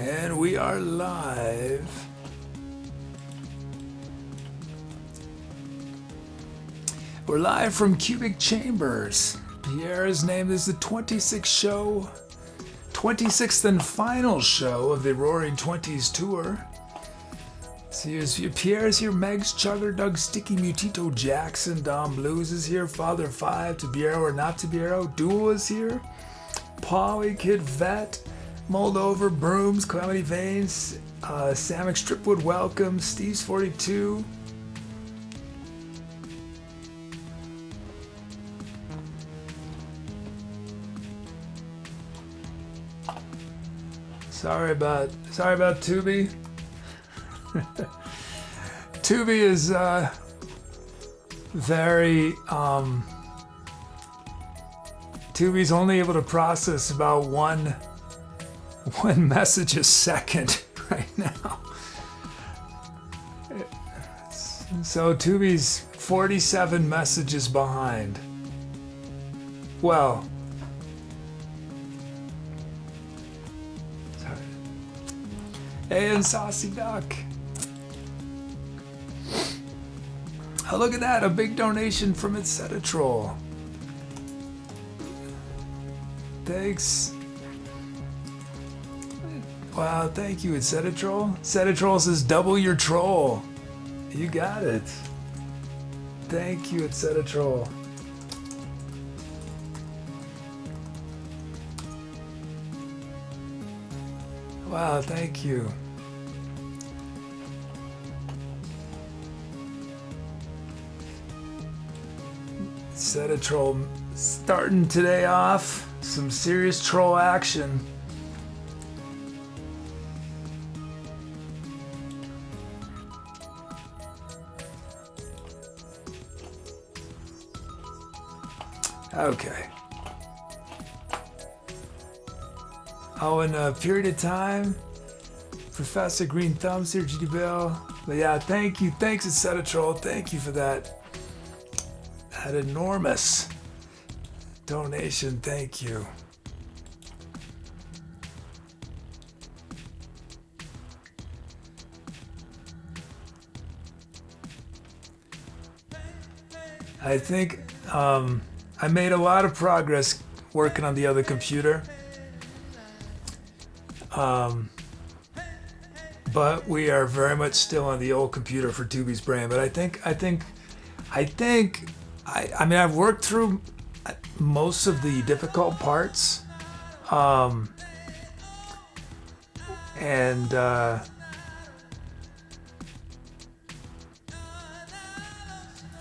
And we are live. We're live from Cubic Chambers. Pierre has named this the 26th show, 26th and final show of the Roaring Twenties tour. So Pierre's here, Megs, Chugger, Doug, Sticky, Mutito, Jackson, Dom Blues is here, Father Five, Tabiero or not Tabiero, Duel is here, Polly, Kid Vet, Moldover, Brooms, Calamity Veins, Samick Stripwood, welcome, Steve's 42. Sorry about Tubi. Tubi is very Tubi's only able to process about one message a second right now. So Tubi's 47 messages behind. Well, sorry. Hey, and Saucy Duck. Oh, look at that, a big donation from Etc. Thanks. Wow, thank you, Etc. Etc. says double your troll. You got it. Thank you, Etc. Wow, thank you. Set a troll starting today off. Some serious troll action. Okay. Oh, in a period of time, Professor Green Thumbs here, GD Bill. But yeah, thank you. Thanks, Etc. Troll. Thank you for that. That enormous donation, thank you. I think I made a lot of progress working on the other computer, but we are very much still on the old computer for Tubi's brain. But I mean, I've worked through most of the difficult parts, oh,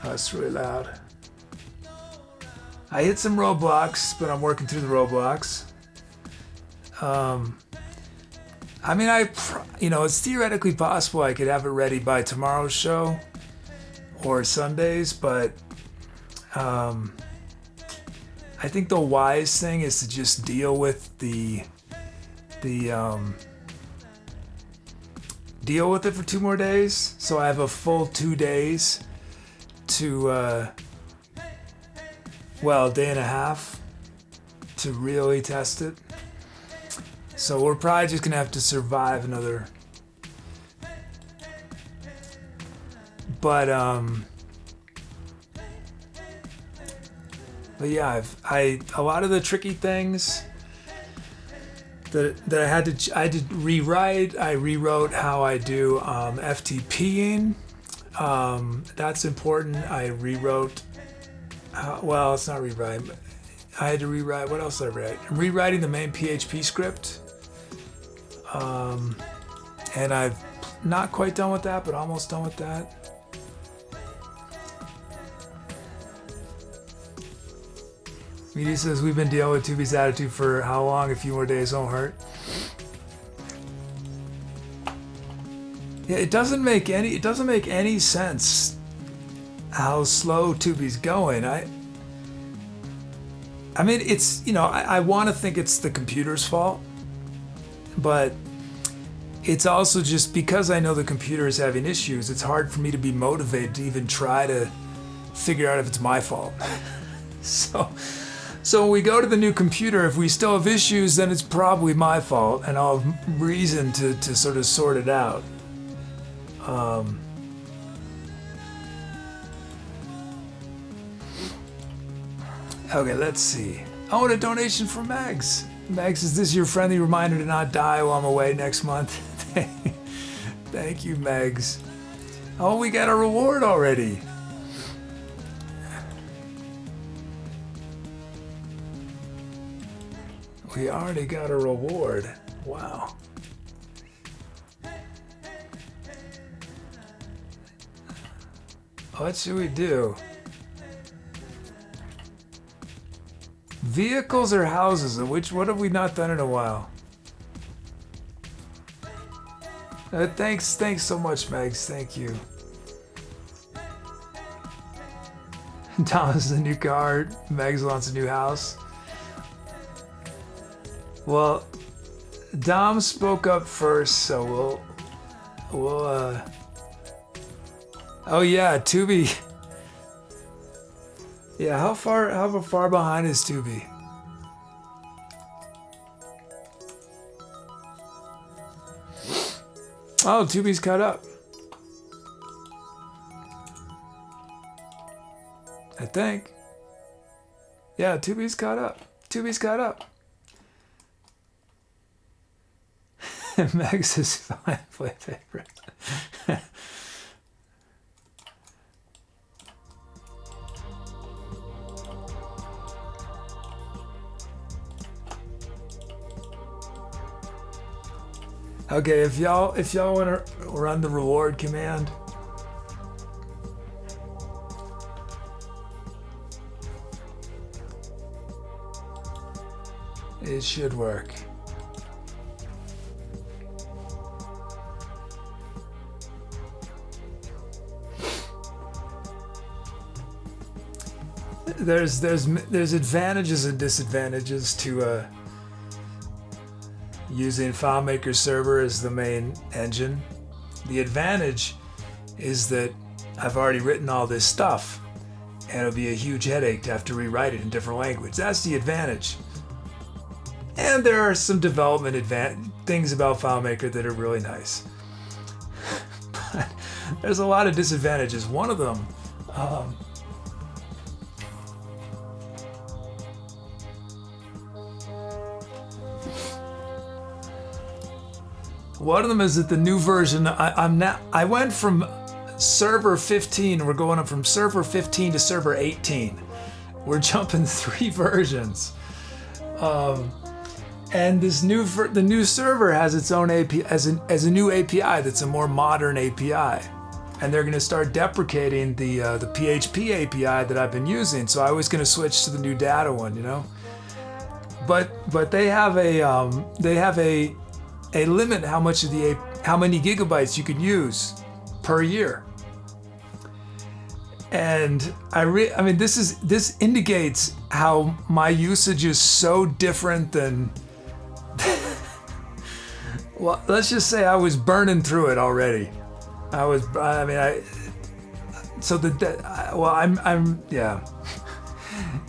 it's really loud. I hit some roadblocks, but I'm working through the roadblocks. I mean, it's theoretically possible I could have it ready by tomorrow's show or Sundays, but I think the wise thing is to just deal with deal with it for 2 more days. So I have a full 2 days to, day and a half to really test it. So we're probably just gonna have to survive another. But yeah, a lot of the tricky things that I had to rewrite. I rewrote how I do FTPing. That's important. I rewrote. It's not rewrite. I had to rewrite. What else did I write? Rewriting the main PHP script. And I've not quite done with that, but almost done with that. Meaty says we've been dealing with Tubi's attitude for how long? A few more days won't hurt. Yeah, it doesn't make any sense how slow Tubi's going. I mean, it's, I want to think it's the computer's fault, but it's also just because I know the computer is having issues, it's hard for me to be motivated to even try to figure out if it's my fault. So So when we go to the new computer, if we still have issues, then it's probably my fault, and I'll have reason to sort of sort it out. Okay, let's see. Oh, and a donation from Megs. Megs, is this your friendly reminder to not die while I'm away next month? Thank you, Megs. Oh, we got a reward already. We already got a reward. Wow. What should we do? Vehicles or houses? What have we not done in a while? Thanks so much, Megs. Thank you. Thomas, a new car. Megs wants a new house. Well, Dom spoke up first, so we'll oh yeah, Tubi. Yeah, how far behind is Tubi? Oh, Tubi's caught up. I think. Yeah, Tubi's caught up. Tubi's caught up. Max is my play favorite. Okay, if y'all want to run the reward command. It should work. There's advantages and disadvantages to using FileMaker Server as the main engine. The advantage is that I've already written all this stuff, and it'll be a huge headache to have to rewrite it in different language. That's the advantage. And there are some development things about FileMaker that are really nice. But there's a lot of disadvantages. One of them, is that the new version, I went from server 15, we're going up from server 15 to server 18. We're jumping 3 versions. And the new server has its own API, as a new API that's a more modern API. And they're going to start deprecating the PHP API that I've been using. So I was going to switch to the new data one, you know. But they have a limit how many gigabytes you can use per year. And I mean this indicates how my usage is so different than well, let's just say I was burning through it already. Yeah.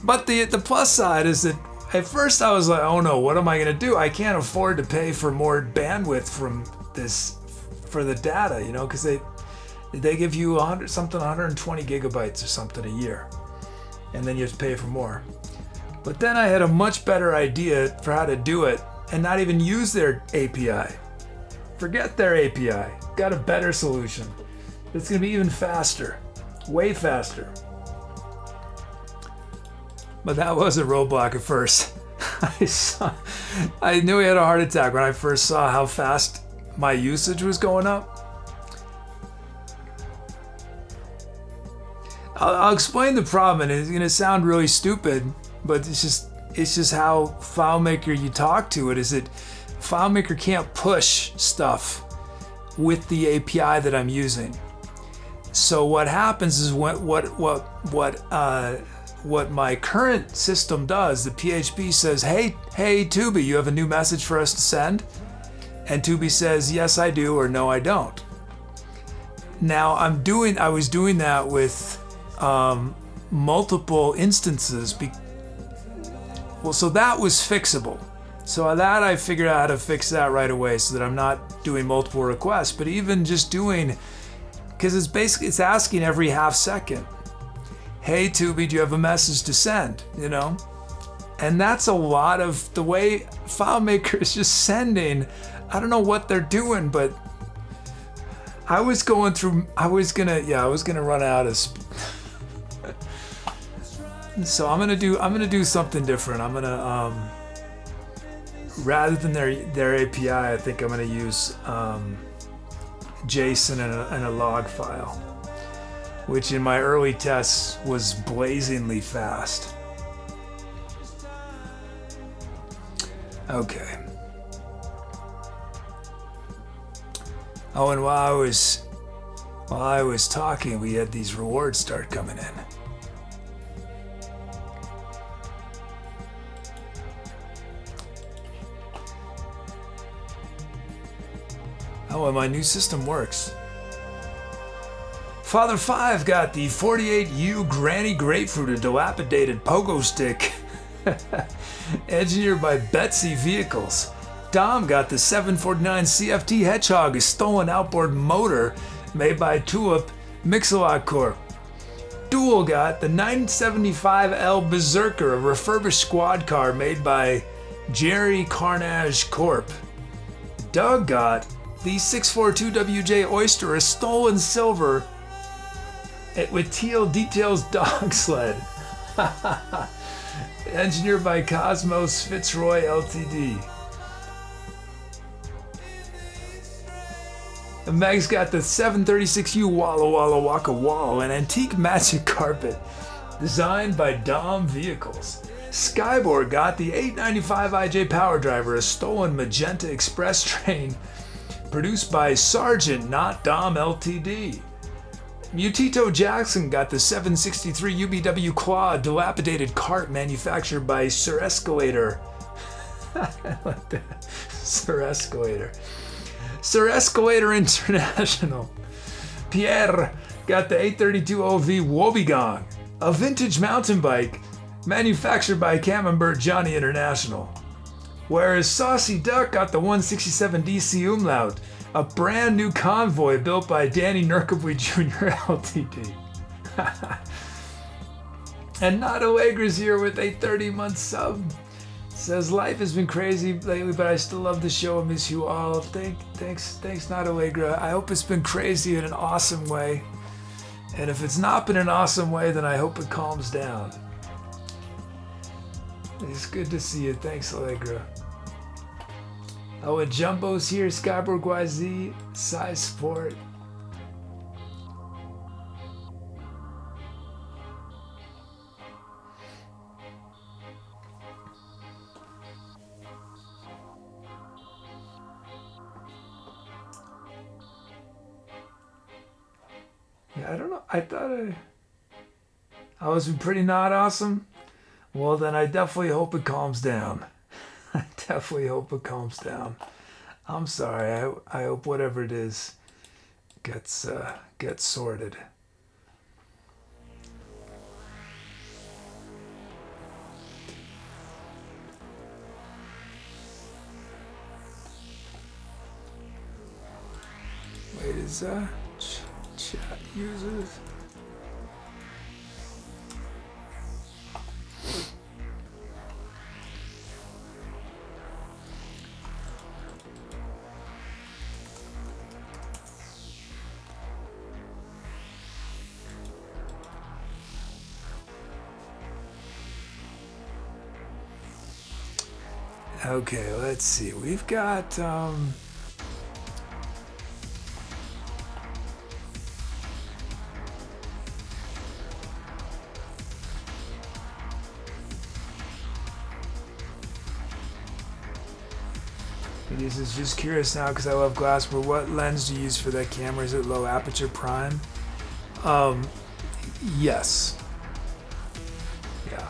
But the plus side is that at first I was like, oh no, what am I gonna do? I can't afford to pay for more bandwidth for the data, you know, because they give you 120 gigabytes or something a year, and then you have to pay for more. But then I had a much better idea for how to do it and not even use their API. Forget their API. Got a better solution. It's gonna be even faster, way faster. But that was a roadblock at first. I knew I had a heart attack when I first saw how fast my usage was going up. I'll explain the problem, and it's gonna sound really stupid, but it's just how FileMaker, you talk to it, is that FileMaker can't push stuff with the API that I'm using. So what happens is what my current system does, the PHP says, hey Tubi, you have a new message for us to send? And Tubi says, yes I do, or no I don't. Now I was doing that with multiple instances, Well, so that was fixable. So that I figured out how to fix that right away so that I'm not doing multiple requests, but even just doing, because it's asking every half second, hey Tubi, do you have a message to send, you know? And that's a lot of the way FileMaker is just sending. I don't know what they're doing, but I was gonna run out of so I'm gonna do something different. I'm gonna rather than their API, I think I'm gonna use JSON and a log file, which in my early tests was blazingly fast. Okay. Oh, and while I was talking, we had these rewards start coming in. Oh, and my new system works. Father 5 got the 48U Granny Grapefruit, a dilapidated pogo stick, engineered by Betsy Vehicles. Dom got the 749 CFT Hedgehog, a stolen outboard motor made by Tulip Mixalot Corp. Dual got the 975L Berserker, a refurbished squad car made by Jerry Carnage Corp. Doug got the 642WJ Oyster, a stolen silver with teal details dog sled. Engineered by Cosmos Fitzroy Ltd. And Meg's got the 736U Walla Walla Waka Wall, an antique magic carpet designed by Dom Vehicles. Skyborg got the 895 IJ Power Driver, a stolen Magenta Express train produced by Sargent, not Dom Ltd. Mutito Jackson got the 763 UBW Claw, dilapidated cart manufactured by Sir Escalator. I like that. Sir Escalator. Sir Escalator International. Pierre got the 832 OV Wobbegong, a vintage mountain bike manufactured by Camembert Johnny International. Whereas Saucy Duck got the 167 DC Umlaut, a brand new convoy built by Danny Nurkably Jr. Ltd. And Not Allegra's here with a 30-month sub. Says, life has been crazy lately, but I still love the show and miss you all. Thanks, Not Allegra. I hope it's been crazy in an awesome way. And if it's not been an awesome way, then I hope it calms down. It's good to see you. Thanks, Allegra. Oh, and Jumbo's here. Skyborg YZ. Size Sport. Yeah, I don't know. I thought I was pretty not awesome. Well, then I definitely hope it calms down. I definitely hope it calms down. I'm sorry. I hope whatever it is gets sorted. Wait, is that chat users? Okay, let's see. We've got This is just curious now because I love glass, but what lens do you use for that camera? Is it low aperture prime? Yes. Yeah.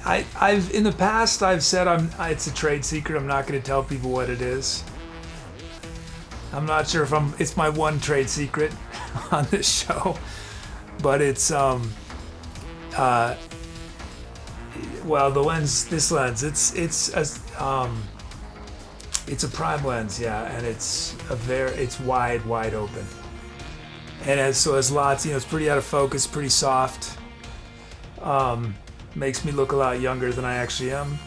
I've in the past I've said it's a trade secret. I'm not going to tell people what it is. I'm not sure if it's my one trade secret on this show, but it's Well, the lens, this lens, it's a prime lens, yeah, and it's wide open, and has lots. It's pretty out of focus, pretty soft. Makes me look a lot younger than I actually am.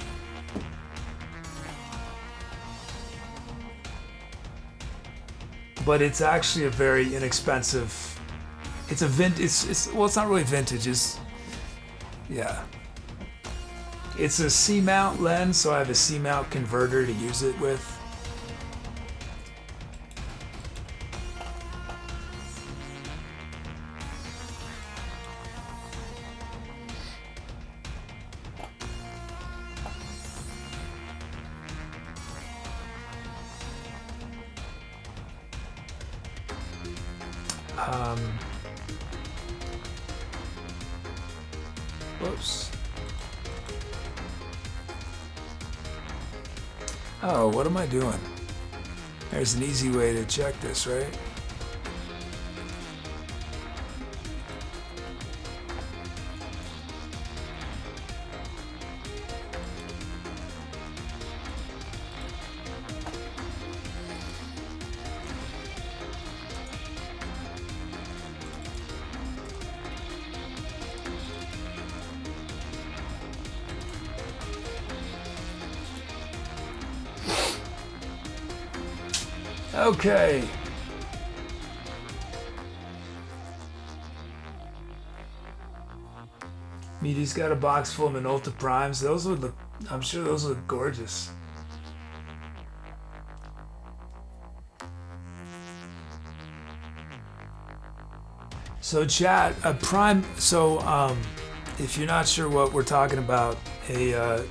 But it's actually a very inexpensive. It's a it's not really vintage. Yeah. It's a C-mount lens, so I have a C-mount converter to use it with. Whoops. Oh, what am I doing? There's an easy way to check this, right? Okay. Meaty's got a box full of Minolta Primes. Those would look, I'm sure those look gorgeous. So chat, a prime, if you're not sure what we're talking about, a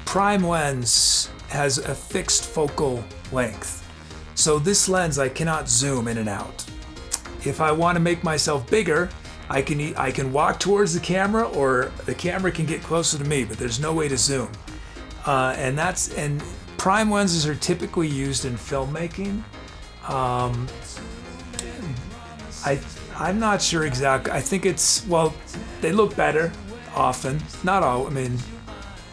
prime lens has a fixed focal length. So this lens, I cannot zoom in and out. If I want to make myself bigger, I can walk towards the camera, or the camera can get closer to me, but there's no way to zoom. And prime lenses are typically used in filmmaking. I'm not sure exactly. I think they look better often. Not all. I mean,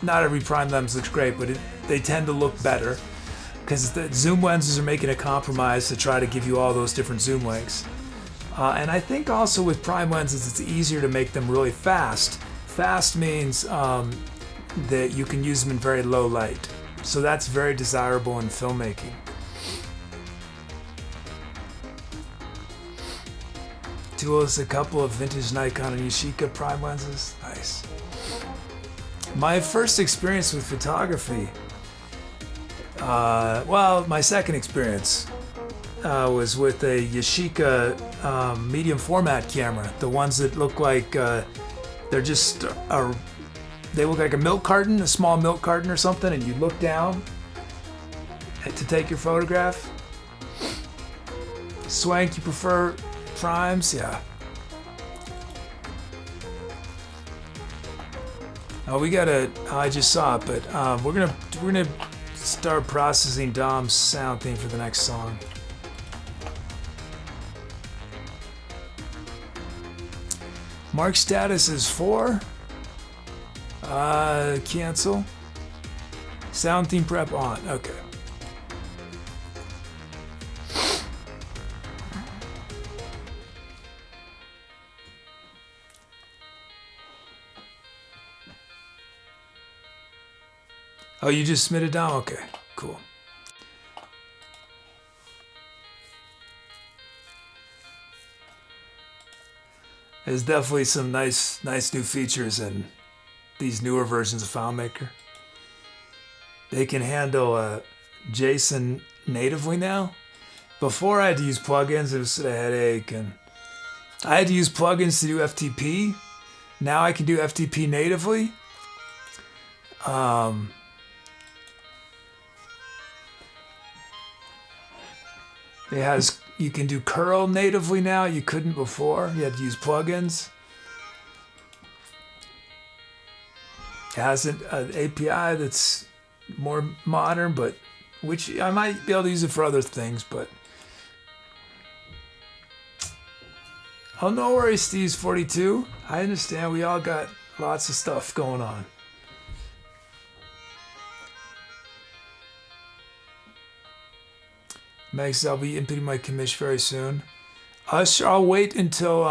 not every prime lens looks great, but they tend to look better, because the zoom lenses are making a compromise to try to give you all those different zoom lengths. And I think also with prime lenses, it's easier to make them really fast. Fast means that you can use them in very low light. So that's very desirable in filmmaking. Tool is a couple of vintage Nikon and Yashica prime lenses. Nice. My first experience with photography, my second experience was with a Yashica medium format camera. The ones that look like they look like a milk carton, a small milk carton or something, and you look down to take your photograph. Swank, you prefer primes? Yeah. Oh, I just saw it, but we're gonna start processing Dom's sound theme for the next song. Mark's status is 4. Cancel. Sound theme prep on. Okay. Oh, you just submitted down? Okay, cool. There's definitely some nice new features in these newer versions of FileMaker. They can handle JSON natively now. Before I had to use plugins, it was a headache, and I had to use plugins to do FTP. Now I can do FTP natively. You can do curl natively now. You couldn't before. You had to use plugins. It has an API that's more modern, but which I might be able to use it for other things. But oh, no worries, Steve's 42. I understand. We all got Lots of stuff going on. Max, I'll be inputting my commission very soon. I'll wait until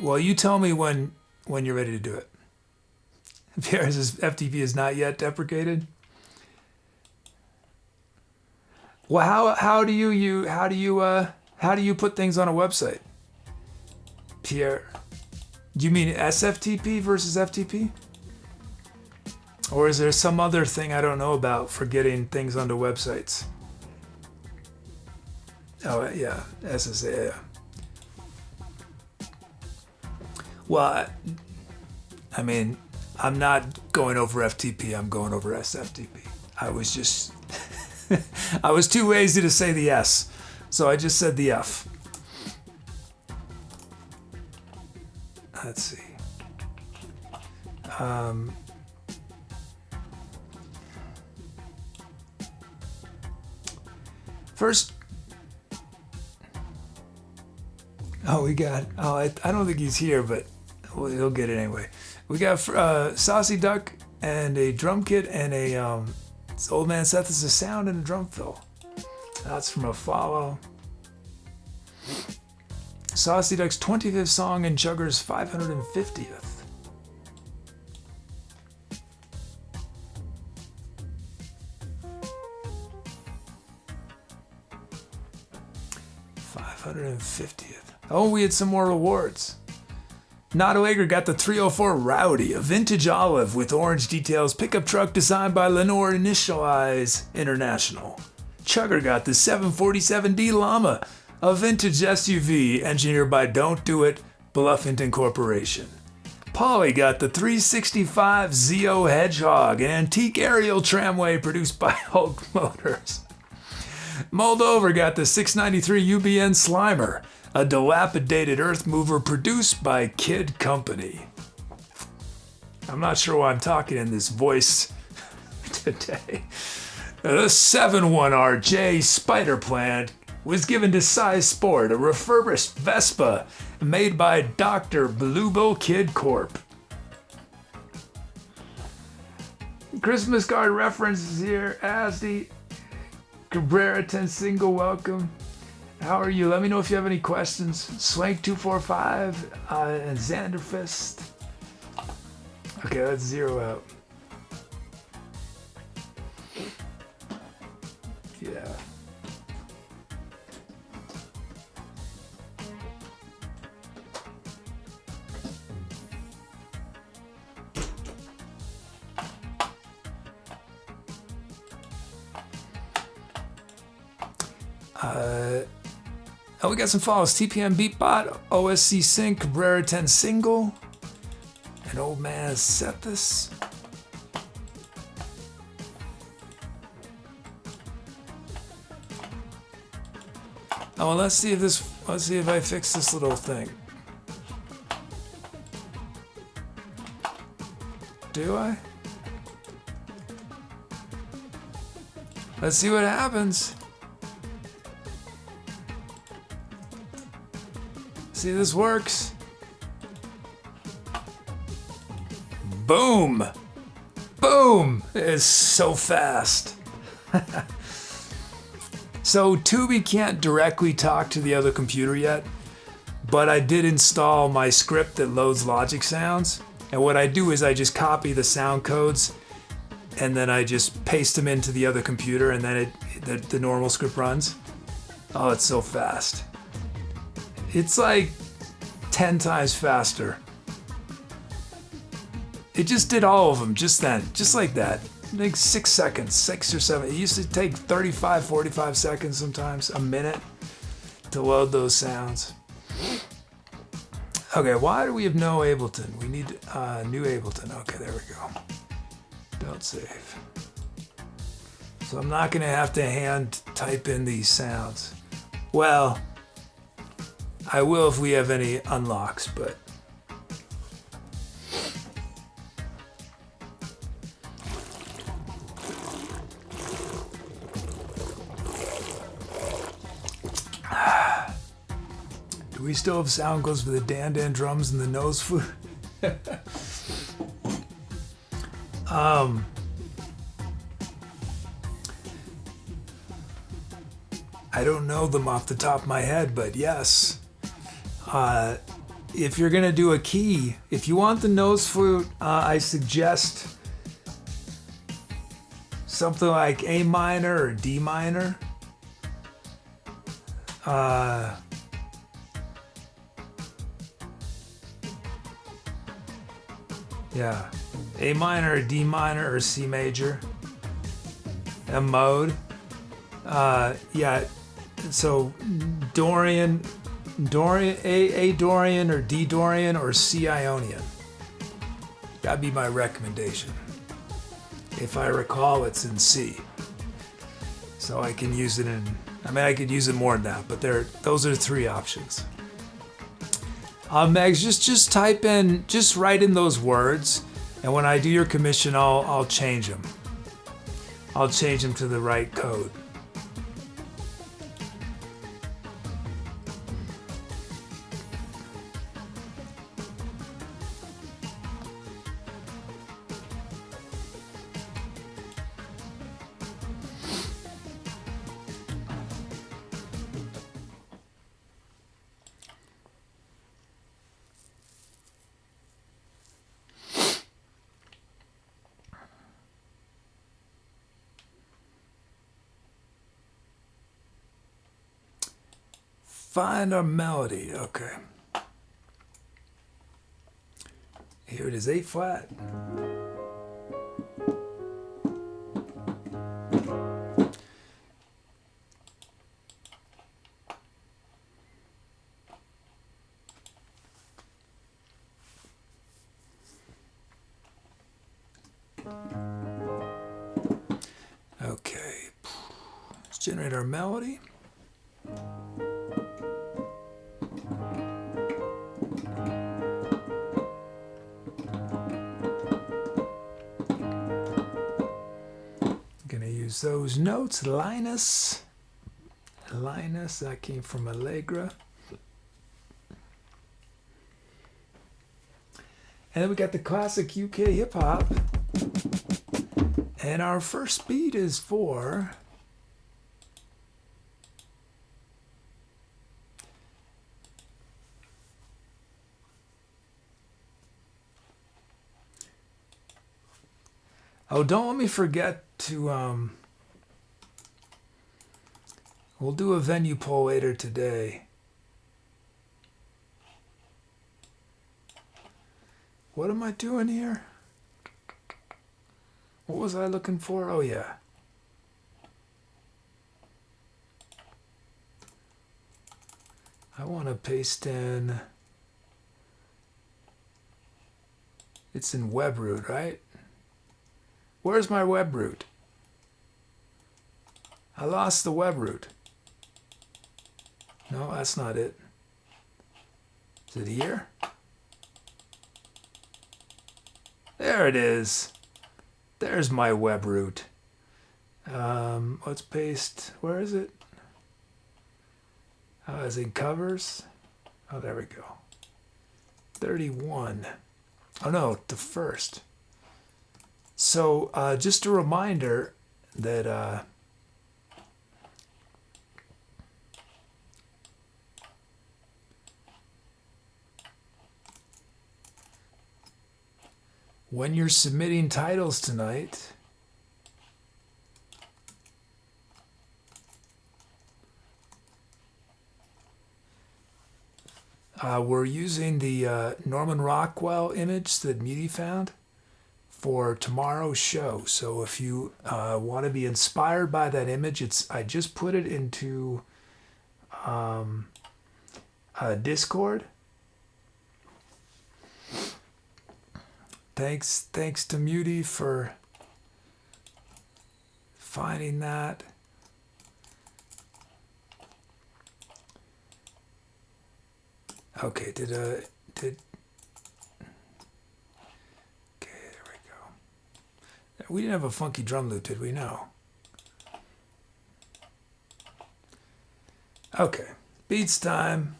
well, you tell me when you're ready to do it. Pierre says FTP is not yet deprecated. Well, how do you put things on a website? Pierre, do you mean SFTP versus FTP? Or is there some other thing I don't know about for getting things onto websites? Oh, yeah, SSA, yeah. Well, I mean, I'm not going over FTP, I'm going over SFTP. I was too lazy to say the S, so I just said the F. Let's see. First, I don't think he's here, but he'll get it anyway. We got Saucy Duck and a drum kit and a Old Man Seth is a sound and a drum fill. That's from a follow. Saucy Duck's 25th song and Chugger's 550th. Oh, we had some more rewards. Nodalager got the 304 Rowdy, a vintage olive with orange details pickup truck designed by Lenore Initialize International. Chugger got the 747D Llama, a vintage SUV engineered by Don't Do It, Bluffington Corporation. Polly got the 365 Zeo Hedgehog, an antique aerial tramway produced by Hulk Motors. Moldover got the 693 UBN Slimer, a dilapidated earth mover produced by Kid Company. I'm not sure why I'm talking in this voice today. The 7-1RJ Spider Plant was given to Size Sport, a refurbished Vespa made by Dr. Bluebill Kid Corp. Christmas card references here. Asdi, Cabrera 10 single, welcome. How are you? Let me know if you have any questions. Swank245 and Xanderfist. Okay, let's zero out. Yeah. We got some follows. TPM Beatbot, OSC Sync, Cabrera 10 single, and Old Man SETLIST. Oh, well, let's see if I fix this little thing. Do I? Let's see what happens. See if this works. Boom! Boom! It's so fast. So Tubi can't directly talk to the other computer yet, but I did install my script that loads Logic sounds. And what I do is I just copy the sound codes and then I just paste them into the other computer and then the normal script runs. Oh, it's so fast. It's like 10 times faster. It just did all of them just then, just like that. Like 6 seconds, 6 or 7. It used to take 35, 45 seconds sometimes, a minute to load those sounds. Okay, why do we have no Ableton? We need new Ableton. Okay, there we go. Don't save. So I'm not gonna have to hand type in these sounds. Well, I will if we have any unlocks, but we still have sound goes with the dan drums and the nose flute. I don't know them off the top of my head, but yes. If you're gonna do a key, if you want the nose flute, I suggest something like A minor or D minor. Yeah, A minor or D minor or C major. M mode. Yeah, so Dorian, A Dorian or D Dorian or C Ionian. That'd be my recommendation. If I recall, it's in C. So I can use it in, I mean, I could use it more than that, but those are 3 options. Megs, just type in, just write in those words, and when I do your commission, I'll change them. I'll change them to the right code. Find our melody. Okay. Here it is, A flat. Okay. Let's generate our melody. Those notes, Linus, that came from Allegra. And then we got the classic UK hip hop. And our first beat is for oh, don't let me forget to we'll do a venue poll later today. What am I doing here? What was I looking for? Oh, yeah. I want to paste in... It's in web root, right? Where's my web root? I lost the web root. No, that's not it. Is it here? There it is. There's my web root. Let's paste. Where is it? Oh, is it covers? Oh, there we go. 31. Oh no, the first. So just a reminder that when you're submitting titles tonight, we're using the Norman Rockwell image that Muti found for tomorrow's show. So if you want to be inspired by that image, I just put it into Discord. Thanks to Muti for finding that. Okay, did okay, there we go. We didn't have a funky drum loop, did we? No. Okay, beats time.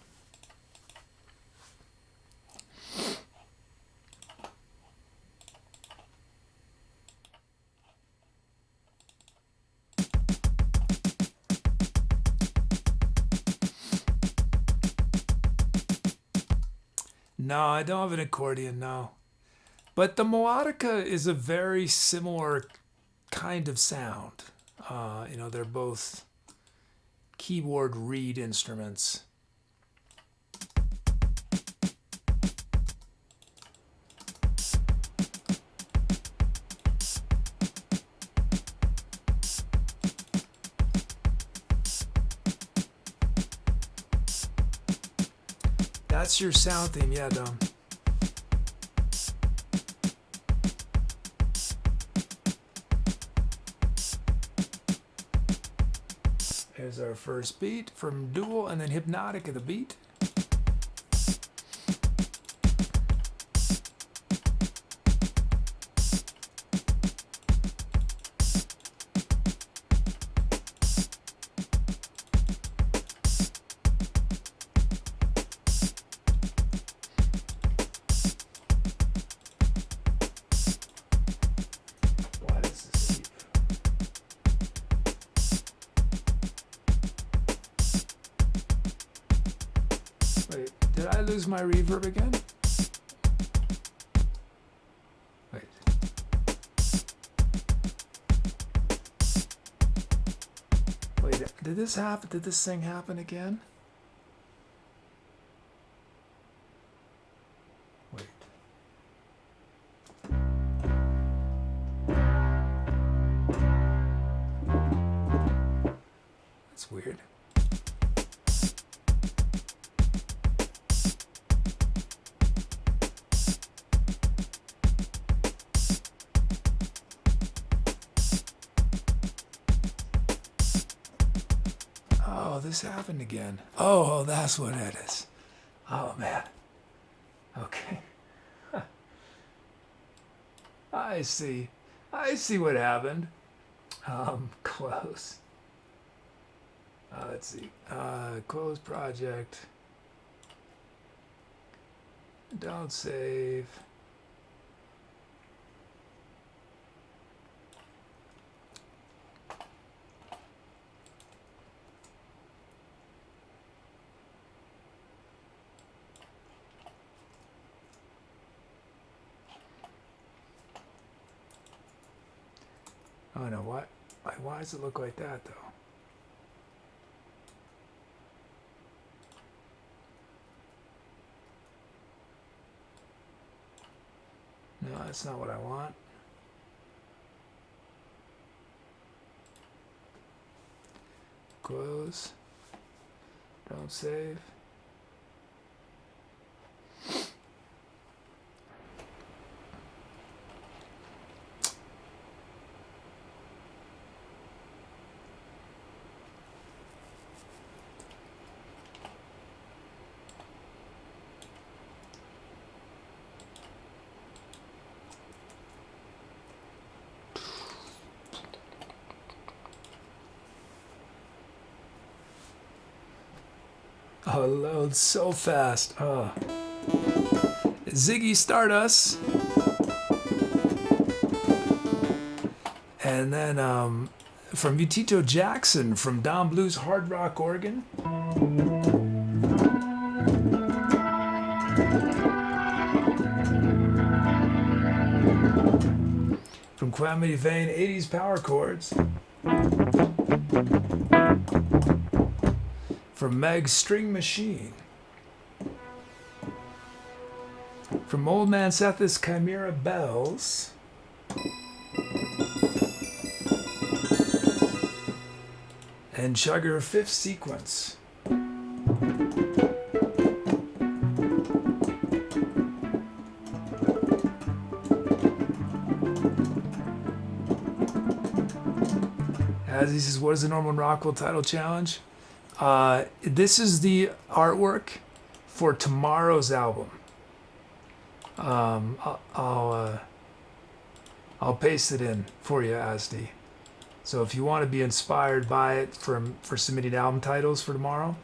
No, I don't have an accordion, no. But the melodica is a very similar kind of sound. They're both keyboard reed instruments. That's your sound theme, yeah, Dom. There's our first beat from Dual, and then Hypnotic of the beat. Did I lose my reverb again? Wait. Wait, did this happen? Did this thing happen again? Wait. That's weird. Oh, this happened again. Oh, that's what it is. Oh, man. Okay. I see. I see what happened. Close. Let's see. Close project. Don't save. Oh no, what? Why does it look like that though? No, that's not what I want. Close. Don't save. Oh, it loads so fast. Oh. Ziggy Stardust. And then from Utito Jackson from Don Blues Hard Rock Organ. From Calamity Vane, 80s Power Chords. From Meg's String Machine. From Old Man SETLIST Chimera Bells. And Chugger Fifth Sequence. As he says, what is the Norman Rockwell title challenge? This is the artwork for tomorrow's album. I'll paste it in for you, Asdi. So if you want to be inspired by it for submitting album titles for tomorrow.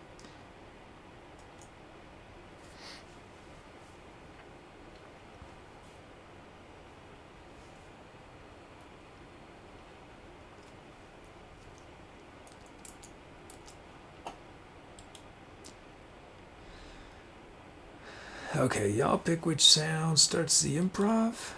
Okay, y'all pick which sound starts the improv.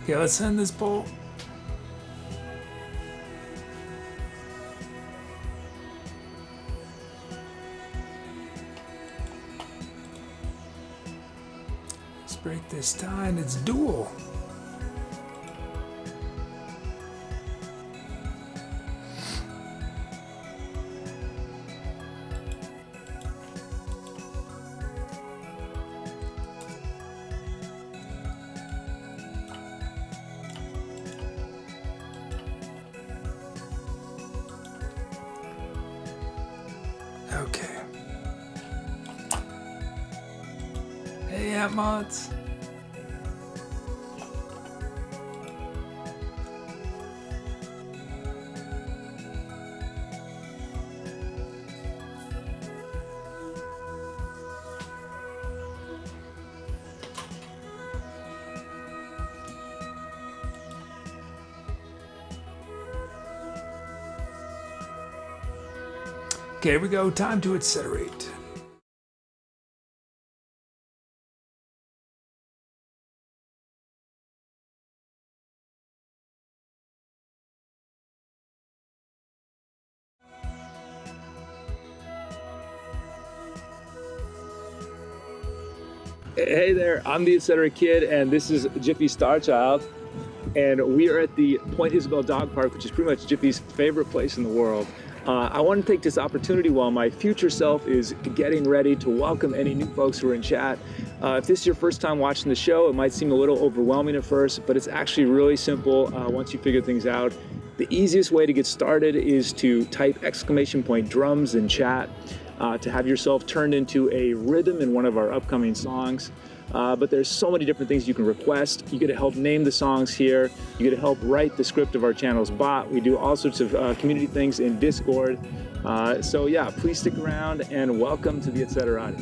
Okay, let's end this poll. Let's break this tie and it's dual. Okay. Hey, app mods. Okay, here we go. Time to accelerate. Hey there, I'm the Etc. Kid, and this is Jiffy's Star Child, and we are at the Point Isabel Dog Park, which is pretty much Jiffy's favorite place in the world. I want to take this opportunity while my future self is getting ready to welcome any new folks who are in chat. If this is your first time watching the show, it might seem a little overwhelming at first, but it's actually really simple once you figure things out. The easiest way to get started is to type !drums in chat. To have yourself turned into a rhythm in one of our upcoming songs. But there's so many different things you can request. You get to help name the songs here. You get to help write the script of our channel's bot. We do all sorts of community things in Discord. So yeah, please stick around and welcome to the Etc.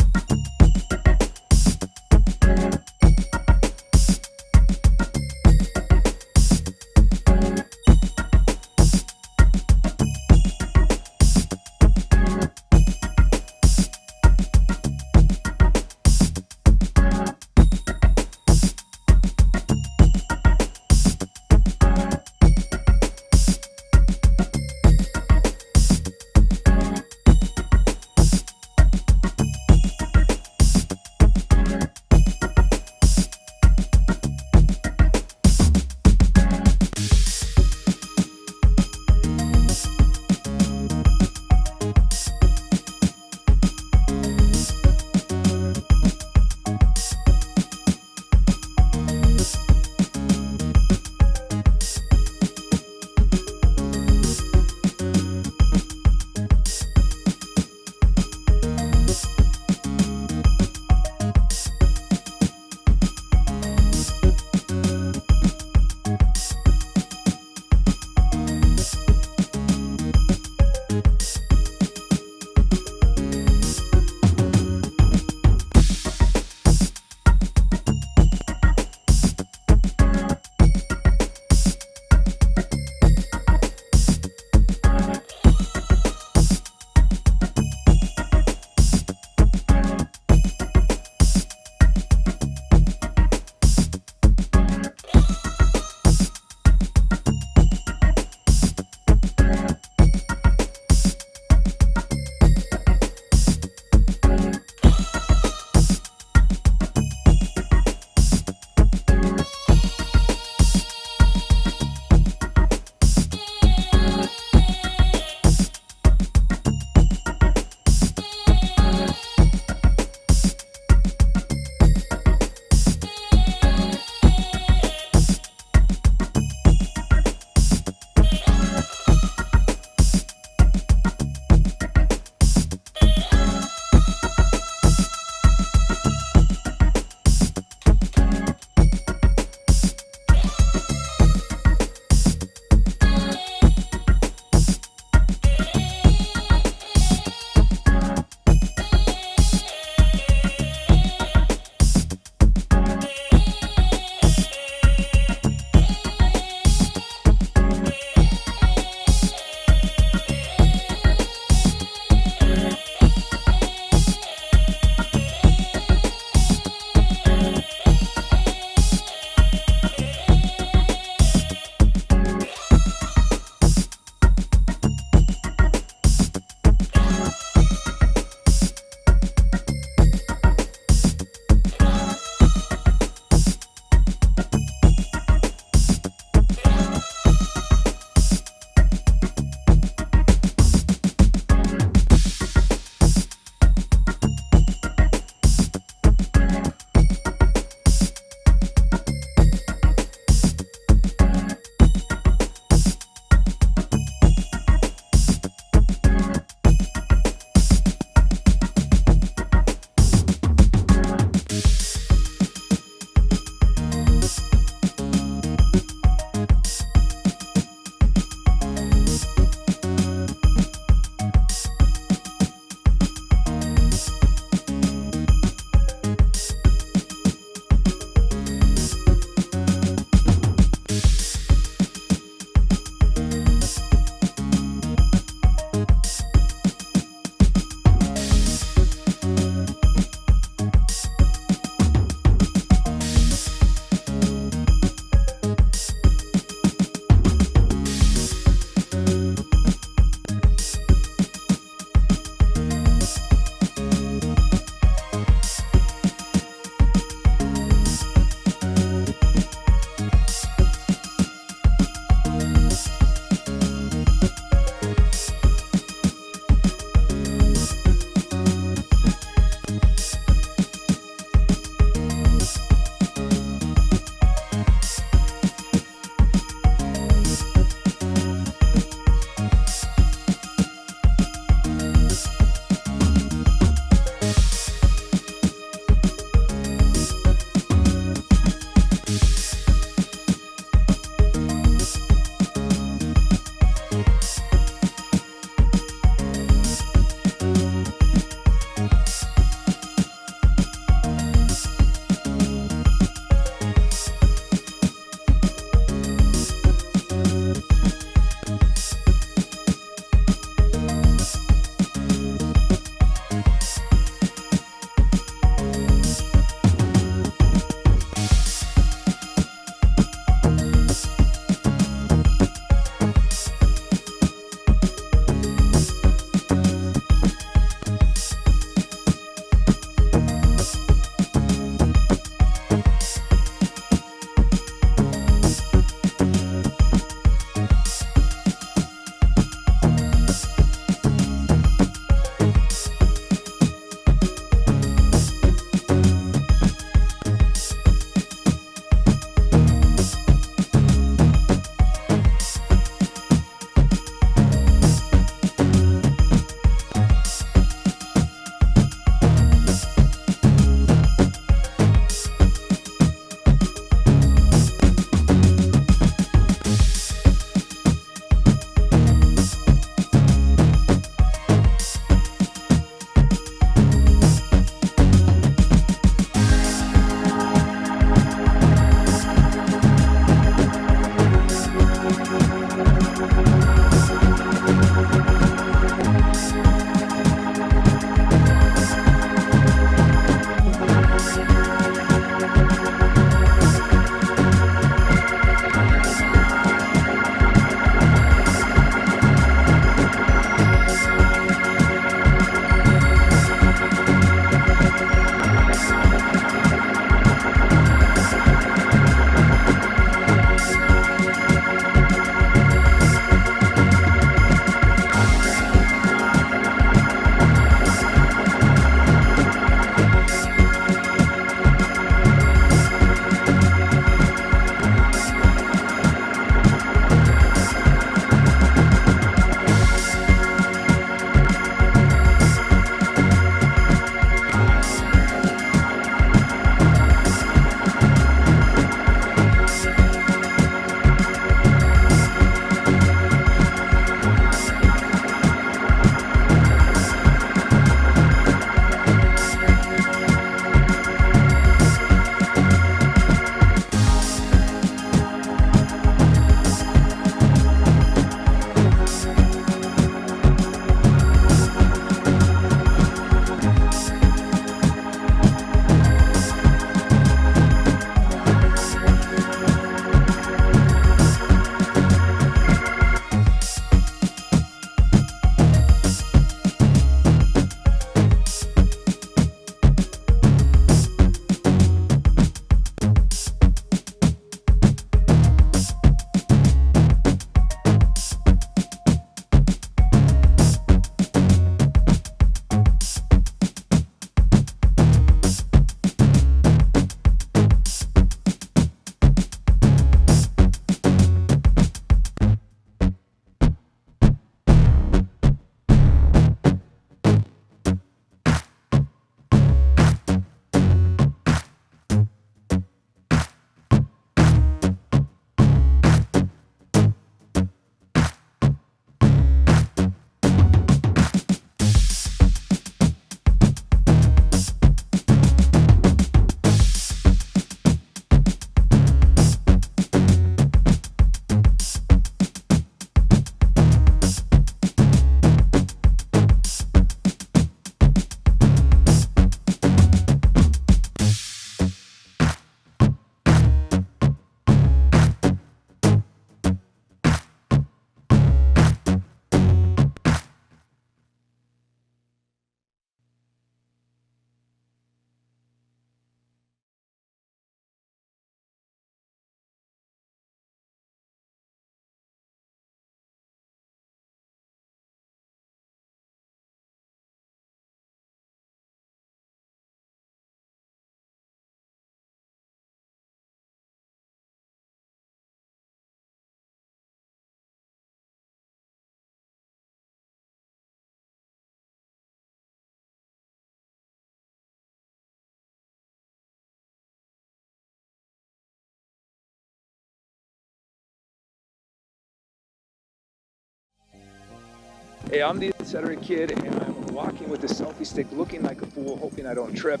Hey, I'm the Etc. Kid, and I'm walking with a selfie stick, looking like a fool, hoping I don't trip.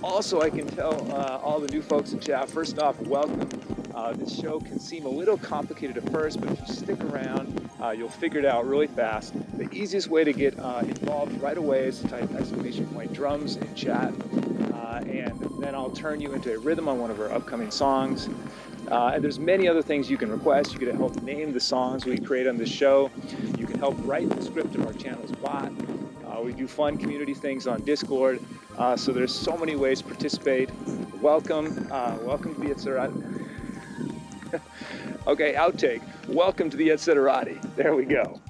Also, I can tell all the new folks in chat, first off, welcome. This show can seem a little complicated at first, but if you stick around, you'll figure it out really fast. The easiest way to get involved right away is to type !drums in chat, and then I'll turn you into a rhythm on one of our upcoming songs. And there's many other things you can request. You can help name the songs we create on this show. You can help write the script of our channel's bot. We do fun community things on Discord. So there's so many ways to participate. Welcome to the Etserati. Okay, outtake. Welcome to the Etserati. There we go.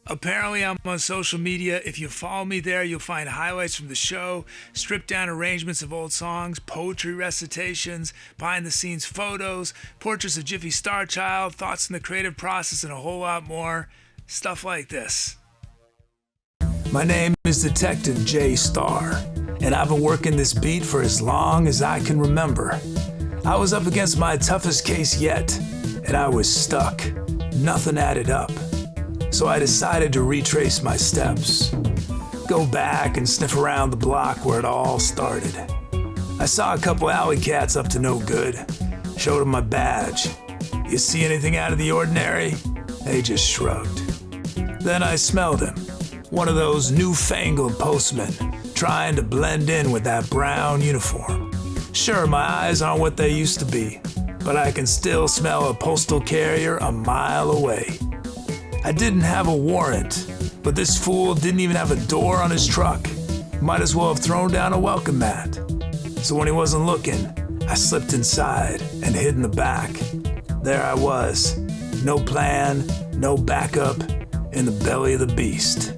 Apparently, I'm on social media. If you follow me there, you'll find highlights from the show, stripped down arrangements of old songs, poetry recitations, behind the scenes photos, portraits of Jiffy Starchild, thoughts on the creative process, and a whole lot more. Stuff like this. My name is Detective J Star, and I've been working this beat for as long as I can remember. I was up against my toughest case yet, and I was stuck. Nothing added up. So I decided to retrace my steps, go back and sniff around the block where it all started. I saw a couple alley cats up to no good, showed them my badge. You see anything out of the ordinary? They just shrugged. Then I smelled him, one of those newfangled postmen, trying to blend in with that brown uniform. Sure, my eyes aren't what they used to be, but I can still smell a postal carrier a mile away. I didn't have a warrant, but this fool didn't even have a door on his truck. Might as well have thrown down a welcome mat. So when he wasn't looking, I slipped inside and hid in the back. There I was, no plan, no backup, in the belly of the beast.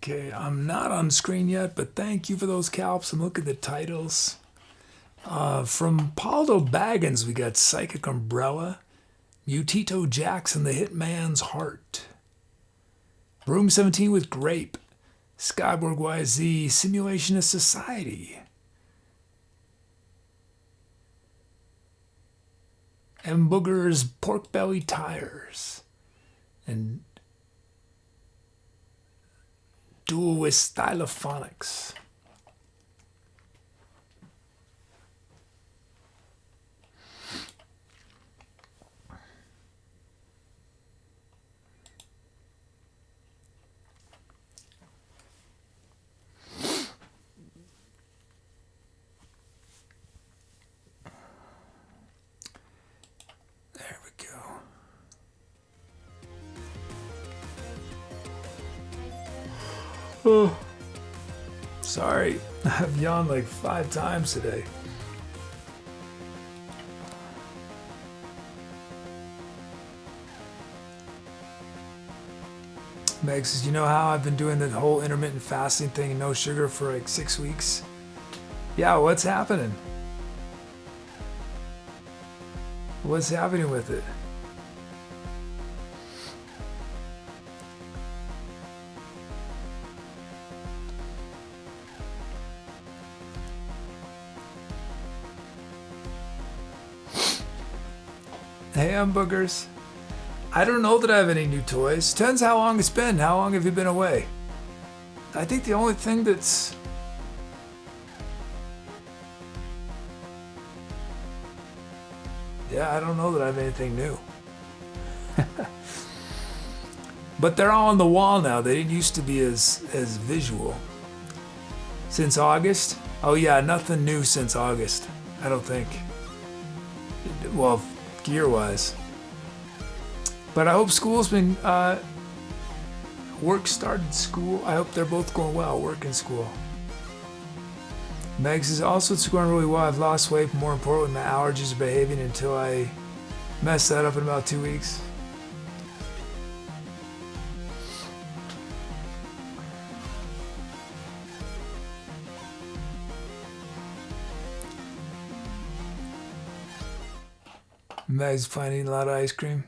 Okay, I'm not on screen yet, but thank you for those calps. I'm looking at the titles. From Paldo Baggins, we got Psychic Umbrella, Mutito Jackson, The Hitman's Heart, Room 17 with Grape, Skyborg YZ, Simulation of Society, M. Booger's Pork Belly Tires, and Duel with Stylophonics. There we go. Oh, sorry, I've yawned like 5 times today. Meg says, you know how I've been doing the whole intermittent fasting thing and no sugar for like 6 weeks? Yeah, what's happening? What's happening with it? Hey, boogers. I don't know that I have any new toys. Depends how long it's been. How long have you been away? I think the only thing that's I don't know that I have anything new. But they're all on the wall now. They didn't used to be as visual. Since August? Oh yeah, nothing new since August. I don't think. Well, gear-wise. But I hope school's been, work started school. I hope they're both going well, work and school. Meg says, also it's going really well. I've lost weight, but more importantly, my allergies are behaving until I mess that up in about 2 weeks. Meg's planning eating a lot of ice cream.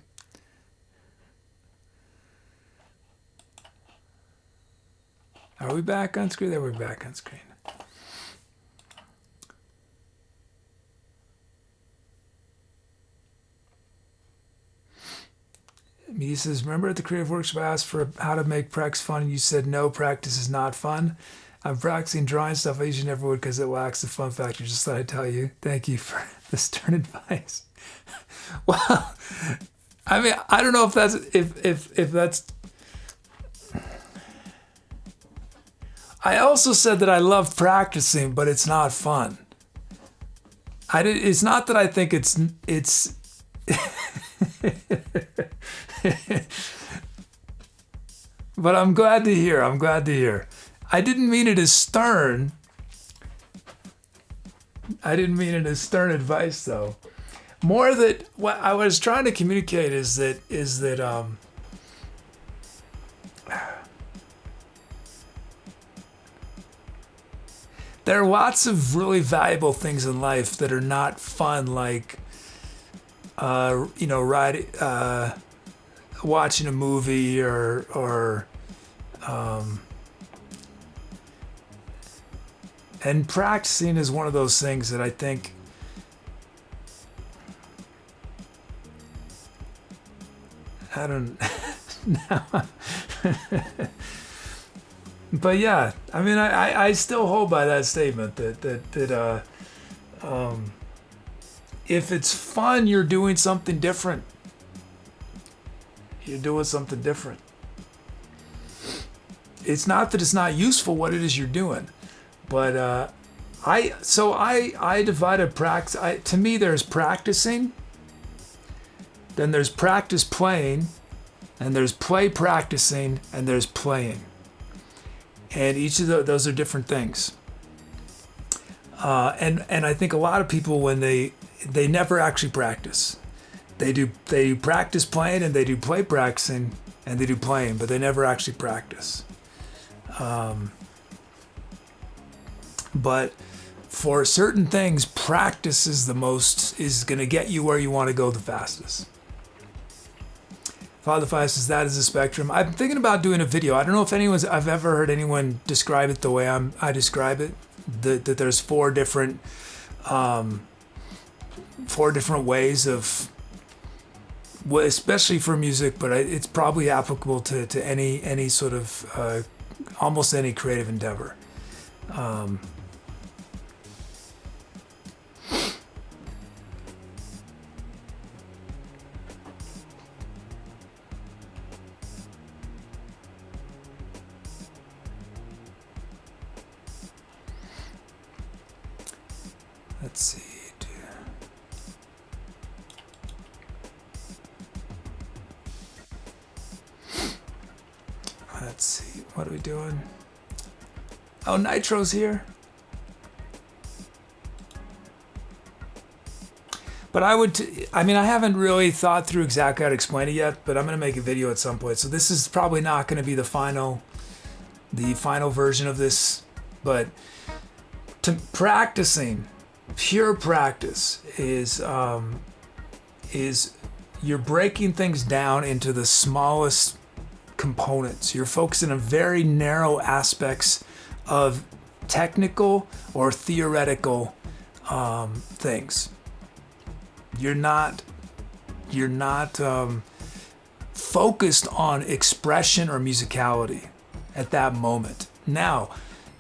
Are we back on screen? There, we're back on screen. He says, remember at the Creative Workshop I asked for how to make practice fun and you said no, practice is not fun. I'm practicing drawing stuff I usually never would because it lacks the fun factor. Just thought I'd tell you. Thank you for the stern advice. Well, I mean, I don't know if that's if that's. I also said that I love practicing, but it's not fun. It's not that I think it's. But I'm glad to hear. I didn't mean it as stern. I didn't mean it as stern advice, though. More that what I was trying to communicate is that there are lots of really valuable things in life that are not fun, like watching a movie or and practicing is one of those things that I think I don't know. But yeah, I mean, I still hold by that statement that if it's fun, you're doing something different. You're doing something different. It's not that it's not useful what it is you're doing, but I divided practice. To me, there's practicing. Then there's practice playing, and there's play practicing, and there's playing. And each of those are different things. And I think a lot of people, when they never actually practice. They practice playing and they do play practicing and they do playing, but they never actually practice. But for certain things, practice is going to get you where you want to go the fastest. Father Five says that is a spectrum. I'm thinking about doing a video. I don't know if I've ever heard anyone describe it the way I describe it. That there's four different ways of, well, especially for music, but it's probably applicable to any sort of almost any creative endeavor. Let's see. Let's see. What are we doing? Oh, Nitro's here. But I haven't really thought through exactly how to explain it yet, but I'm going to make a video at some point. So this is probably not going to be the final version of this, but practicing, pure practice is you're breaking things down into the smallest components. You're focusing on very narrow aspects of technical or theoretical things. You're not focused on expression or musicality at that moment. Now,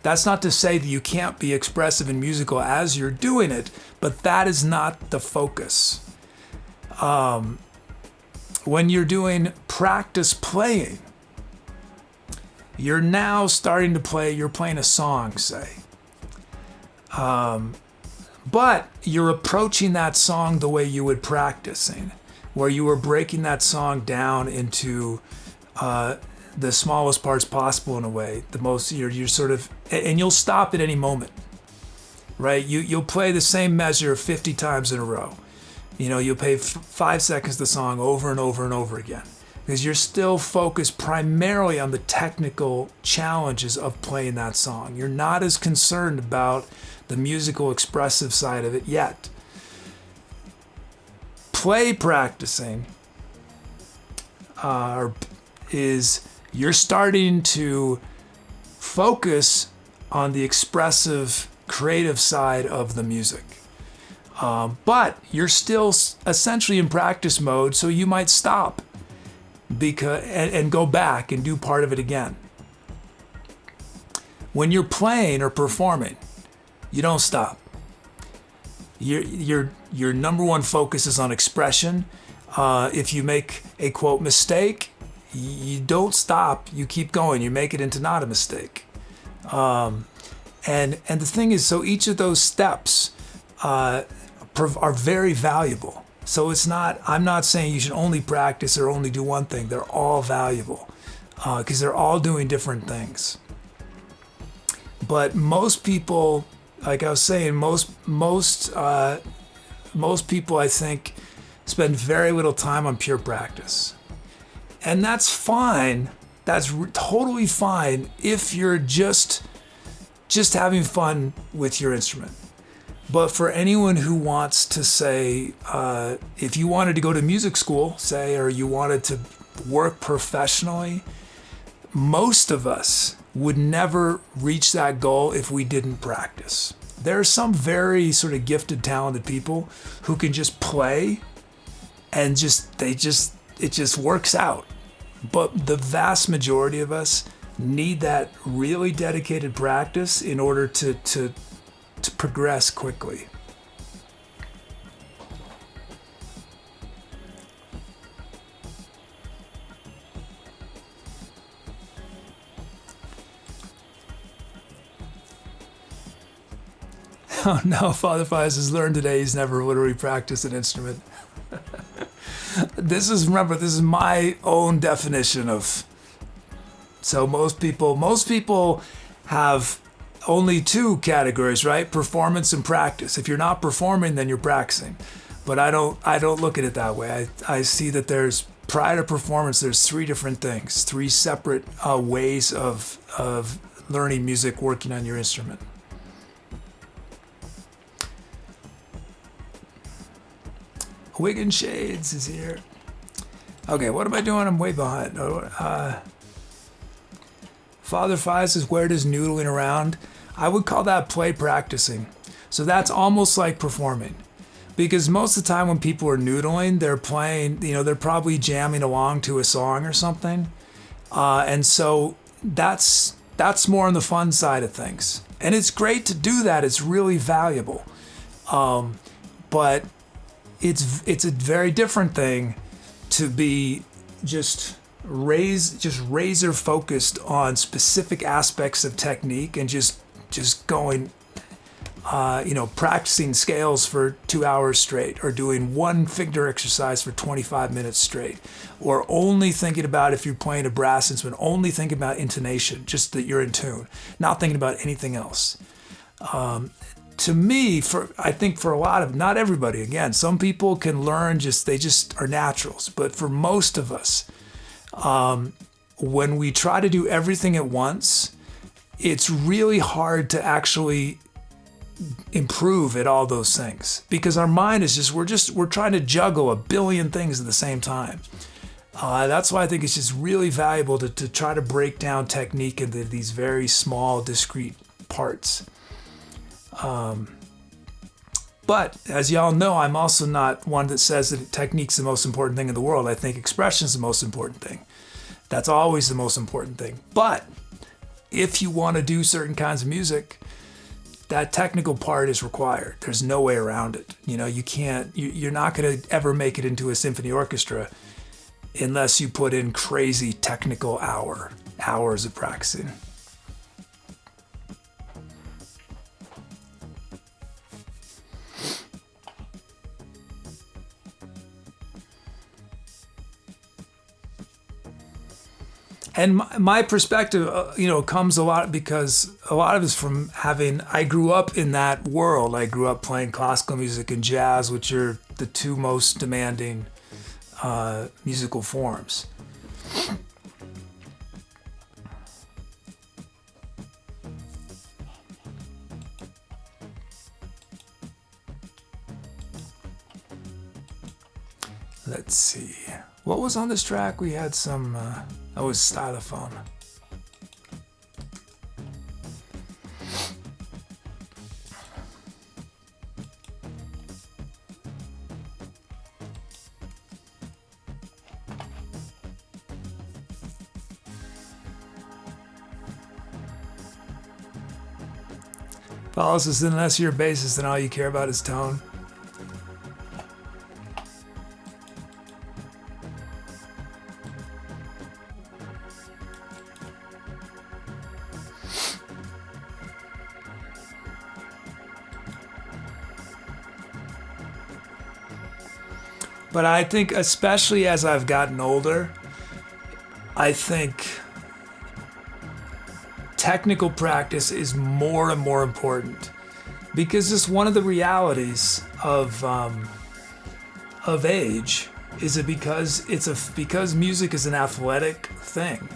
that's not to say that you can't be expressive and musical as you're doing it, but that is not the focus. When you're doing practice playing, you're now starting to play, you're playing a song, say. But you're approaching that song the way you would practicing, where you were breaking that song down into the smallest parts possible in a way. The most, you're sort of, and you'll stop at any moment, right? You'll play the same measure 50 times in a row. You'll play 5 seconds the song over and over and over again, because you're still focused primarily on the technical challenges of playing that song. You're not as concerned about the musical expressive side of it yet. Play practicing is you're starting to focus on the expressive, creative side of the music. But you're still essentially in practice mode, so you might stop and go back and do part of it again. When you're playing or performing, you don't stop. Your number one focus is on expression. If you make a quote mistake, you don't stop. You keep going. You make it into not a mistake. And the thing is, so each of those steps are very valuable. So I'm not saying you should only practice or only do one thing. They're all valuable because they're all doing different things. But most people, like I was saying, most people, I think, spend very little time on pure practice. And that's fine. That's totally fine if you're just having fun with your instrument. But for anyone who wants to say, if you wanted to go to music school, say, or you wanted to work professionally, most of us would never reach that goal if we didn't practice. There are some very sort of gifted, talented people who can just play and it just works out. But the vast majority of us need that really dedicated practice in order to progress quickly. Oh no, Father Fies has learned today he's never literally practiced an instrument. This is my own definition of. So most people have only two categories, right? Performance and practice. If you're not performing, then you're practicing. But I don't look at it that way. I see that there's, prior to performance, there's three different things, three separate ways of learning music, working on your instrument. Wigan Shades is here. Okay, what am I doing? I'm way behind. Father Fies is where does noodling around. I would call that play practicing. So that's almost like performing. Because most of the time when people are noodling, they're playing, they're probably jamming along to a song or something. And so that's more on the fun side of things. And it's great to do that. It's really valuable. But it's a very different thing to be just razor focused on specific aspects of technique and just going, practicing scales for 2 hours straight, or doing one finger exercise for 25 minutes straight, or only thinking about, if you're playing a brass instrument, only thinking about intonation, just that you're in tune, not thinking about anything else. To me, I think for a lot of, not everybody, again, some people can learn they just are naturals. But for most of us, when we try to do everything at once, it's really hard to actually improve at all those things, because our mind is we're trying to juggle a billion things at the same time. That's why I think it's just really valuable to try to break down technique into these very small, discrete parts. But as y'all know, I'm also not one that says that technique's the most important thing in the world. I think expression's the most important thing. That's always the most important thing. But if you want to do certain kinds of music, that technical part is required. There's no way around it. You know, you're not going to ever make it into a symphony orchestra unless you put in crazy technical hours of practicing. And my perspective, comes a lot because a lot of it's from I grew up in that world. I grew up playing classical music and jazz, which are the two most demanding musical forms. Let's see. What was on this track? We had some, that was Stylophone. Follows us, unless you're a bassist and all you care about is tone. But I think, especially as I've gotten older, I think technical practice is more and more important, because it's one of the realities of age is it because music is an athletic thing.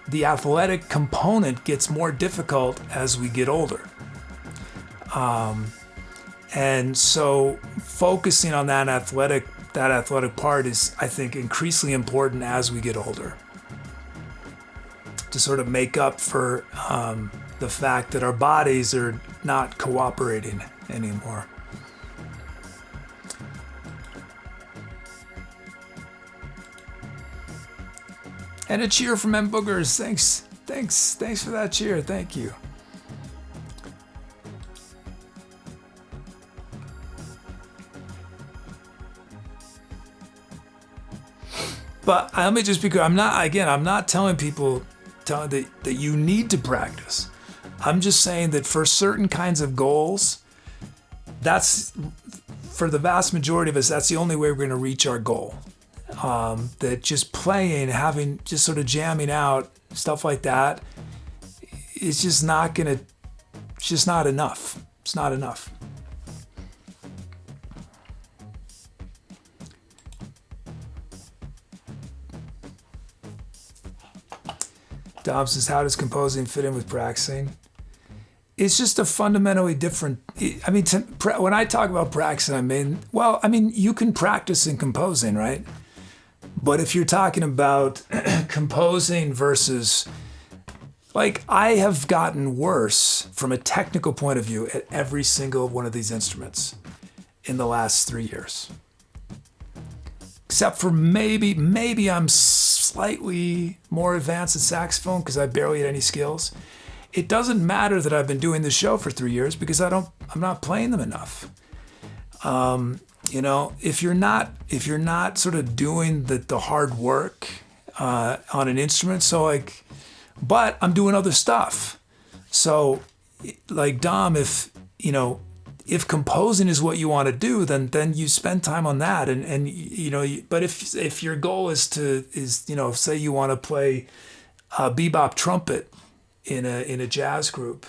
The athletic component gets more difficult as we get older. And so focusing on that athletic part is, I think, increasingly important as we get older, to sort of make up for the fact that our bodies are not cooperating anymore. And a cheer from M. Boogers. Thanks for that cheer. Thank you. But let me just be clear. I'm not telling people that you need to practice. I'm just saying that for certain kinds of goals, that's, for the vast majority of us, that's the only way we're going to reach our goal. That just playing, just sort of jamming out, stuff like that, it's just not enough. It's not enough. Dom says, how does composing fit in with practicing? It's just a fundamentally different, when I talk about practicing, you can practice in composing, right? But if you're talking about composing versus, I have gotten worse from a technical point of view at every single one of these instruments in the last 3 years. Except for maybe I'm slightly more advanced at saxophone because I barely had any skills. It doesn't matter that I've been doing this show for 3 years because I'm not playing them enough. If you're not sort of doing the hard work on an instrument, but I'm doing other stuff. So, like Dom, if composing is what you want to do, then you spend time on that, but if your goal is say you want to play bebop trumpet in a jazz group,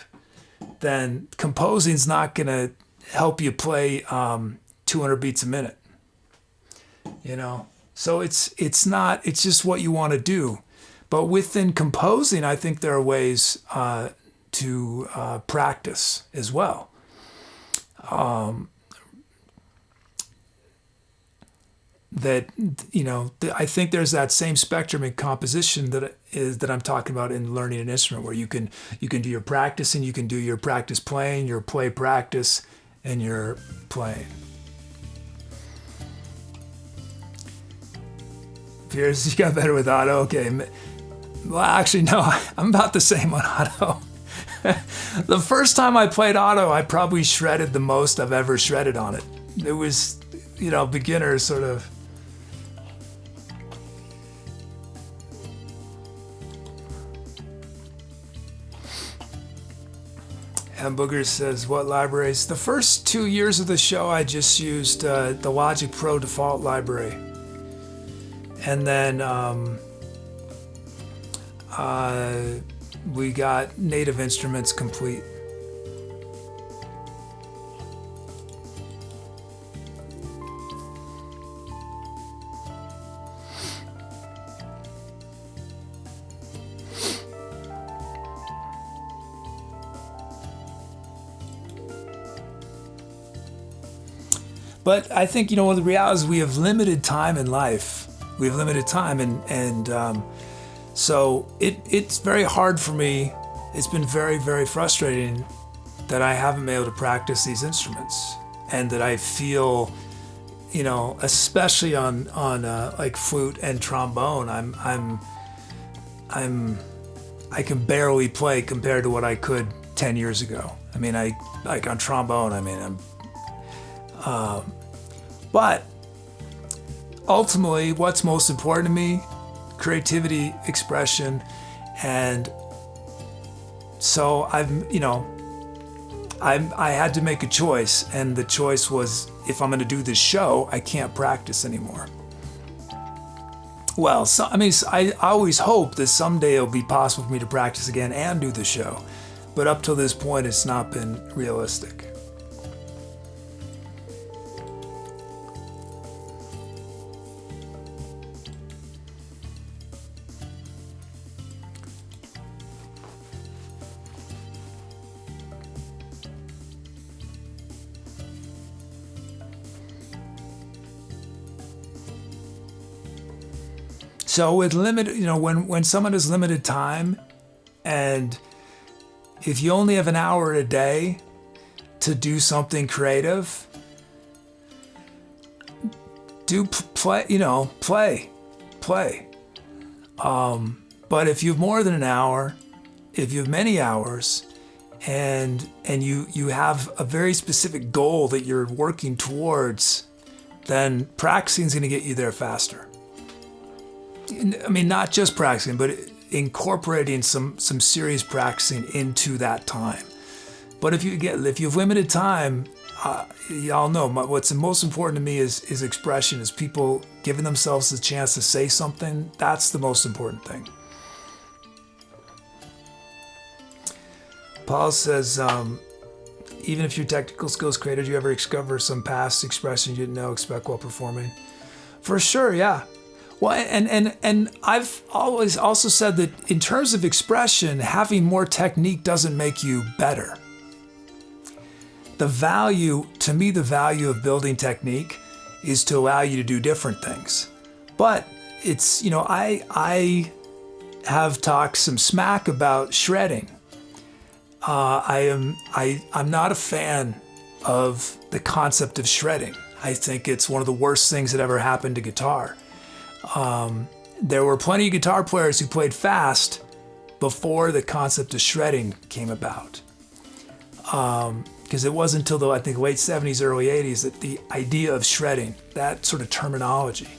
then composing's not going to help you play 200 beats a minute. So it's just what you want to do. But within composing, I think there are ways to practice as well. I think there's that same spectrum in composition that I'm talking about in learning an instrument, where you can do your practicing, you can do your practice playing, your play practice, and your playing. Piers, you got better with auto. Okay. Well, actually, no, I'm about the same on auto. The first time I played auto, I probably shredded the most I've ever shredded on it. It was, beginner sort of. And Booger says, what libraries? The first 2 years of the show, I just used the Logic Pro default library. And then we got Native Instruments complete. But I think, the reality is we have limited time in life. We have limited time, and so it's very hard for me. It's been very, very frustrating that I haven't been able to practice these instruments, and that I feel, especially on like flute and trombone, I can barely play compared to what I could 10 years ago. I mean, on trombone, but ultimately, what's most important to me, creativity, expression, and so I had to make a choice, and the choice was, if I'm going to do this show, I can't practice anymore. Well, I always hope that someday it'll be possible for me to practice again and do the show, but up till this point, it's not been realistic. So with limited, when someone has limited time, and if you only have an hour a day to do something creative, play. But if you have more than an hour, if you have many hours, and you have a very specific goal that you're working towards, then practicing is going to get you there faster. Not just practicing, but incorporating some serious practicing into that time. But if you have limited time, y'all know what's most important to me is expression, is people giving themselves a chance to say something. That's the most important thing. Paul says, even if your technical skills created, you ever discover some past expression you didn't expect while performing? For sure, yeah. Well, and I've always also said that in terms of expression, having more technique doesn't make you better. The value of building technique is to allow you to do different things. But it's, I have talked some smack about shredding. I'm not a fan of the concept of shredding. I think it's one of the worst things that ever happened to guitar. There were plenty of guitar players who played fast before the concept of shredding came about. Because it wasn't until I think late 70s, early 80s that the idea of shredding, that sort of terminology.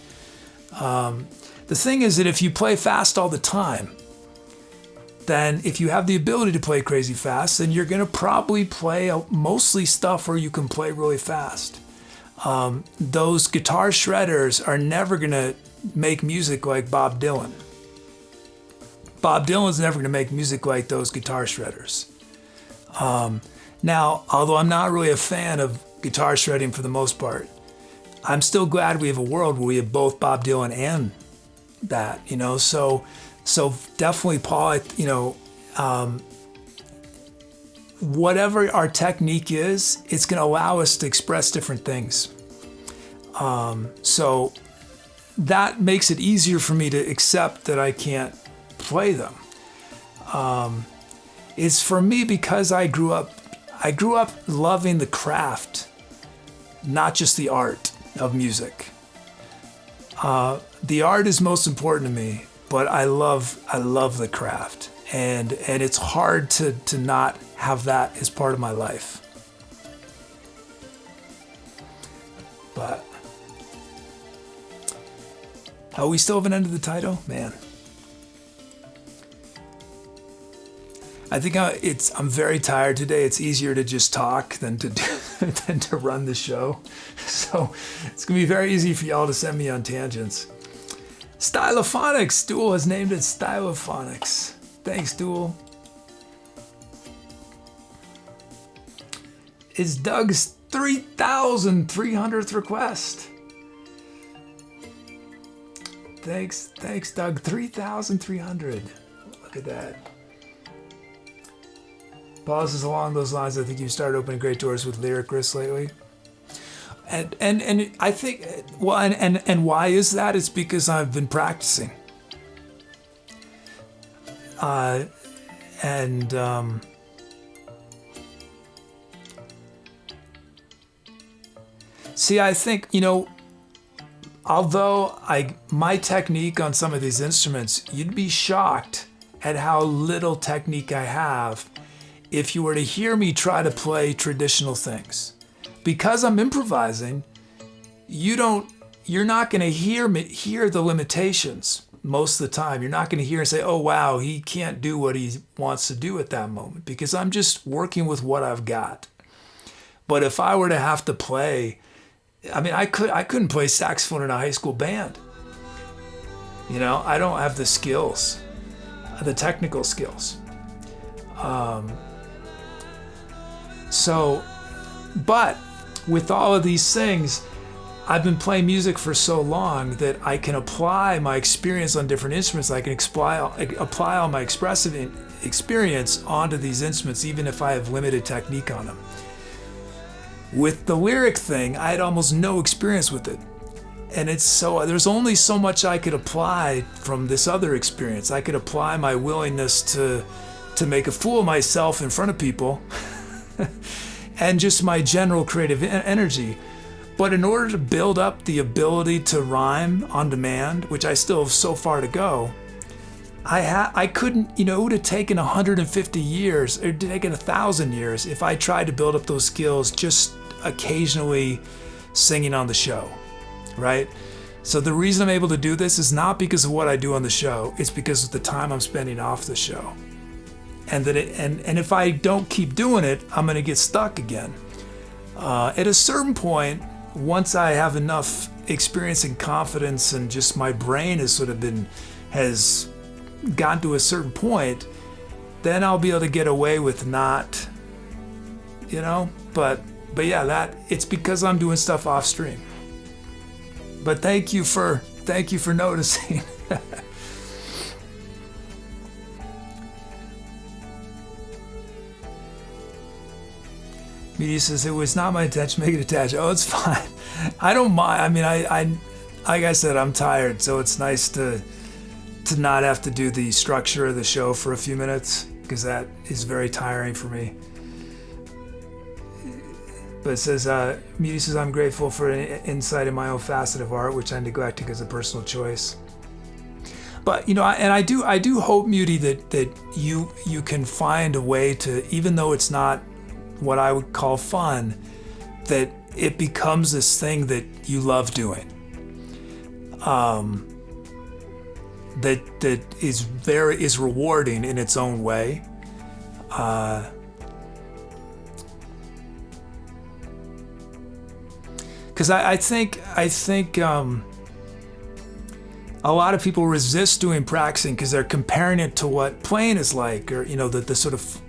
The thing is that if you play fast all the time, then if you have the ability to play crazy fast, then you're going to probably play mostly stuff where you can play really fast. Those guitar shredders are never going to make music like Bob Dylan. Bob Dylan's never going to make music like those guitar shredders. Now, although I'm not really a fan of guitar shredding for the most part, I'm still glad we have a world where we have both Bob Dylan and that, so definitely, Paul, whatever our technique is, it's going to allow us to express different things. So that makes it easier for me to accept that I can't play them. It's for me because I grew up loving the craft, not just the art of music. The art is most important to me, but I love the craft, and it's hard to not have that as part of my life. But oh, we still haven't ended the title, man. I think I'm very tired today. It's easier to just talk than to run the show. So it's gonna be very easy for y'all to send me on tangents. Stylophonics, Duel has named it Stylophonics. Thanks, Duel. It's Doug's 3,300th request. Thanks, Doug. 3,300. Look at that. Pauses along those lines. I think you've started opening great doors with lyric riffs lately. And I think, well, and why is that? It's because I've been practicing. See, I think, although my technique on some of these instruments, you'd be shocked at how little technique I have if you were to hear me try to play traditional things. Because I'm improvising, you're not going to hear the limitations most of the time. You're not going to hear and say, oh wow, he can't do what he wants to do at that moment, because I'm just working with what I've got. But if I were to have to play, I couldn't play saxophone in a high school band. I don't have the skills, the technical skills. But with all of these things, I've been playing music for so long that I can apply my experience on different instruments. I can apply all my expressive experience onto these instruments, even if I have limited technique on them. With the lyric thing, I had almost no experience with it. And there's only so much I could apply from this other experience. I could apply my willingness to make a fool of myself in front of people and just my general creative energy. But in order to build up the ability to rhyme on demand, which I still have so far to go, I couldn't, it would have taken 150 years, or taken 1,000 years if I tried to build up those skills just occasionally singing on the show, right? So the reason I'm able to do this is not because of what I do on the show, it's because of the time I'm spending off the show. And if I don't keep doing it, I'm going to get stuck again. At a certain point, once I have enough experience and confidence, and just my brain has gotten to a certain point, then I'll be able to get away with not, but yeah, it's because I'm doing stuff off stream. But thank you for noticing. Media says, it was not my intention to make it attached. Oh, it's fine. I don't mind. I like I said, I'm tired, so it's nice to not have to do the structure of the show for a few minutes, because that is very tiring for me. But it says, Media says, I'm grateful for an insight in my own facet of art, which I neglect because of personal choice. But I do hope, Muty, that you can find a way to, even though it's not what I would call fun, that it becomes this thing that you love doing. That is rewarding in its own way. Because I think a lot of people resist doing practicing because they're comparing it to what playing is like, or the sort of.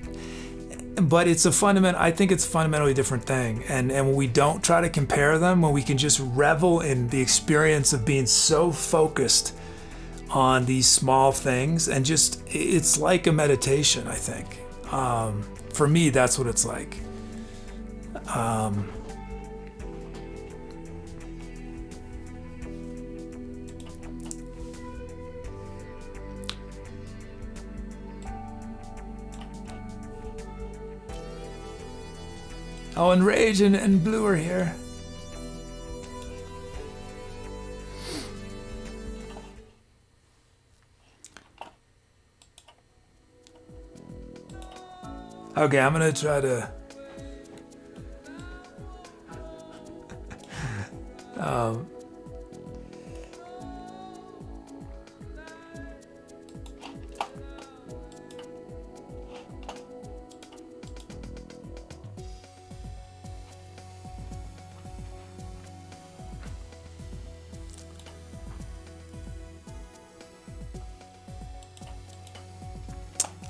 But I think it's a fundamentally different thing. And when we don't try to compare them, when we can just revel in the experience of being so focused on these small things, and just, it's like a meditation, I think. For me, that's what it's like. Oh, and Rage and Blue are here. Okay, I'm gonna try to.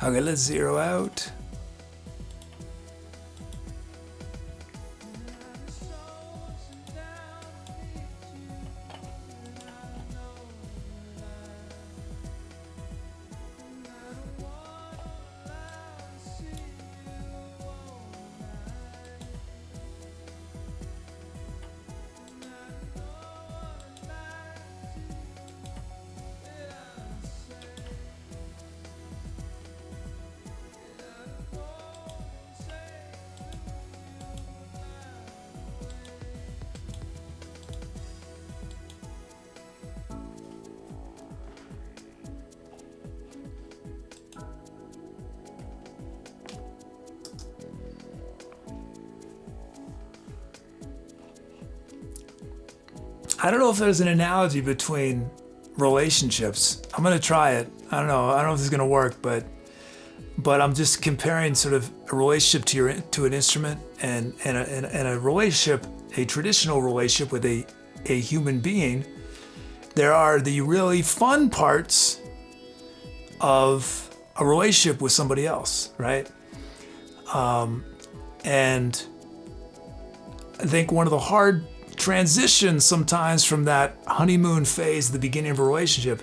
Okay, let's zero out. I don't know if there's an analogy between relationships. I'm gonna try it. I don't know if this is gonna work, but I'm just comparing sort of a relationship to an instrument and a relationship, a traditional relationship with a human being. There are the really fun parts of a relationship with somebody else, right? And I think one of the hard transitions sometimes from that honeymoon phase, the beginning of a relationship,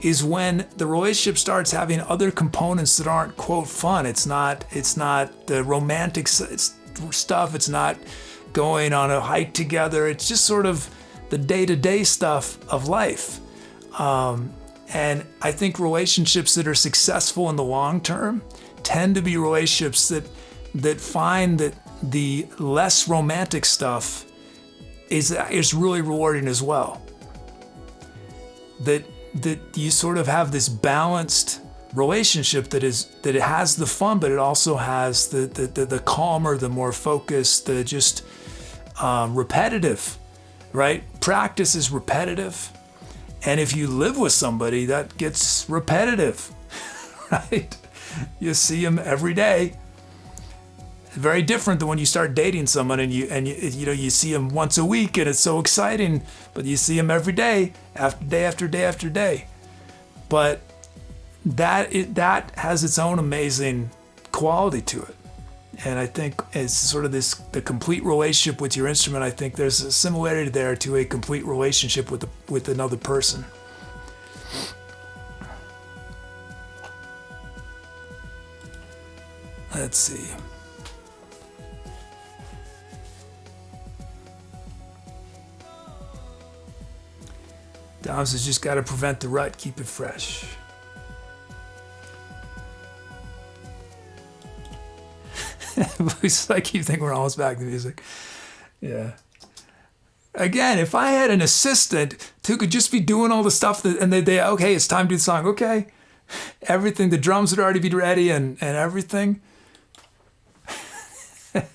is when the relationship starts having other components that aren't quote fun. It's not the romantic stuff. It's not going on a hike together. It's just sort of the day-to-day stuff of life. And I think relationships that are successful in the long term tend to be relationships that find that the less romantic stuff is really rewarding as well. That you sort of have this balanced relationship that it has the fun, but it also has the calmer, the more focused, the just repetitive, right? Practice is repetitive, and if you live with somebody, that gets repetitive, right? You see them every day. Very different than when you start dating someone and you see them once a week and it's so exciting, but you see them every day, after day after day after day. But that has its own amazing quality to it. And I think it's sort of the complete relationship with your instrument. I think there's a similarity there to a complete relationship with another person. Let's see. Dom says, just got to prevent the rut, keep it fresh. It's like you think we're almost back to music. Yeah. Again, if I had an assistant who could just be doing all the stuff and they okay, it's time to do the song. Okay. Everything, the drums would already be ready and everything. Okay,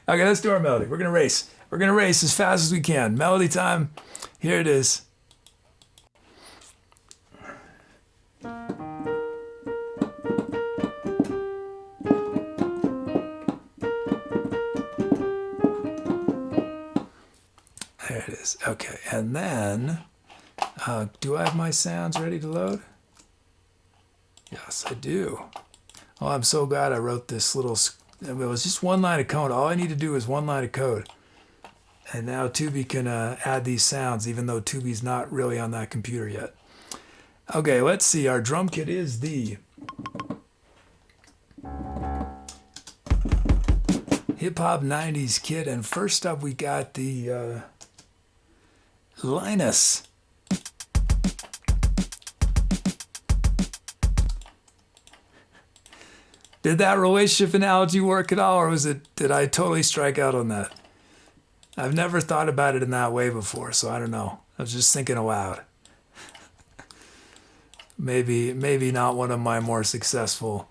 let's do our melody. We're going to race. We're going to race as fast as we can. Melody time. Here it is. There it is. Okay, and then, do I have my sounds ready to load? Yes, I do. Oh, I'm so glad I wrote this little, it was just one line of code. All I need to do is one line of code. And now Tubi can add these sounds, even though Tubi's not really on that computer yet. Okay, let's see. Our drum kit is the Hip Hop 90s kit. And first up, we got the Linus. Did that relationship analogy work at all, or did I totally strike out on that? I've never thought about it in that way before, so I don't know. I was just thinking aloud. Maybe not one of my more successful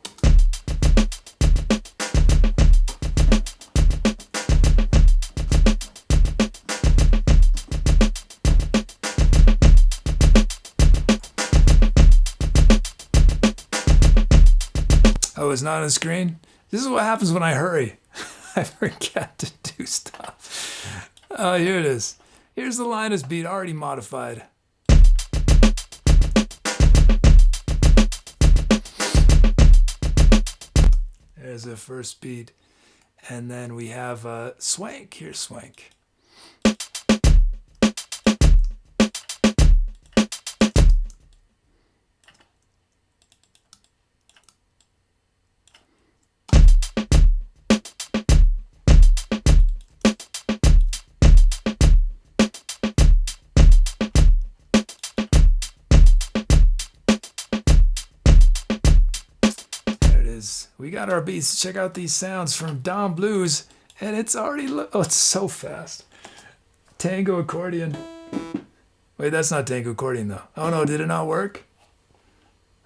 Oh, it's not on the screen? This is what happens when I hurry. I forget to do stuff. Oh, here it is. Here's the Linus beat already modified. There's the first beat. And then we have Swank. Here's Swank. We got our beats. Check out these sounds from Dom Blues, and it's already oh, it's so fast. Tango accordion. Wait, that's not tango accordion though. Oh no, did it not work?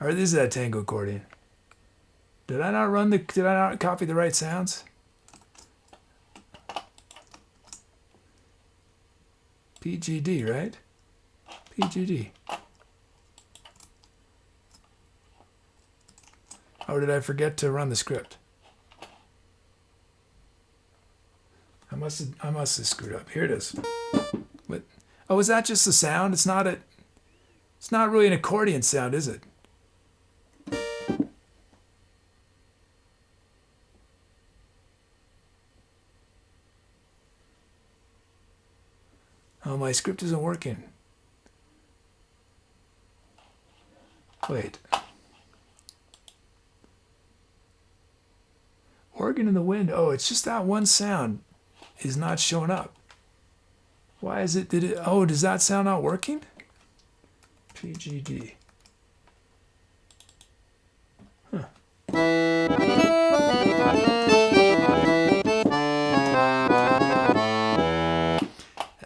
Or is that tango accordion? Did I not copy the right sounds? PGD, right? PGD. Or did I forget to run the script? I must have screwed up. Here it is. What? Oh, is that just the sound? It's not really an accordion sound, is it? Oh, my script isn't working. Wait. Organ in the wind. Oh, it's just that one sound is not showing up. Why is it? Oh, does that sound not working? PGD. Huh.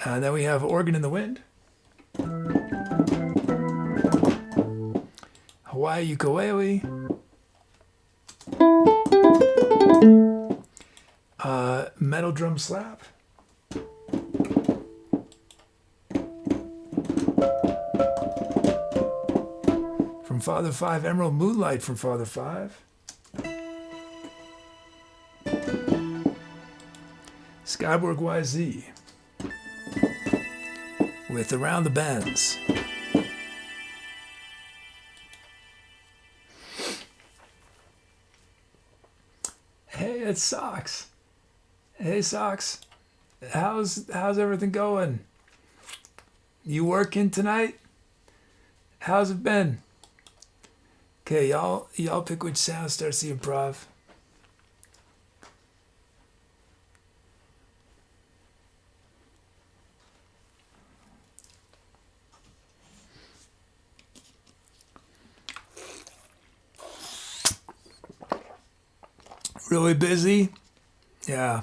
And then we have organ in the wind. Hawaii ukulele. Metal drum slap. From Father 5, Emerald Moonlight from Father 5. Skyborg YZ with Around the Bends. Hey, it's Socks. Hey, Socks. How's everything going? You working tonight? How's it been? Okay, y'all pick which sound starts the improv. Really busy? Yeah.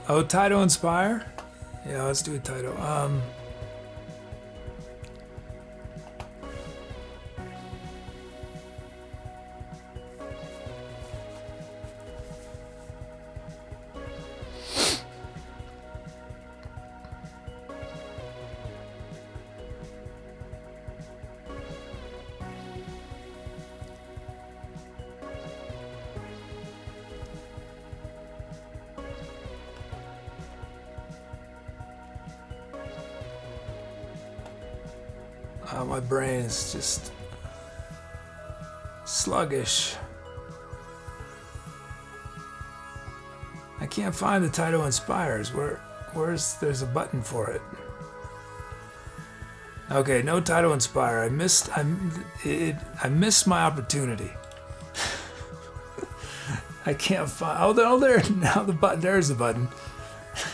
Oh, Taito Inspire? Yeah, let's do a Taito. My brain is just sluggish. I can't find the Taito Inspires. There's a button for it. Okay, no Taito Inspire. I missed my opportunity. I can't find. Oh, there now the button. There's the button.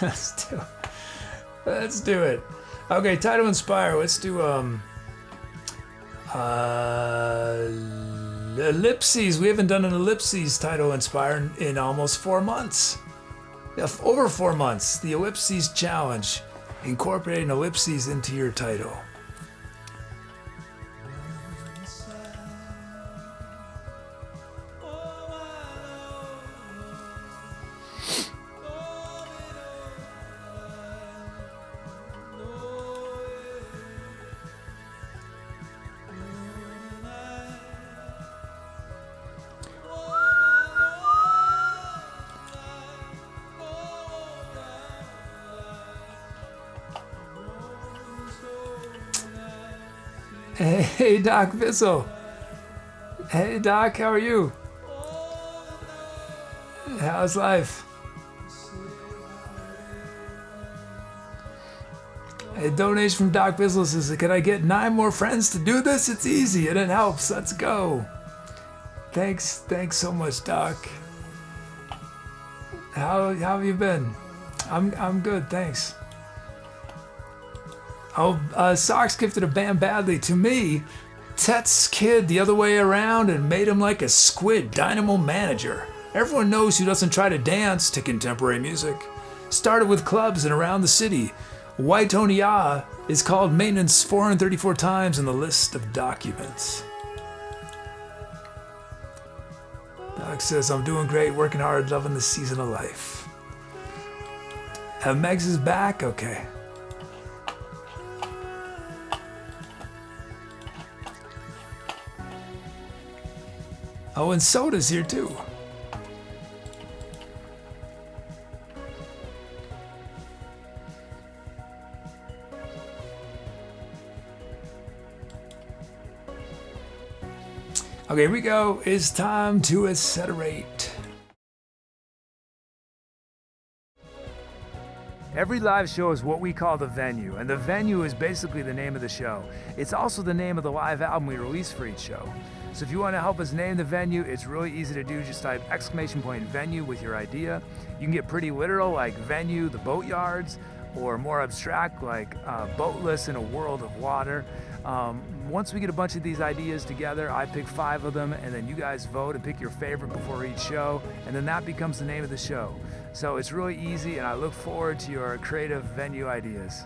Let's do it. Okay, Taito Inspire. Let's do Ellipses. We haven't done an ellipses title inspire in almost 4 months. Over 4 months. The ellipses challenge. Incorporating ellipses into your title. Hey, Doc Bissell. Hey, Doc, how are you? How's life? A donation from Doc Bissell says, can I get 9 more friends to do this? It's easy and it helps. Let's go. Thanks so much, Doc. How have you been? I'm good, thanks. Oh, Socks gifted a band badly to me. Tet's kid the other way around and made him like a squid dynamo manager. Everyone knows who doesn't try to dance to contemporary music. Started with clubs and around the city. White Onia is called maintenance 434 times in the list of documents. Doc says, I'm doing great, working hard, loving the season of life. Megs is back? Okay. Oh, and Soda's here too. Okay, here we go. It's time to accelerate. Every live show is what we call the venue, and the venue is basically the name of the show. It's also the name of the live album we release for each show. So if you want to help us name the venue, it's really easy to do. Just type !venue with your idea. You can get pretty literal like venue, the boatyards, or more abstract like boatless in a world of water. Once we get a bunch of these ideas together, I pick 5 of them, and then you guys vote and pick your favorite before each show, and then that becomes the name of the show. So it's really easy, and I look forward to your creative venue ideas.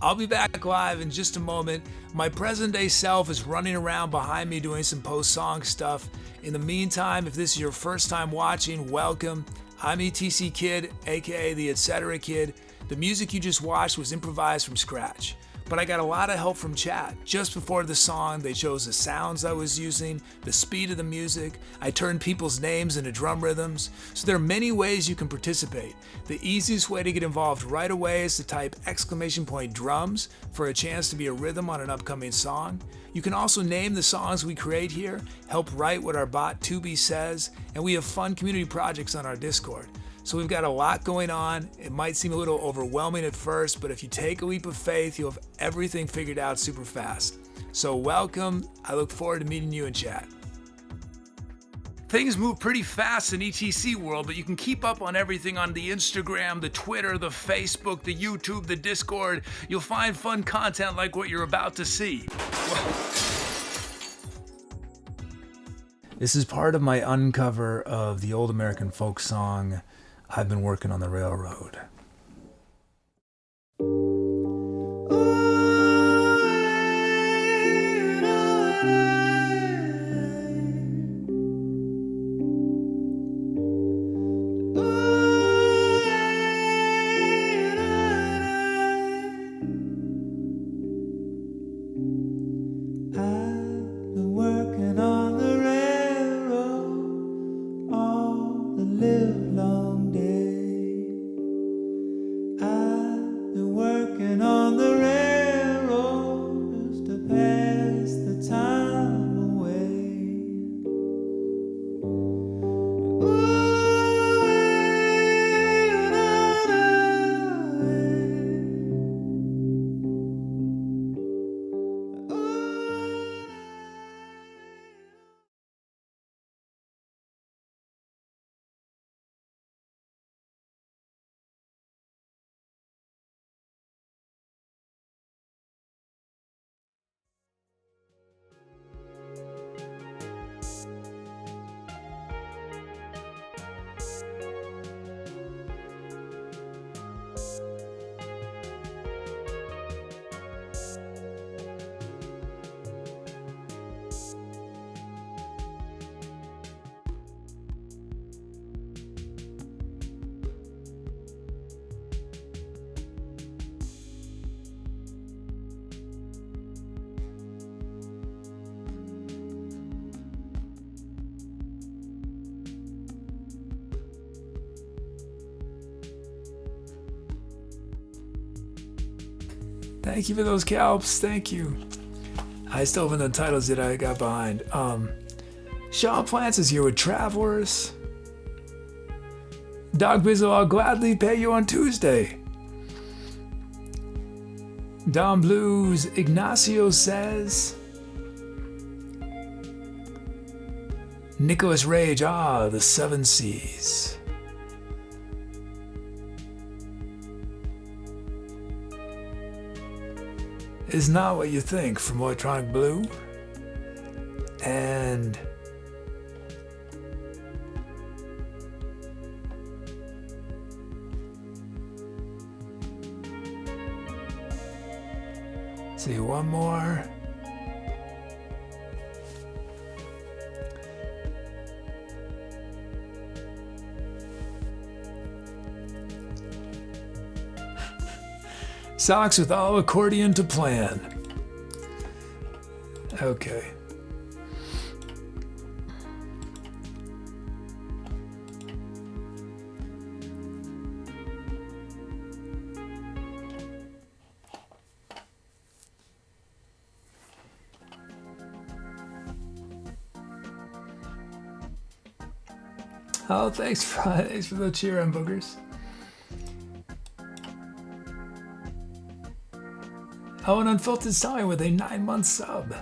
I'll be back live in just a moment. My present day self is running around behind me doing some post-song stuff. In the meantime, if this is your first time watching, welcome. I'm ETC Kid, aka the Etc. Kid. The music you just watched was improvised from scratch. But I got a lot of help from chat. Just before the song, they chose the sounds I was using, the speed of the music. I turned people's names into drum rhythms. So there are many ways you can participate. The easiest way to get involved right away is to type !drums for a chance to be a rhythm on an upcoming song. You can also name the songs we create here, help write what our bot Tubi says, and we have fun community projects on our Discord. So we've got a lot going on. It might seem a little overwhelming at first, but if you take a leap of faith, you'll have everything figured out super fast. So welcome. I look forward to meeting you in chat. Things move pretty fast in ETC world, but you can keep up on everything on the Instagram, the Twitter, the Facebook, the YouTube, the Discord. You'll find fun content like what you're about to see. This is part of my uncover of the old American folk song, I've Been Working on the Railroad. Thank you for those calps. Thank you. I still haven't done titles yet. I got behind. Sean Plants is here with Travelers. Dog Bizzle, I'll gladly pay you on Tuesday. Don Blues, Ignacio says. Nicholas Rage, the Seven Seas. Is not what you think from Electronic Blue. And see one more. Socks with all Accordion To Plan. Okay. Oh, thanks for the cheer on boogers. Oh, an Unfiltered Stallion with a 9-month sub.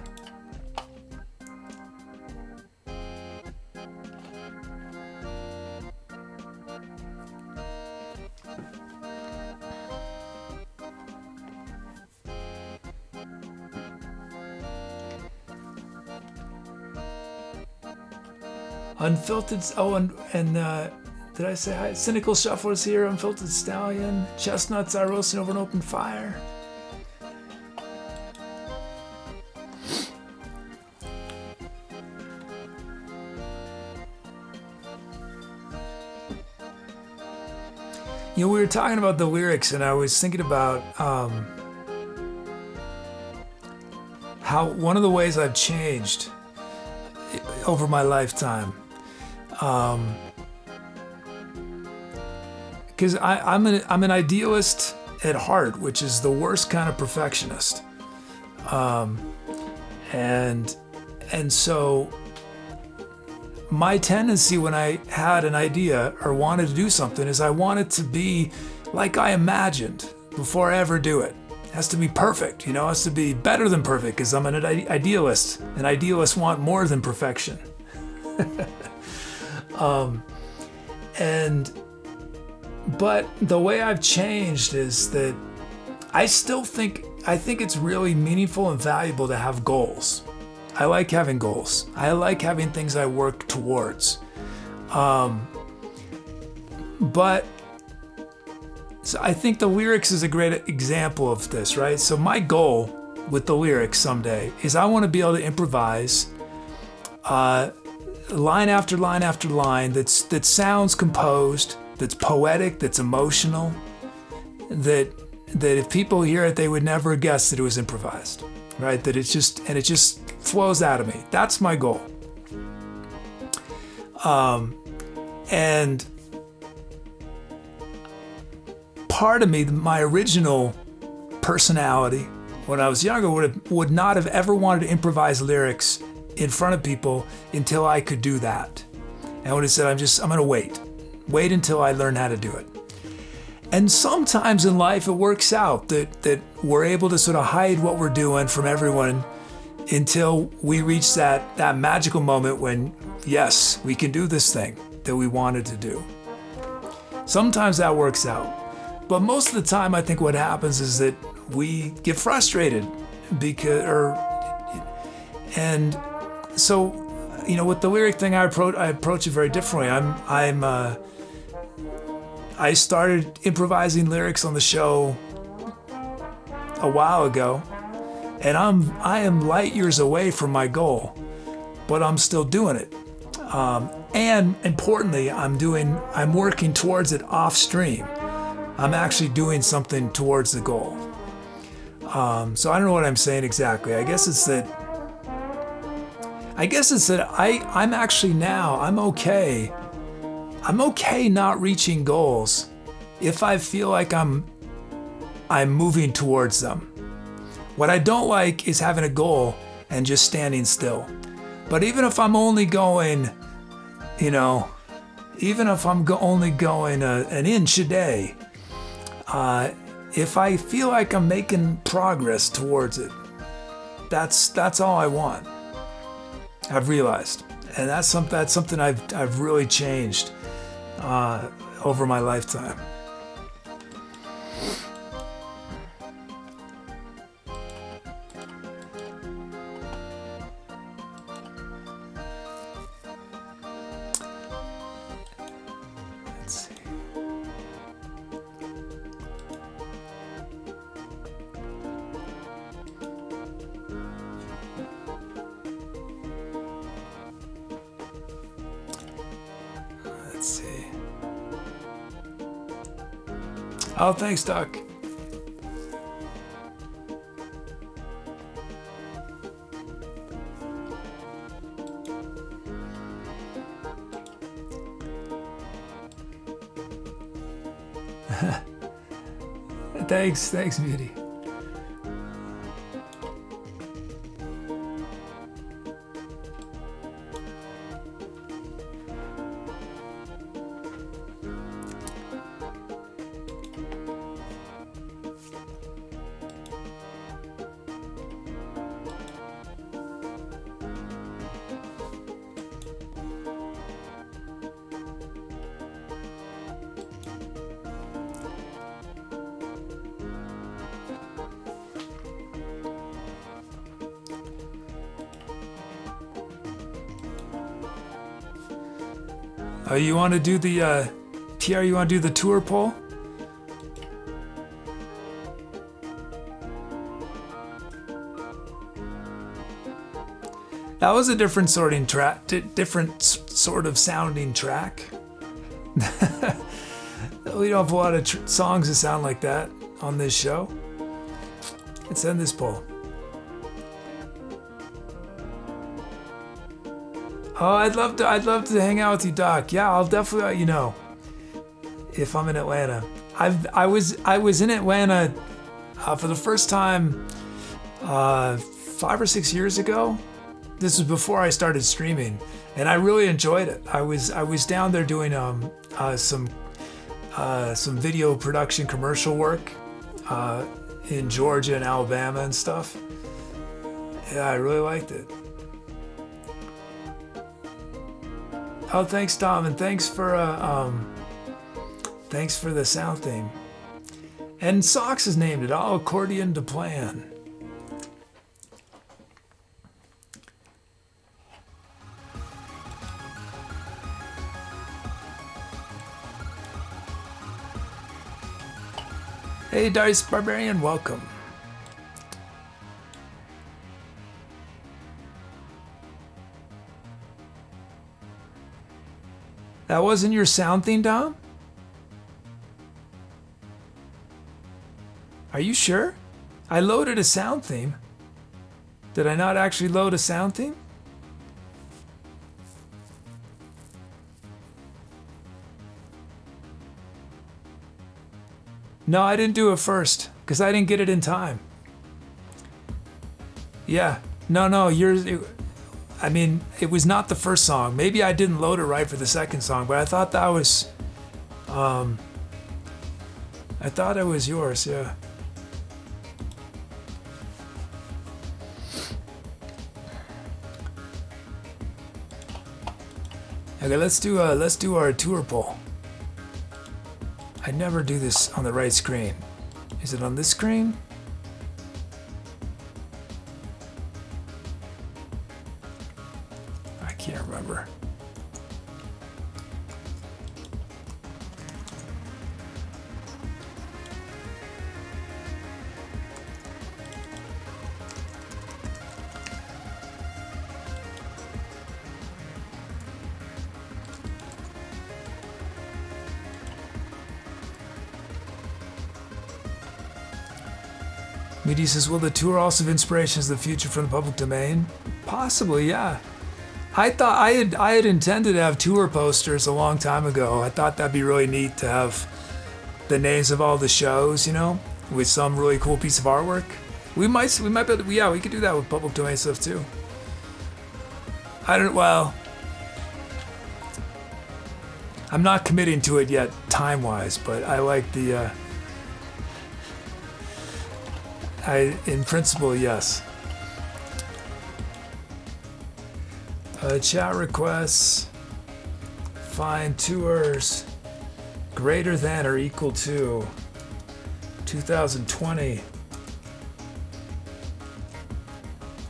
Unfiltered, did I say hi? Cynical Shuffler's here, Unfiltered Stallion. Chestnuts are roasting over an open fire. we were talking about the lyrics, and I was thinking about how one of the ways I've changed over my lifetime, because I'm an idealist at heart, which is the worst kind of perfectionist, and so my tendency when I had an idea or wanted to do something is I want it to be like I imagined before I ever do it. It has to be perfect, it has to be better than perfect, because I'm an idealist, and idealists want more than perfection. But the way I've changed is that I think it's really meaningful and valuable to have goals. I like having goals. I like having things I work towards. But so I think the lyrics is a great example of this, right? So my goal with the lyrics someday is I want to be able to improvise line after line after line that sounds composed, that's poetic, that's emotional, that if people hear it, they would never guess that it was improvised, right? That it just flows out of me. That's my goal. And part of me, my original personality when I was younger would not have ever wanted to improvise lyrics in front of people until I could do that. And I would have said, I'm going to wait until I learn how to do it. And sometimes in life it works out that we're able to sort of hide what we're doing from everyone until we reach that magical moment when, yes, we can do this thing that we wanted to do. Sometimes that works out. But most of the time, I think what happens is that we get frustrated and so, with the lyric thing, I approach it very differently. I started improvising lyrics on the show a while ago, and I am light years away from my goal, but I'm still doing it. And importantly, I'm working towards it off stream. I'm actually doing something towards the goal. So I don't know what I'm saying exactly. I guess it's that I'm actually now, I'm okay not reaching goals if I feel like I'm moving towards them. What I don't like is having a goal and just standing still. But even if I'm only going, only going an inch a day, if I feel like I'm making progress towards it, that's all I want. I've realized, and that's something I've really changed over my lifetime. Let's see. Let's see. Oh, thanks, Doc. Thanks, Beauty. You want to do the TR? You want to do the tour poll? That was a different sorting track, different sort of sounding track. We don't have a lot of songs that sound like that on this show. Let's end this poll. Oh, I'd love to hang out with you, Doc. Yeah, I'll definitely let you know if I'm in Atlanta. I was in Atlanta for the first time 5 or 6 years ago. This was before I started streaming, and I really enjoyed it. I was down there doing some video production commercial work in Georgia and Alabama and stuff. Yeah, I really liked it. Oh, thanks, Dom, and thanks for the sound theme. And Socks has named it Accordion To Plan. Hey, Dice Barbarian, welcome. That wasn't your sound theme, Dom? Are you sure? I loaded a sound theme. Did I not actually load a sound theme? No, I didn't do it first because I didn't get it in time. Yeah, no, I mean, it was not the first song. Maybe I didn't load it right for the second song, but I thought that was, I thought it was yours, yeah. Okay, let's do our tour poll. I never do this on the right screen. Is it on this screen? I can't remember. Meaty says, will the tour also have inspirations of the future from the public domain? Possibly, yeah. I thought I had intended to have tour posters a long time ago. I thought that'd be really neat to have the names of all the shows, you know, with some really cool piece of artwork. We might be able to, yeah, we could do that with public domain stuff too. I'm not committing to it yet time-wise, but I like the, in principle, yes. Chat requests. Find tours greater than or equal to 2020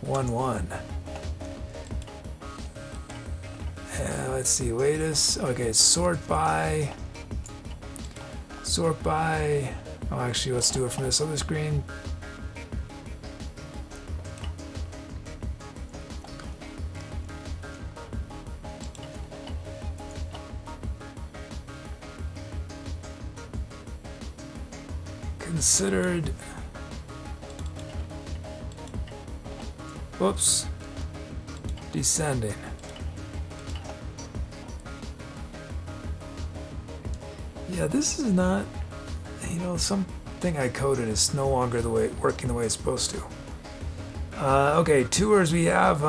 1-1. Let's see, latest. Okay, sort by. Oh, actually, let's do it from this other screen. Considered. Whoops. Descending. Yeah, this is not, you know, something I coded is no longer working the way it's supposed to. Okay, tours we have.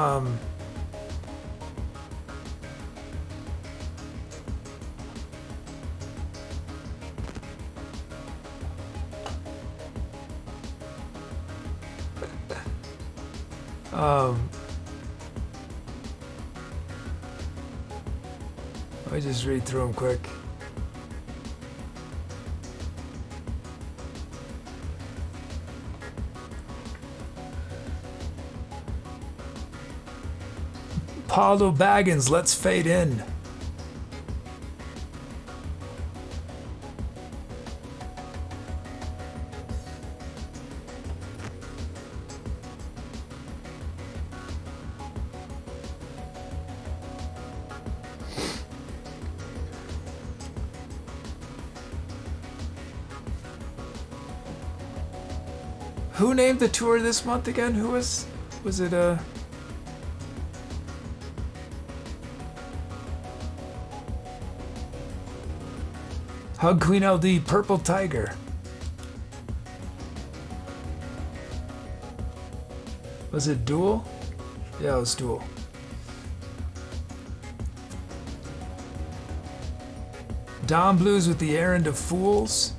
Let me just read through them quick. Paulo Baggins, let's fade in. Who named the tour this month again? Who was it? Hug Queen LD, Purple Tiger. Was it Duel? Yeah, it was Duel. Dom Blues with the Errand of Fools.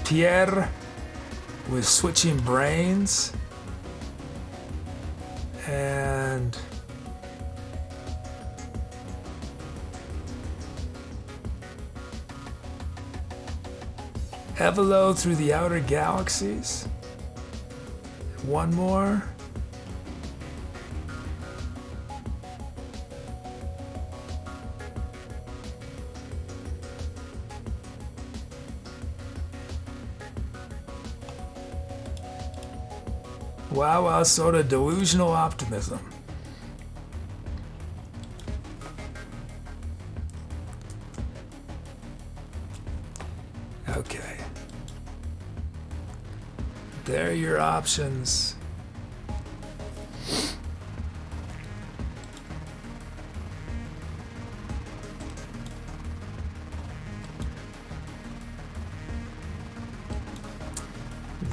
Pierre with Switching Brains. And Evelo Through the Outer Galaxies. One more. Wow Wow Soda, Delusional Optimism. Okay. There are your options.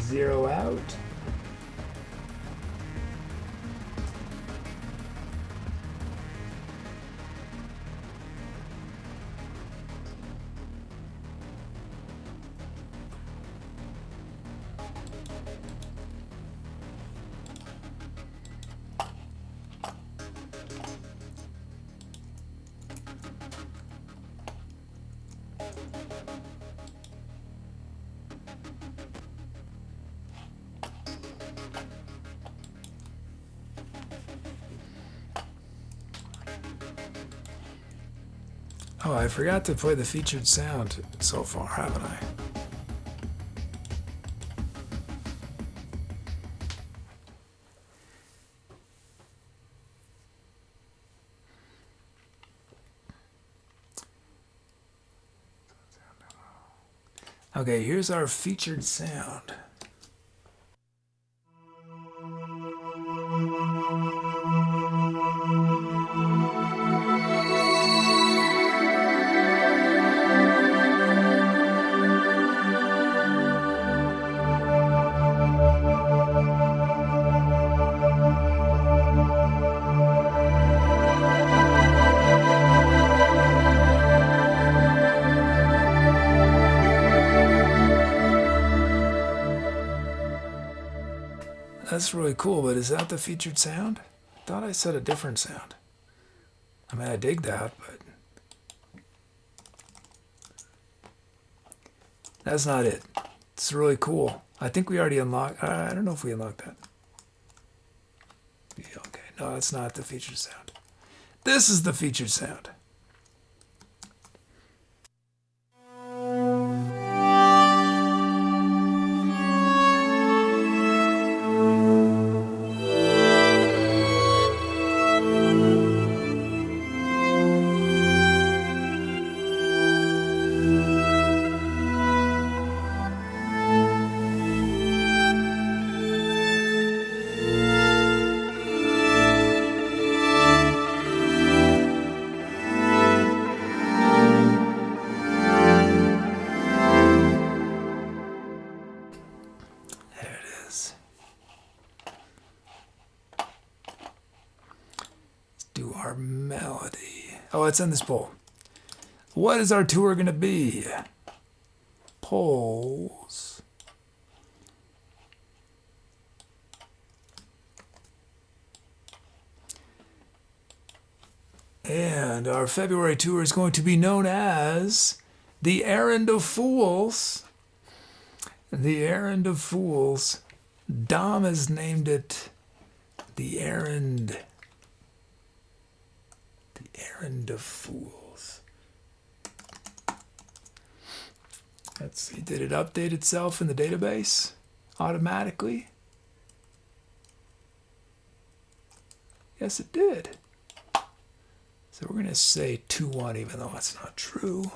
Zero out. Oh, I forgot to play the featured sound so far, haven't I? Okay, here's our featured sound. That's really cool, but is that the featured sound? I thought I said a different sound. I mean, I dig that, but that's not it. It's really cool. I think we already unlocked. I don't know if we unlocked that. Yeah, okay, no, that's not the featured sound. This is the featured sound. Oh, it's in this poll. What is our tour going to be? Polls. And our February tour is going to be known as The Errand of Fools. The Errand of Fools. Dom has named it The Errand of Fools. Let's see, did it update itself in the database automatically? Yes, it did. So we're going to say 2-1, even though that's not true.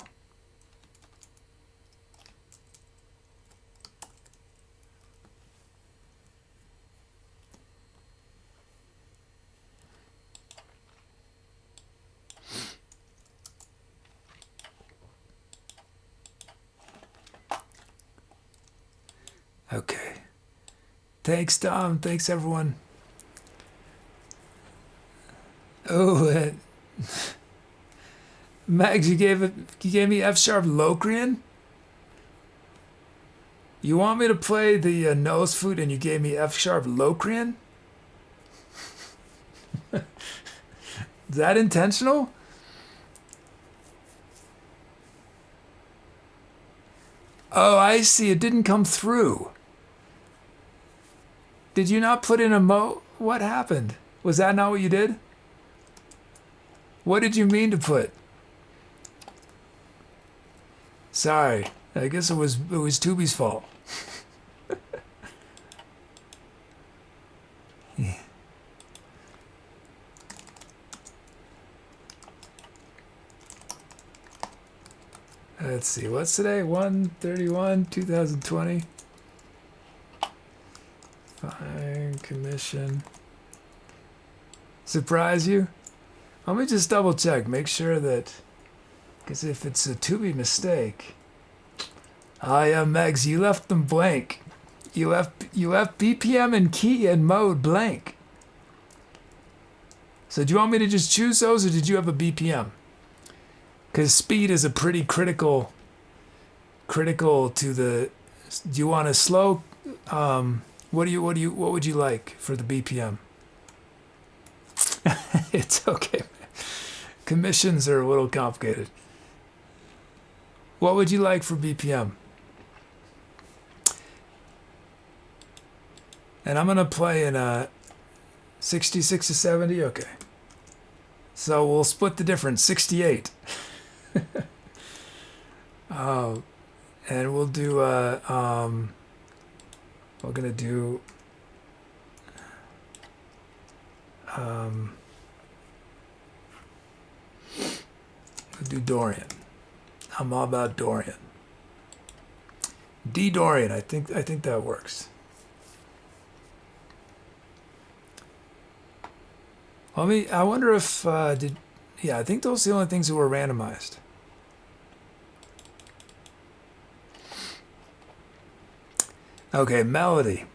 Okay. Thanks, Tom. Thanks, everyone. Oh, Mags, you gave me F sharp Locrian. You want me to play the nose flute, and you gave me F sharp Locrian? Is that intentional? Oh, I see. It didn't come through. Did you not put in a What happened? Was that not what you did? What did you mean to put? Sorry. I guess it was Tubi's fault. Yeah. Let's see. What's today? 1/31/2020. Fine commission. Surprise you? Let me just double check. Make sure that, because if it's a Tubi mistake. Ah, yeah, Megs, you left them blank. You left BPM and key and mode blank. So do you want me to just choose those, or did you have a BPM? Because speed is a pretty critical to the. Do you want a slow? What would you like for the BPM? It's okay. Commissions are a little complicated. What would you like for BPM? And I'm gonna play in a 66 to 70. Okay. So we'll split the difference. 68. And we'll do we're gonna do we'll do Dorian. I'm all about Dorian. D Dorian. I think that works. I wonder if I think those are the only things that were randomized. Okay, melody.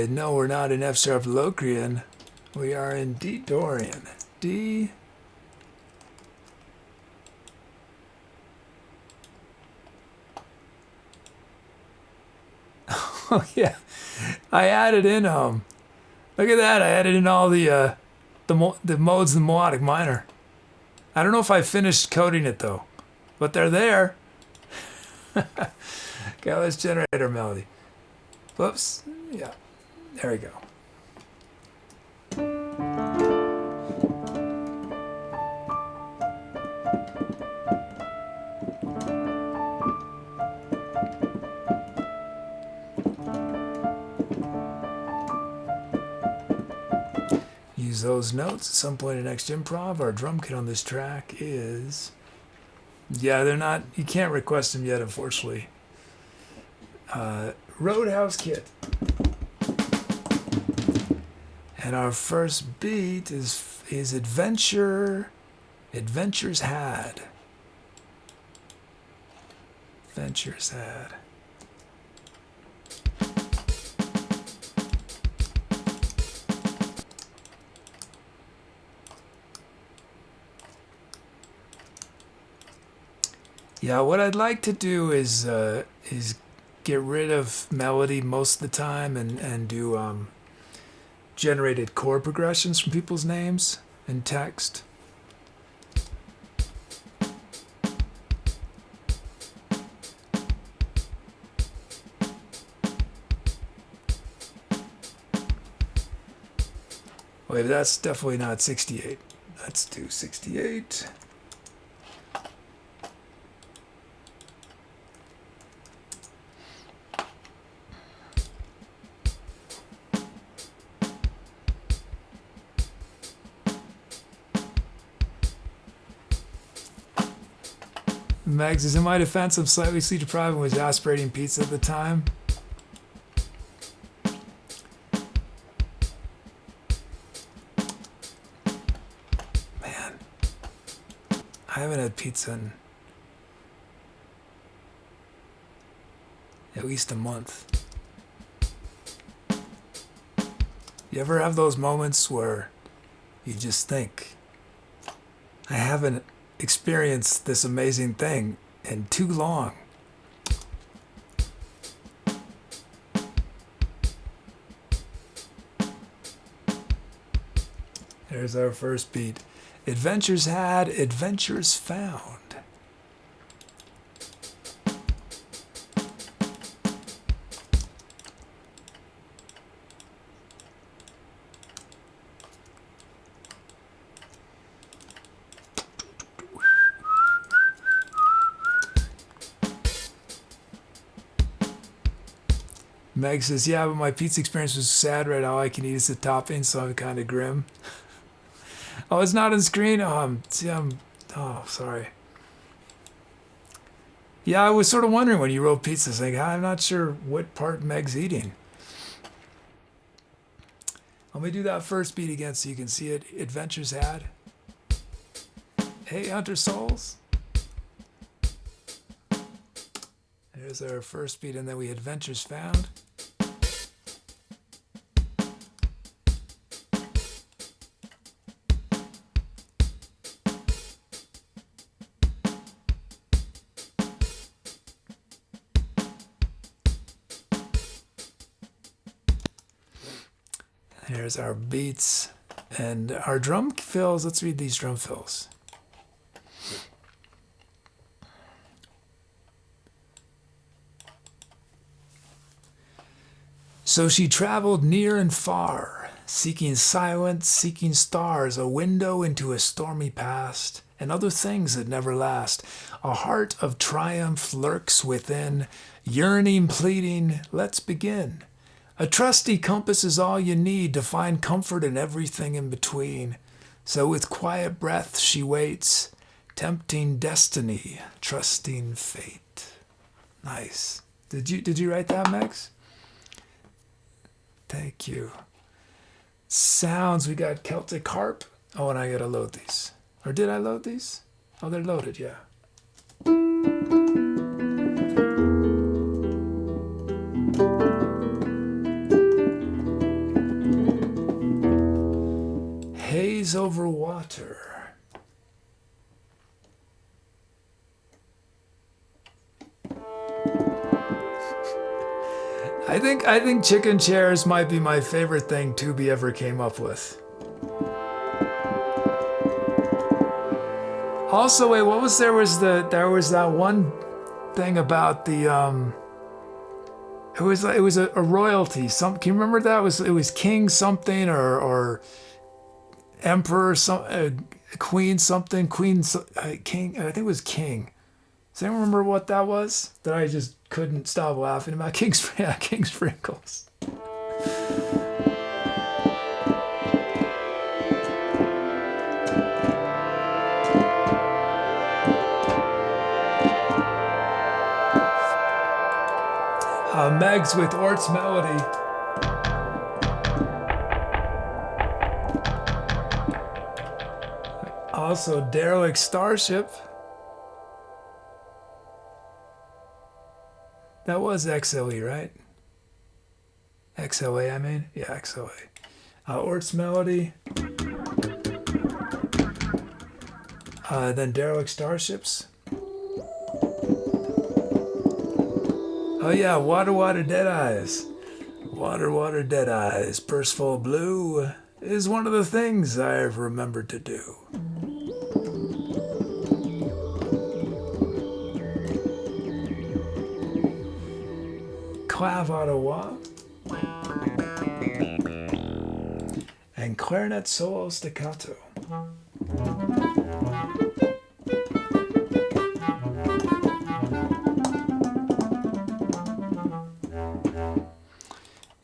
No, we're not in F sharp Locrian. We are in D Dorian. D. Oh yeah, I added in look at that. I added in all the modes, the melodic minor. I don't know if I finished coding it though, but they're there. Okay, let's generate our melody. Whoops. Yeah, there we go. Use those notes at some point in next improv. Our drum kit on this track is, yeah, they're not, you can't request them yet, unfortunately. Roadhouse kit. And our first beat is Adventures Had. Adventures Had. Yeah, what I'd like to do is get rid of melody most of the time and do generated chord progressions from people's names and text. Wait, that's definitely not 68. Let's do 68. Megs is, in my defense, I'm slightly sleep deprived and was aspirating pizza at the time. Man, I haven't had pizza in at least a month. You ever have those moments where you just think, I haven't experienced this amazing thing in too long? There's our first beat. Adventures had, adventures found. Meg says, yeah, but my pizza experience was sad. Right, all I can eat is the topping, so I'm kind of grim. Oh, it's not on screen? Oh, sorry. Yeah, I was sort of wondering when you wrote pizzas. Like, I'm not sure what part Meg's eating. Let me do that first beat again so you can see it. Adventures had. Hey, Hunter Souls. There's our first beat, and then we adventures found. Here's our beats and our drum fills. Let's read these drum fills. So she traveled near and far, seeking silence, seeking stars, a window into a stormy past, and other things that never last. A heart of triumph lurks within, yearning, pleading, let's begin. A trusty compass is all you need to find comfort in everything in between. So with quiet breath she waits, tempting destiny, trusting fate. Nice. Did you write that, Max? Thank you. Sounds, we got Celtic Harp. Oh, and I gotta load these. Or did I load these? Oh, they're loaded, yeah. Haze over water. I think chicken chairs might be my favorite thing Tubi ever came up with. Also, wait, what was there was that one thing about the it was a royalty. Can you remember that? It was king something or emperor queen something, king. I think it was king. Does anyone remember what that was? That I just couldn't stop laughing about. King Sprinkles. Megs with Ort's Melody. Also, Derelict Starship. That was XLE, right? XLA, I mean? Yeah, XLA. Ort's Melody. Then Derelict Starships. Oh yeah, Water, Water, Dead Eyes. Water, Water, Dead Eyes. Purse full of blue is one of the things I've remembered to do. Clav Ottawa. And clarinet solo staccato.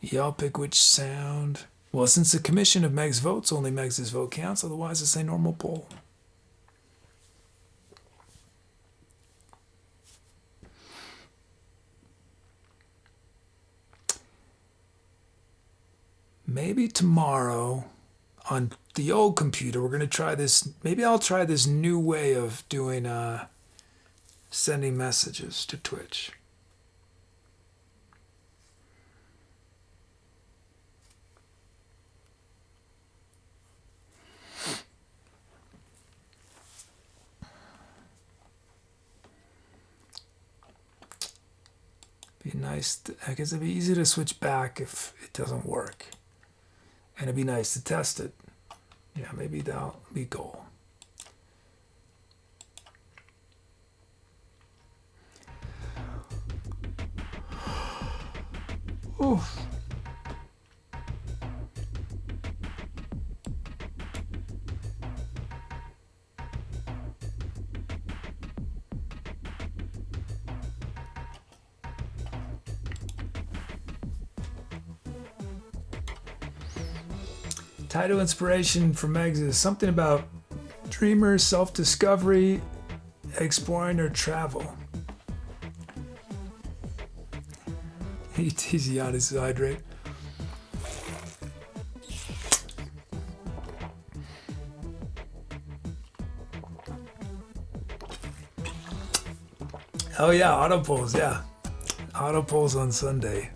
Y'all pick which sound. Well, since the commission of Meg's votes, only Meg's vote counts, otherwise it's a normal poll. maybe tomorrow on the old computer, we're going to try this. Maybe I'll try this new way of doing sending messages to Twitch. Be nice. I guess it'd be easy to switch back if it doesn't work. And it'd be nice to test it. Yeah, maybe that'll be goal. Oof. Title inspiration for Megs is something about dreamers, self-discovery, exploring, or travel. He's on his hydrate. Oh yeah, auto polls, yeah. Auto polls on Sunday.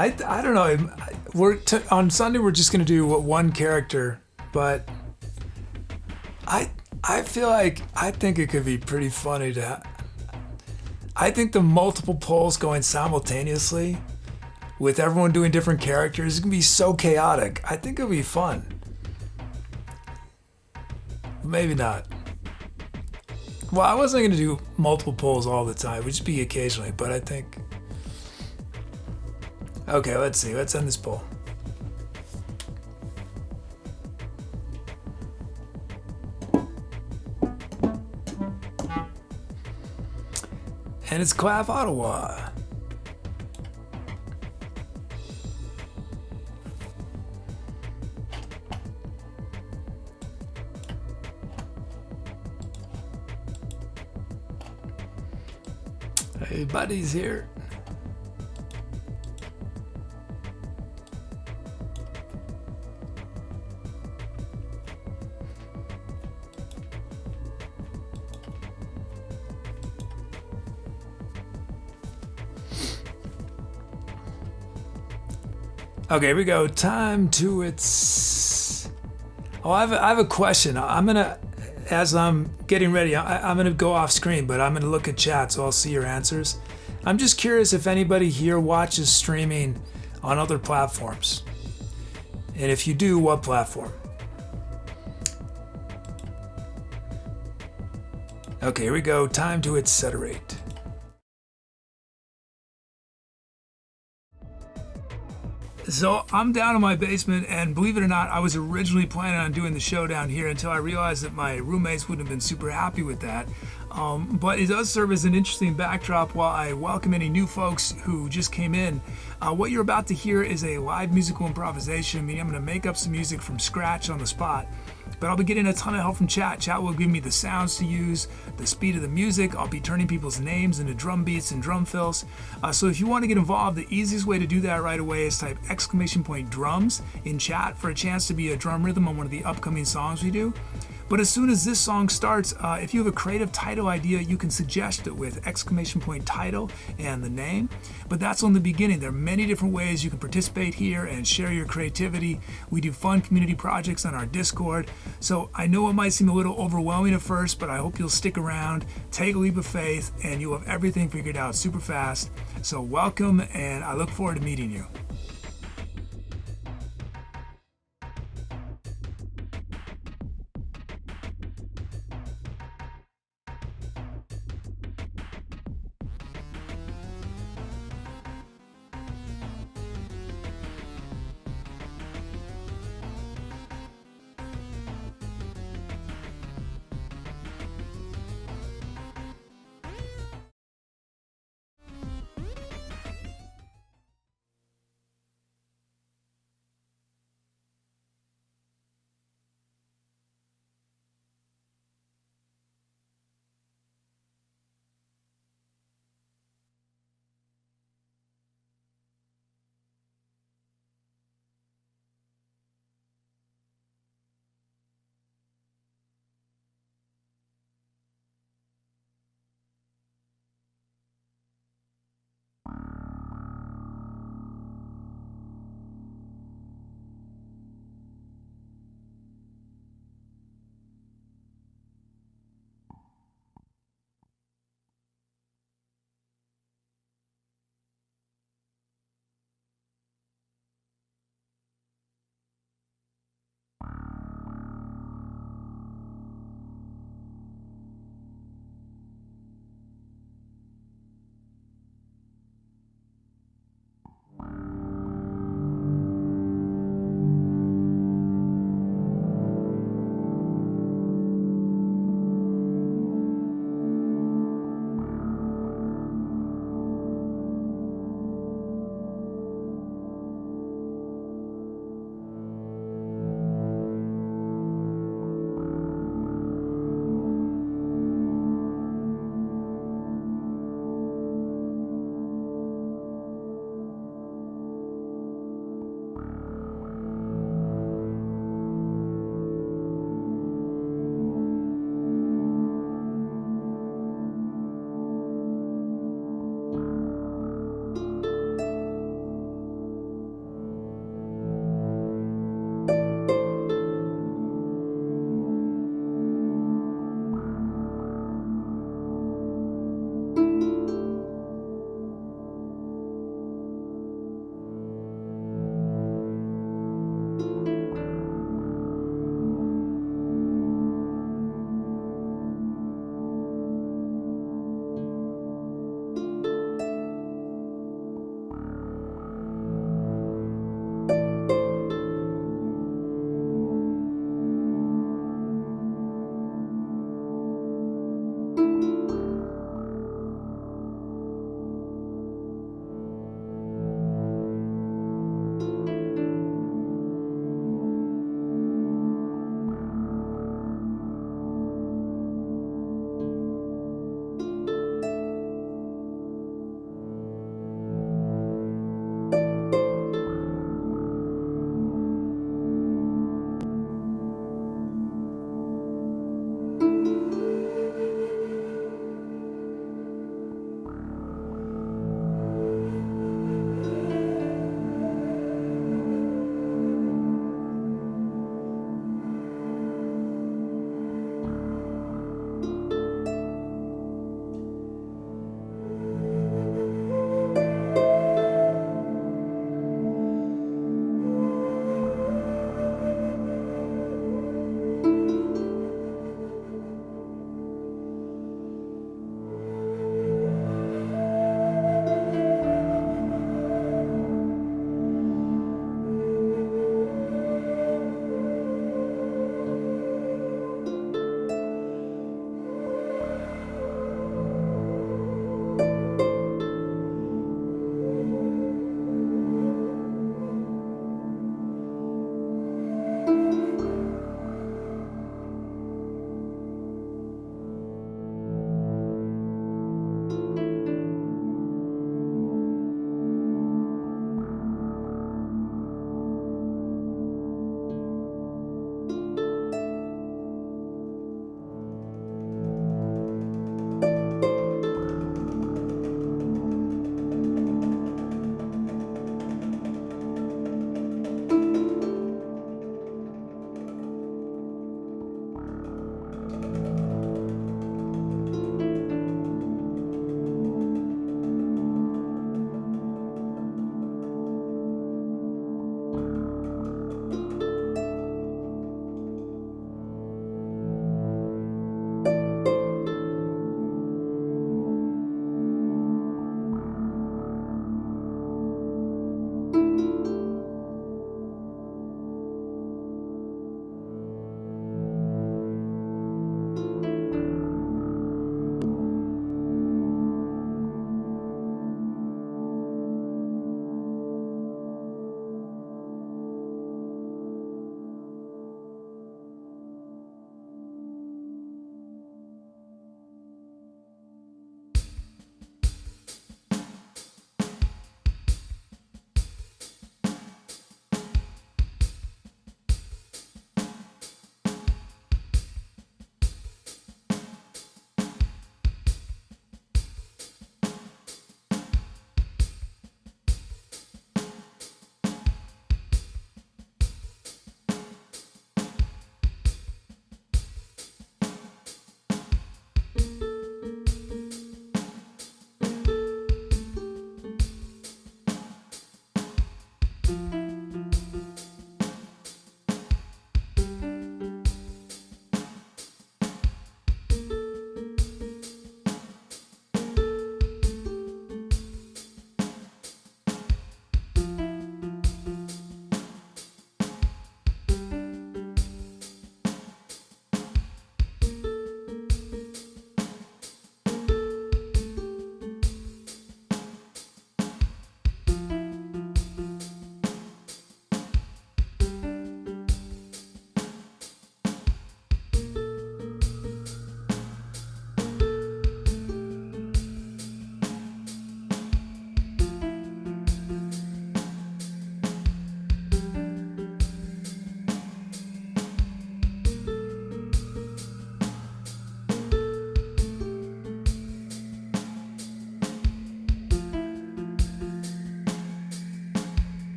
I don't know. On Sunday we're just gonna do one character, but I feel like I think it could be pretty funny to. I think the multiple polls going simultaneously, with everyone doing different characters, is gonna be so chaotic. I think it'll be fun. Maybe not. Well, I wasn't gonna do multiple polls all the time. It would just be occasionally, but I think. Okay, let's see. Let's end this poll. And it's Clav Ottawa. Hey, buddy's here. Okay, here we go. Time to its. Oh, I have a question. I'm gonna, as I'm getting ready, I'm gonna go off screen, but I'm gonna look at chat, so I'll see your answers. I'm just curious if anybody here watches streaming on other platforms, and if you do, what platform? Okay, here we go. Time to iterate. So I'm down in my basement, and believe it or not, I was originally planning on doing the show down here until I realized that my roommates wouldn't have been super happy with that. But it does serve as an interesting backdrop while I welcome any new folks who just came in. What you're about to hear is a live musical improvisation, meaning I'm going to make up some music from scratch on the spot. But I'll be getting a ton of help from chat. Chat will give me the sounds to use, the speed of the music. I'll be turning people's names into drum beats and drum fills. So if you want to get involved, the easiest way to do that right away is type !drums in chat for a chance to be a drum rhythm on one of the upcoming songs we do. But as soon as this song starts, if you have a creative title idea, you can suggest it with !title and the name. But that's on the beginning. There are many different ways you can participate here and share your creativity. We do fun community projects on our Discord. So I know it might seem a little overwhelming at first, but I hope you'll stick around, take a leap of faith, and you'll have everything figured out super fast. So welcome, and I look forward to meeting you.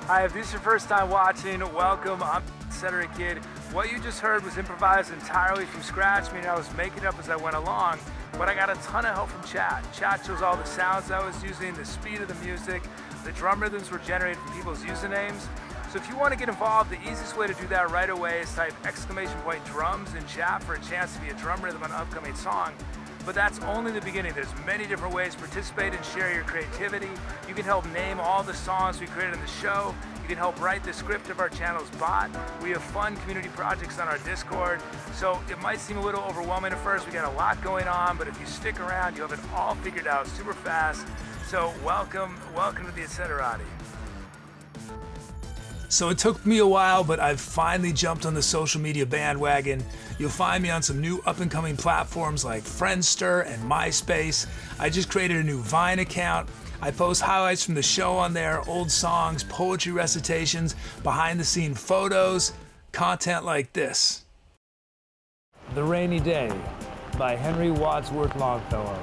Hi, if this is your first time watching, welcome. I'm Cetera Kid. What you just heard was improvised entirely from scratch, meaning I was making it up as I went along, but I got a ton of help from chat. Chat shows all the sounds I was using, the speed of the music, the drum rhythms were generated from people's usernames. So if you want to get involved, the easiest way to do that right away is type !drums in chat for a chance to be a drum rhythm on an upcoming song. But that's only the beginning. There's many different ways to participate and share your creativity. You can help name all the songs we created in the show. You can help write the script of our channel's bot. We have fun community projects on our Discord. So it might seem a little overwhelming at first. We got a lot going on, but if you stick around, you'll have it all figured out super fast. So welcome to the Etceterati. So it took me a while, but I've finally jumped on the social media bandwagon. You'll find me on some new up-and-coming platforms like Friendster and MySpace. I just created a new Vine account. I post highlights from the show on there, old songs, poetry recitations, behind-the-scene photos, content like this. The Rainy Day by Henry Wadsworth Longfellow.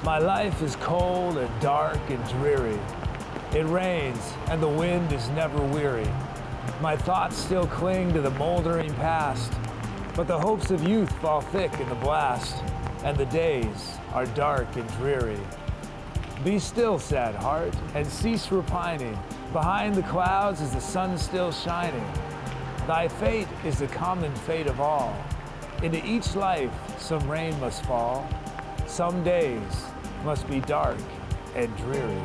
My life is cold and dark and dreary. It rains, and the wind is never weary. My thoughts still cling to the moldering past, but the hopes of youth fall thick in the blast, and the days are dark and dreary. Be still, sad heart, and cease repining. Behind the clouds is the sun still shining. Thy fate is the common fate of all. Into each life some rain must fall. Some days must be dark and dreary.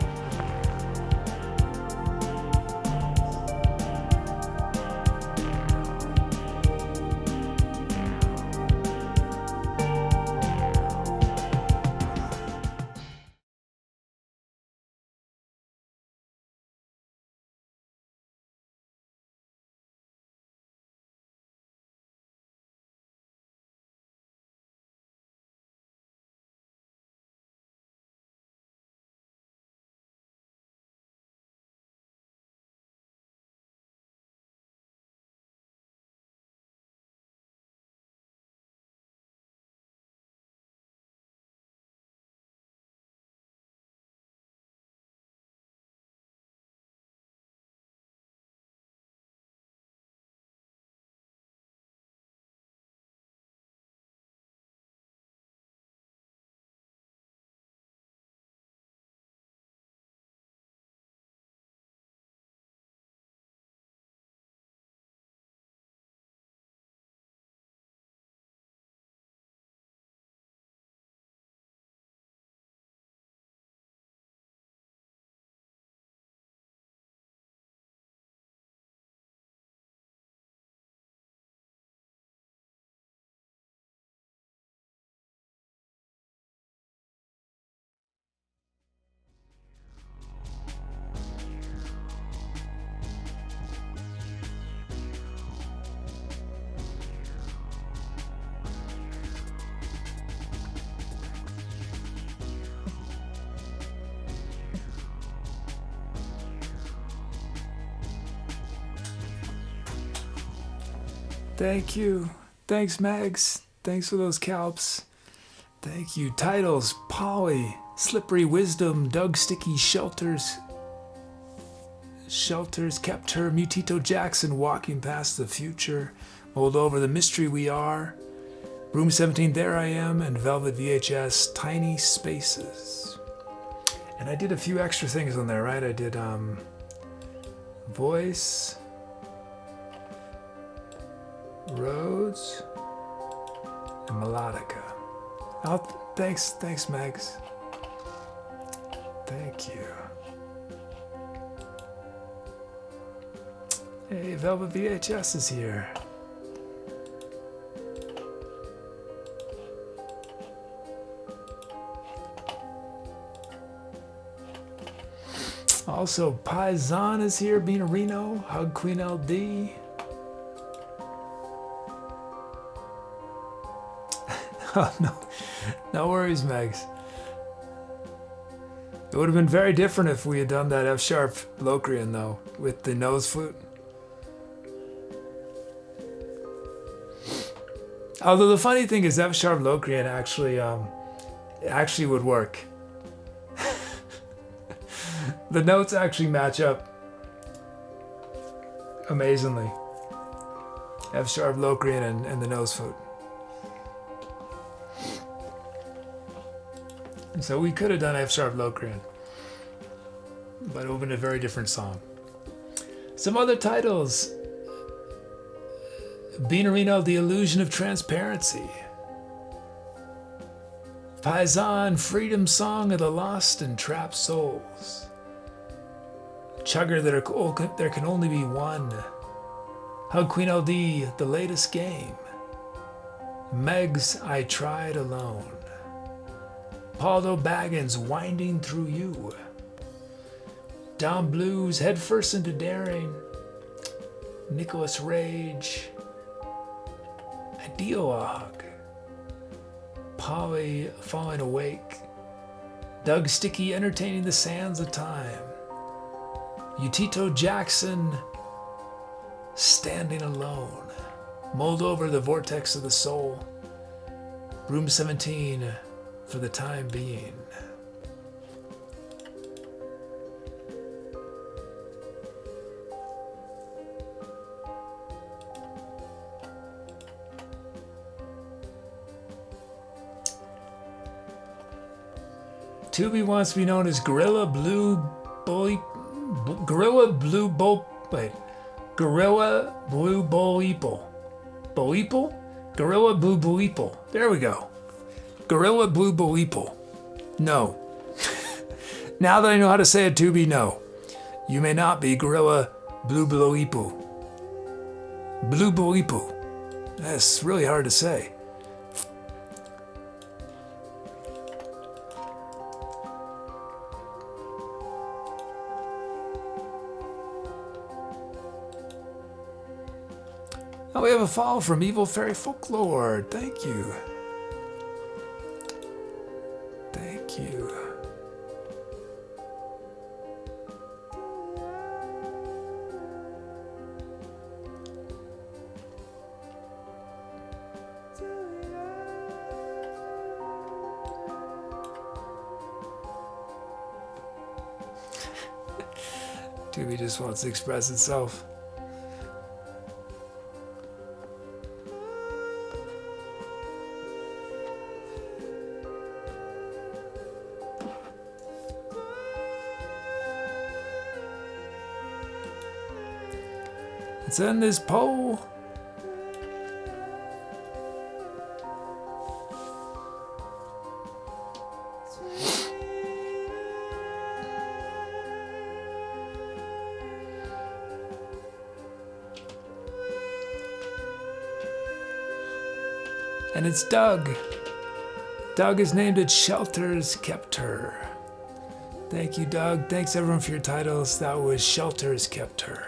Thank you. Thanks, Megs. Thanks for those calps. Thank you. Titles, Polly, Slippery Wisdom, Doug Sticky, Shelters, Kept Her, Mutito Jackson, Walking Past the Future, Mold Over the Mystery We Are, Room 17, There I Am, and Velvet VHS, Tiny Spaces. And I did a few extra things on there, right? I did voice, Rhodes, and Melodica. Oh, thanks, Megs. Thank you. Hey, Velvet VHS is here. Also, Paisan is here, Bina Reno, Hug Queen LD. Oh, no worries, Megs. It would have been very different if we had done that F sharp Locrian though, with the nose flute. Although the funny thing is F sharp Locrian actually would work. The notes actually match up amazingly. F sharp, Locrian, and the nose flute. So we could have done F sharp, Locrian, but it would have been a very different song. Some other titles: Beanerino, The Illusion of Transparency. Paisan, Freedom Song of the Lost and Trapped Souls. Chugger, There Can Only Be One. Hug Queen LD, The Latest Game. Meg's I Tried Alone. Paulo Baggins, Winding Through You. Dom Blues, Headfirst into Daring. Nicholas Rage. Ideologue. Polly, Falling Awake. Doug Sticky, Entertaining the Sands of Time. Utito Jackson, Standing Alone. Moldover, The Vortex of the Soul. Room 17, For the Time Being. Tubi wants to be known as Gorilla Blue Boeeple. Boeeple? Gorilla Blue Boeeple. There we go. Gorilla Blue Boeeple. No. Now that I know how to say it, Tubi, no. You may not be Gorilla Blue Boeeple. Blue Boeeple. That's really hard to say. Oh, we have a follow from Evil Fairy Folklore. Thank you. Thank you. Tubi just wants to express itself. Let's end this poll. And it's Doug. Doug has named it Shelters Kept Her. Thank you, Doug. Thanks everyone for your titles. That was Shelters Kept Her.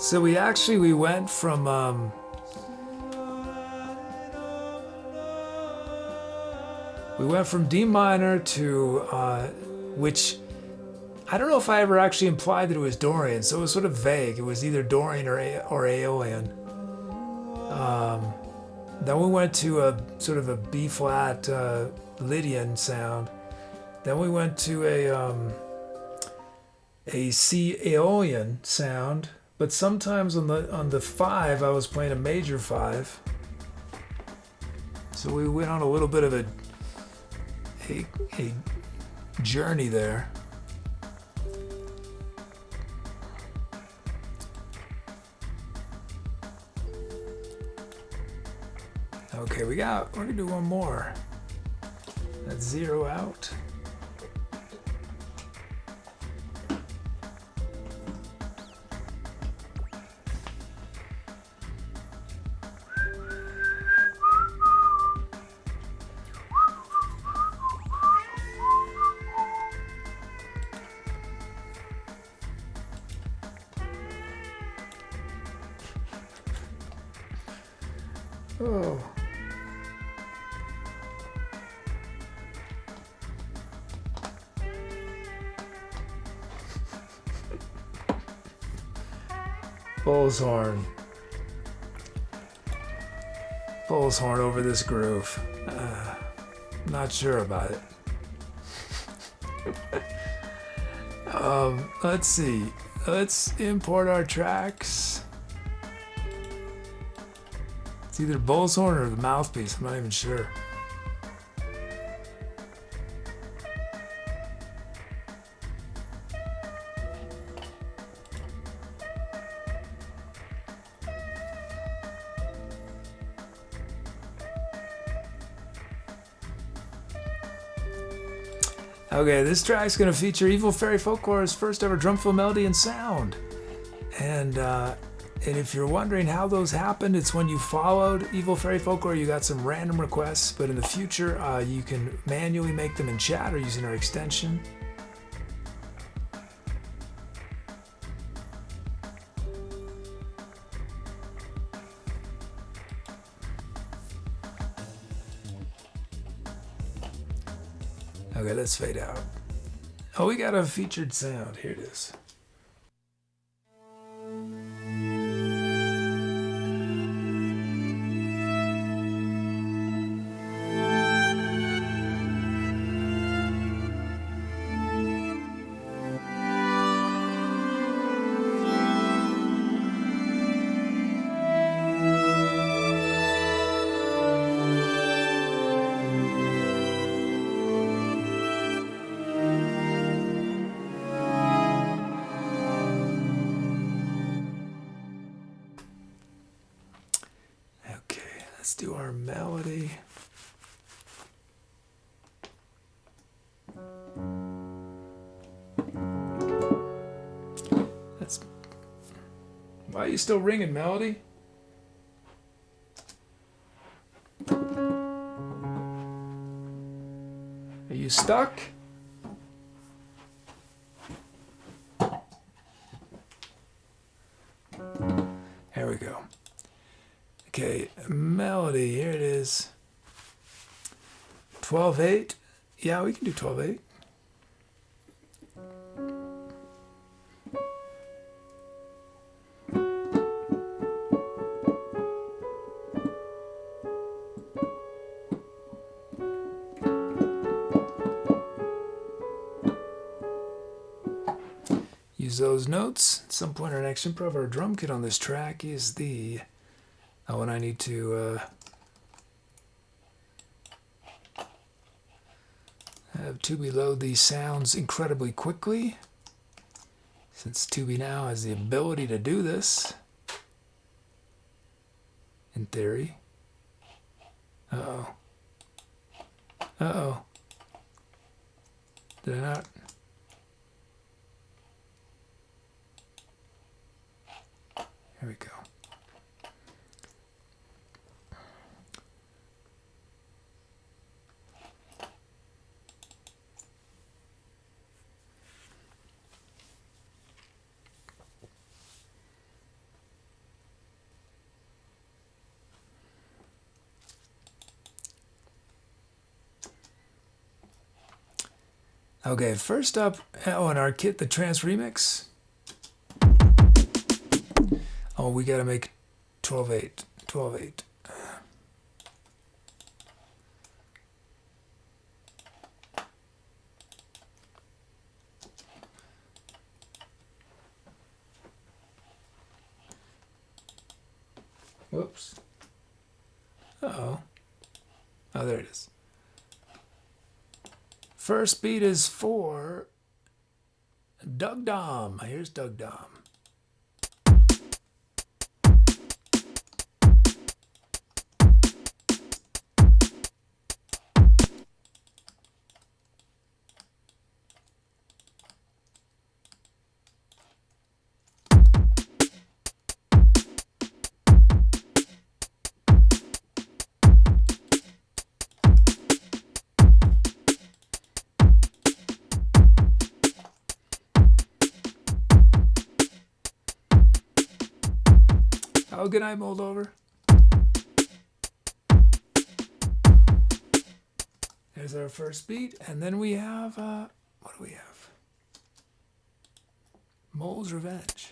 So we went from D minor to which I don't know if I ever actually implied that it was Dorian, so it was sort of vague. It was either Dorian or Aeolian. Then we went to a sort of a B flat Lydian sound. Then we went to a C Aeolian sound. But sometimes on the 5, I was playing a major 5. So we went on a little bit of a journey there. Okay, we're gonna do one more. Let's zero out. Oh. Bull's horn. Bull's horn over this groove. Not sure about it. Let's see. Let's import our tracks. It's either bullhorn or the mouthpiece. I'm not even sure. Okay, this track's gonna feature Evil Fairy Folklore's first ever drum fill melody and sound. And if you're wondering how those happened, it's when you followed Evil Fairy Folklore, you got some random requests, but in the future, you can manually make them in chat or using our extension. Okay, let's fade out. Oh, we got a featured sound. Here it is. Let's do our melody. Why are you still ringing, Melody? Are you stuck? There we go. Okay, melody, here it is. 12/8. Yeah, we can do 12/8. Use those notes. At some point in our next improv, our drum kit on this track is the... Oh, and I need to have Tubi load these sounds incredibly quickly, since Tubi now has the ability to do this, in theory. Uh-oh. Uh-oh. Did I not? Here we go. Okay, first up, in our kit, the Trance Remix. Oh, we gotta make 12/8. 12/8. Whoops. Uh-oh. Oh, there it is. First beat is for dugDom. Here's dugDom. Oh, good night, Moldover. There's our first beat. And then we have, what do we have? Mole's Revenge.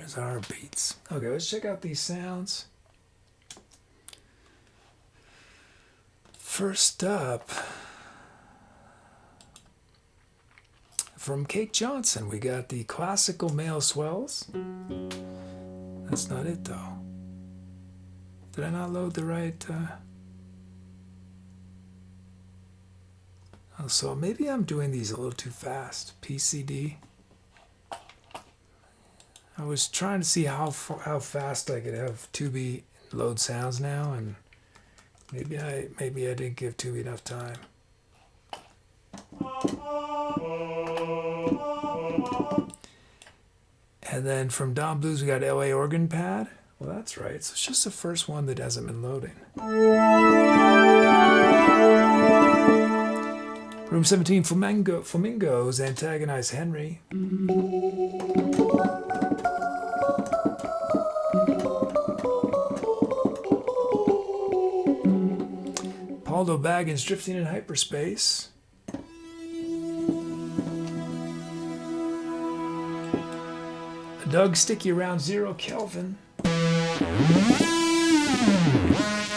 There's our beats. Okay, let's check out these sounds. First up, from Kate Johnson, we got the classical male swells. That's not it though. Did I not load the right? Oh, so maybe I'm doing these a little too fast. PCD. I was trying to see how fast I could have Tubi load sounds now, and maybe I didn't give Tubi enough time. And then from Don Blues, we got LA Organ Pad. Well, that's right. So it's just the first one that hasn't been loading. Room 17, Flamingos antagonize Henry. Paul Baggins drifting in hyperspace. Doug Sticky around 0 Kelvin.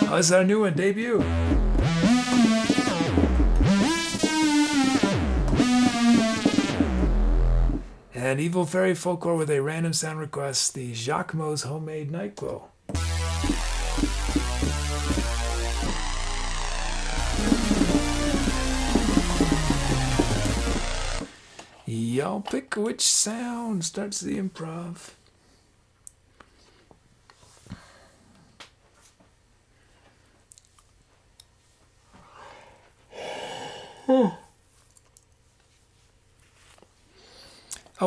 Oh, this is our new one, debut. And Evil Fairy Folklore with a random sound request, the Jacquemo's Homemade Night Glow. Y'all pick which sound starts the improv. Oh,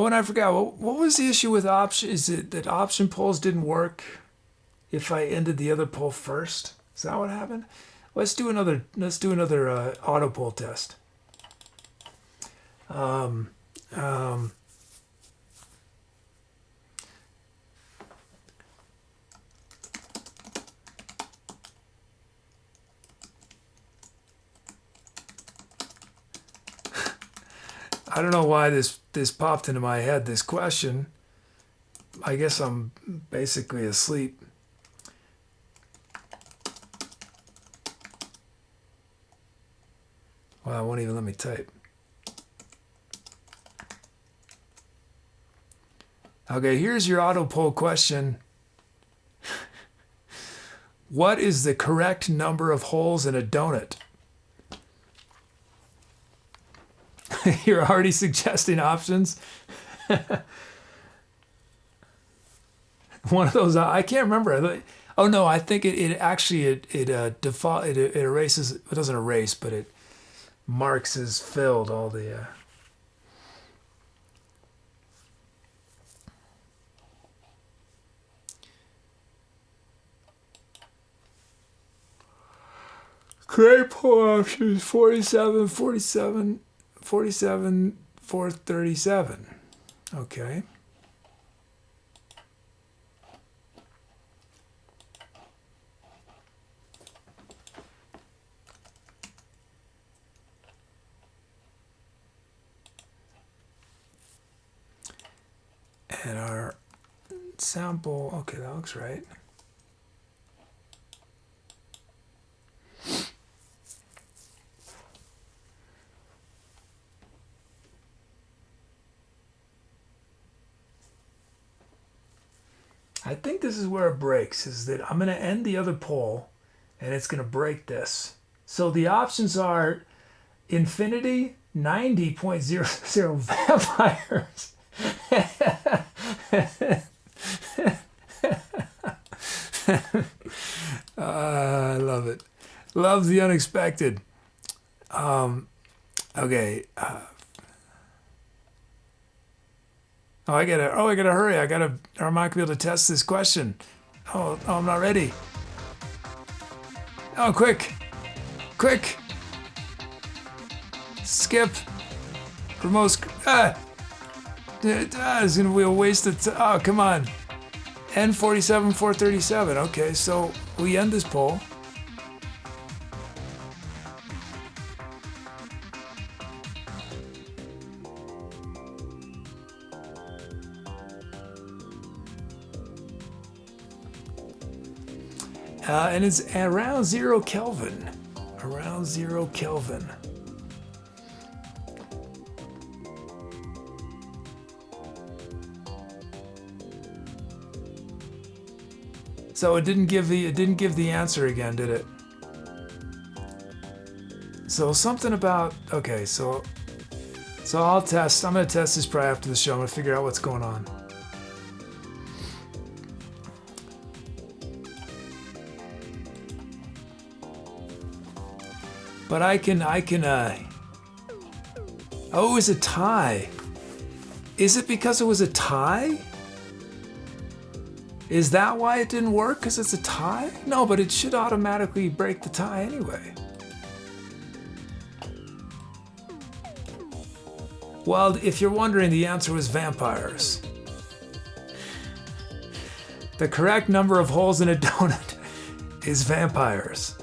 and I forgot, what was the issue with option? Is it that option polls didn't work if I ended the other poll first? Is that what happened? Let's do another auto poll test. I don't know why this popped into my head, this question. I guess I'm basically asleep. Well, it won't even let me type. Okay, here's your auto poll question. What is the correct number of holes in a donut? You're already suggesting options. One of those, I can't remember. Oh no, I think it erases. It doesn't erase, but it marks as filled all the. Create poll options 47, 47. 47, 437. Okay. And our sample, okay, that looks right. I think this is where it breaks, is that I'm going to end the other poll and it's going to break this. So the options are infinity, 90.00 vampires. I love it. Love the unexpected. Okay. I gotta hurry. I'm not gonna be able to test this question. Oh, I'm not ready. Oh, quick. Skip. Remote. It's gonna be a waste of time. Oh, come on. N47, 437. Okay, so we end this poll. And it's around 0 Kelvin. Around 0 Kelvin. So it didn't give the answer again, did it? So something about, okay, so I'm gonna test this probably after the show. I'm gonna figure out what's going on. But I can, oh, it was a tie. Is it because it was a tie? Is that why it didn't work? Because it's a tie? No, but it should automatically break the tie anyway. Well, if you're wondering, the answer was vampires. The correct number of holes in a donut is vampires.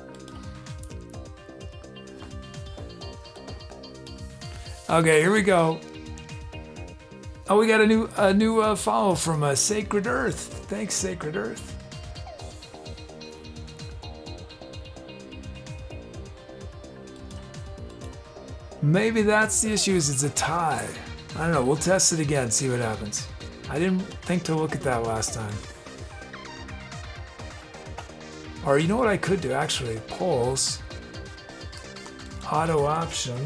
Okay, here we go. Oh, we got a new follow from Sacred Earth. Thanks, Sacred Earth. Maybe that's the issue, is it's a tie. I don't know, we'll test it again, see what happens. I didn't think to look at that last time. Or you know what I could do, actually? Polls. Auto option.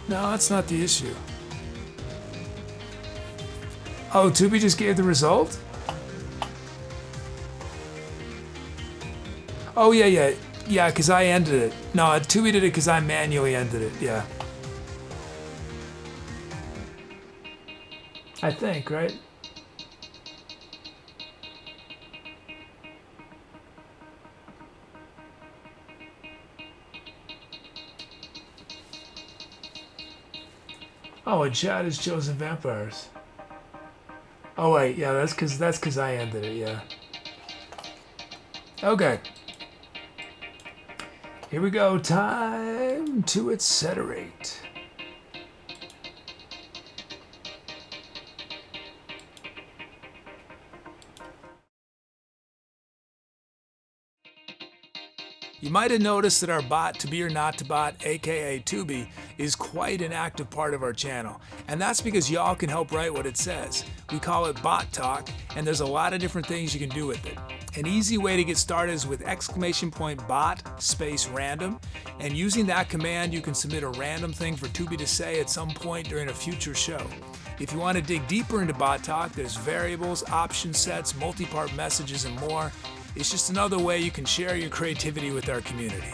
No, that's not the issue. Oh, Tubi just gave the result? Oh, yeah, because I ended it. No, Tubi did it because I manually ended it, yeah. I think, right? Oh, and Chad has chosen vampires. Oh wait, yeah, that's cause I ended it, yeah. Okay. Here we go. Time to etceterate. You might have noticed that our bot, To Be or Not to Bot, aka Tubi, is quite an active part of our channel. And that's because y'all can help write what it says. We call it Bot Talk, and there's a lot of different things you can do with it. An easy way to get started is with !bot space random, and using that command you can submit a random thing for Tubi to say at some point during a future show. If you want to dig deeper into Bot Talk, there's variables, option sets, multi-part messages, and more. It's just another way you can share your creativity with our community.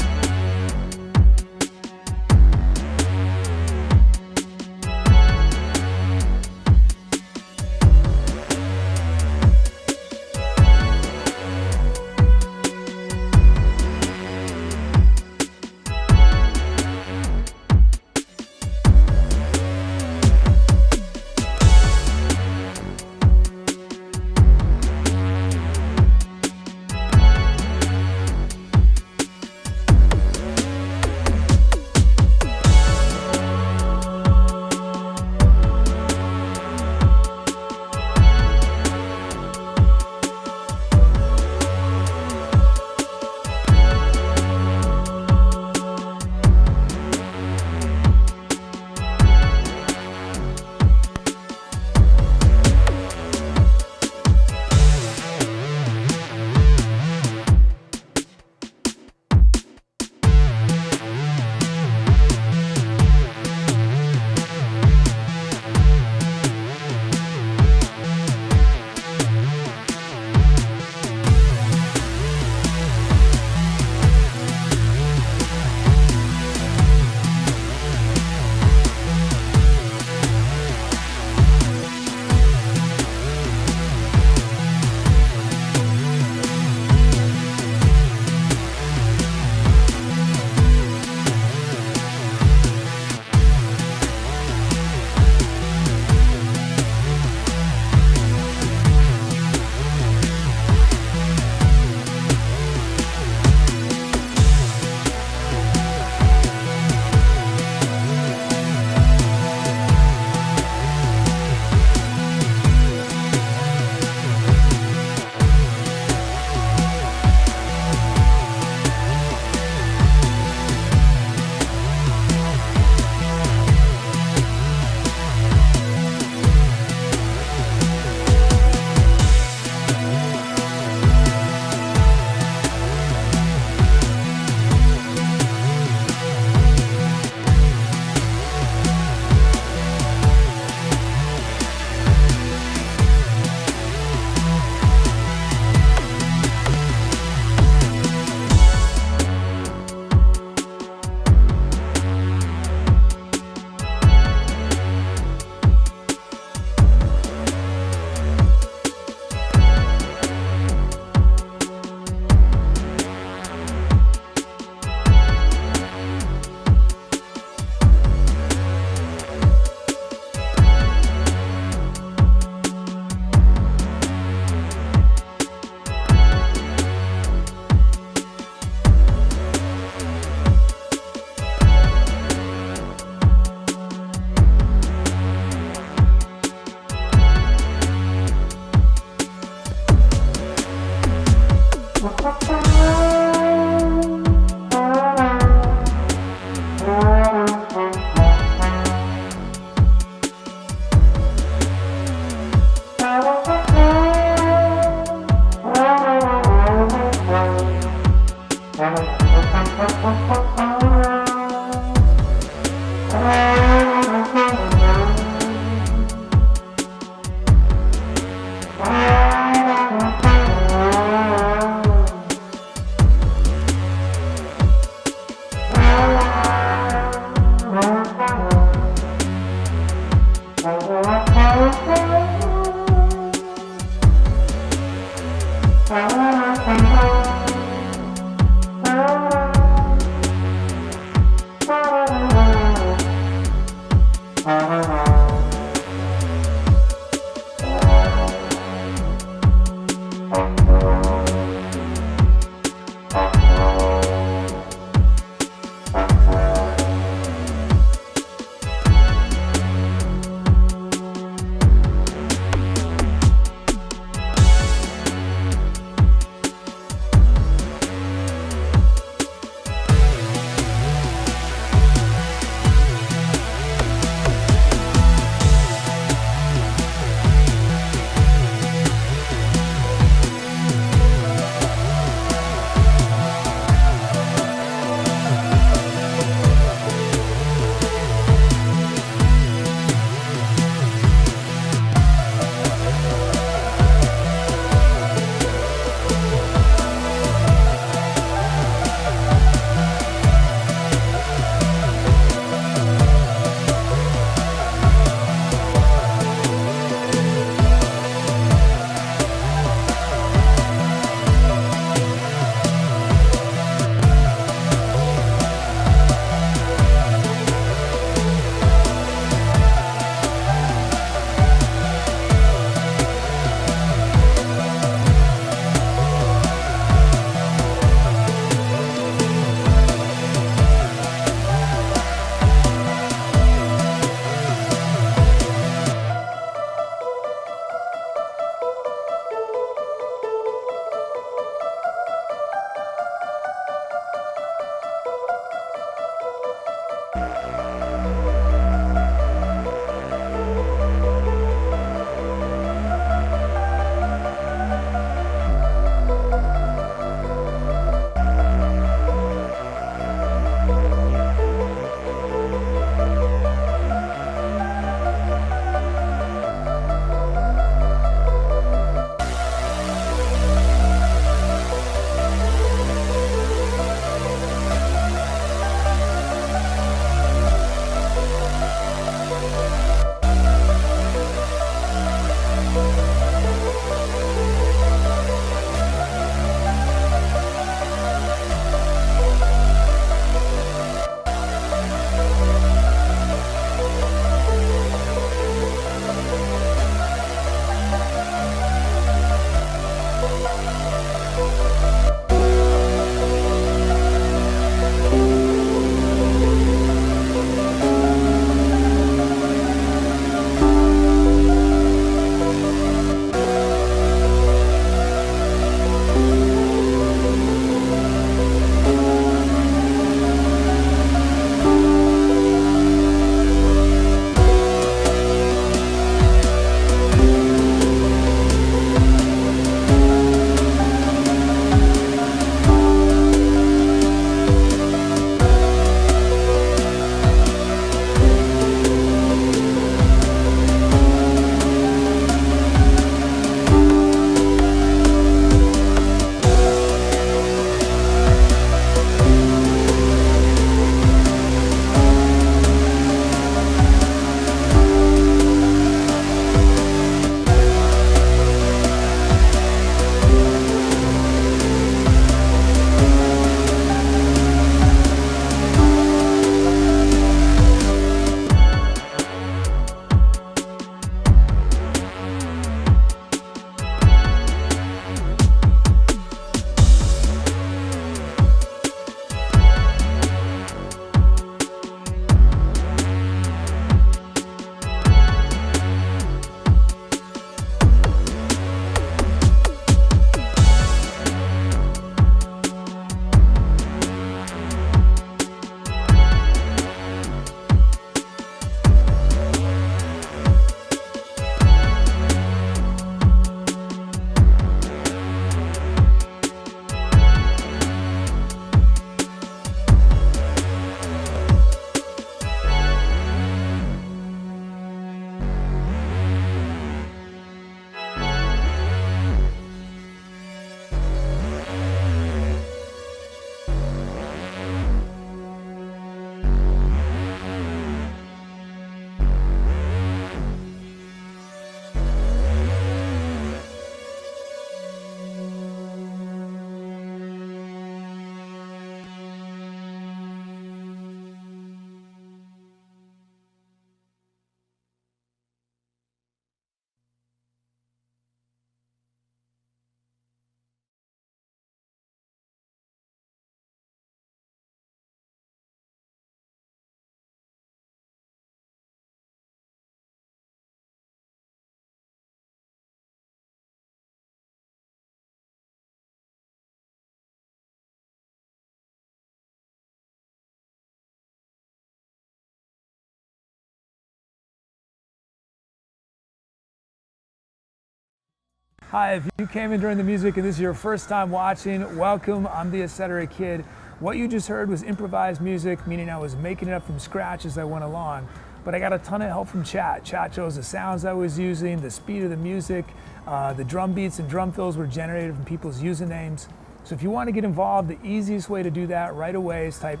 Hi, if you came in during the music and this is your first time watching, welcome. I'm the Etc. Kid. What you just heard was improvised music, meaning I was making it up from scratch as I went along. But I got a ton of help from chat. Chat chose the sounds I was using, the speed of the music, the drum beats and drum fills were generated from people's usernames. So if you want to get involved, the easiest way to do that right away is type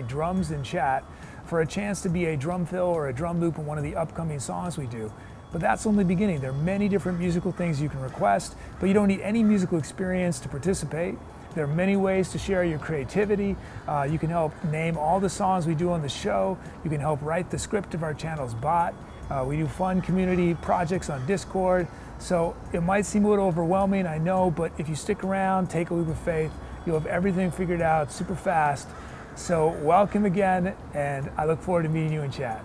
!drums in chat for a chance to be a drum fill or a drum loop in one of the upcoming songs we do. But that's only the beginning. There are many different musical things you can request, but you don't need any musical experience to participate. There are many ways to share your creativity. You can help name all the songs we do on the show. You can help write the script of our channel's bot. We do fun community projects on Discord. So it might seem a little overwhelming, I know, but if you stick around, take a leap of faith, you'll have everything figured out super fast. So welcome again, and I look forward to meeting you in chat.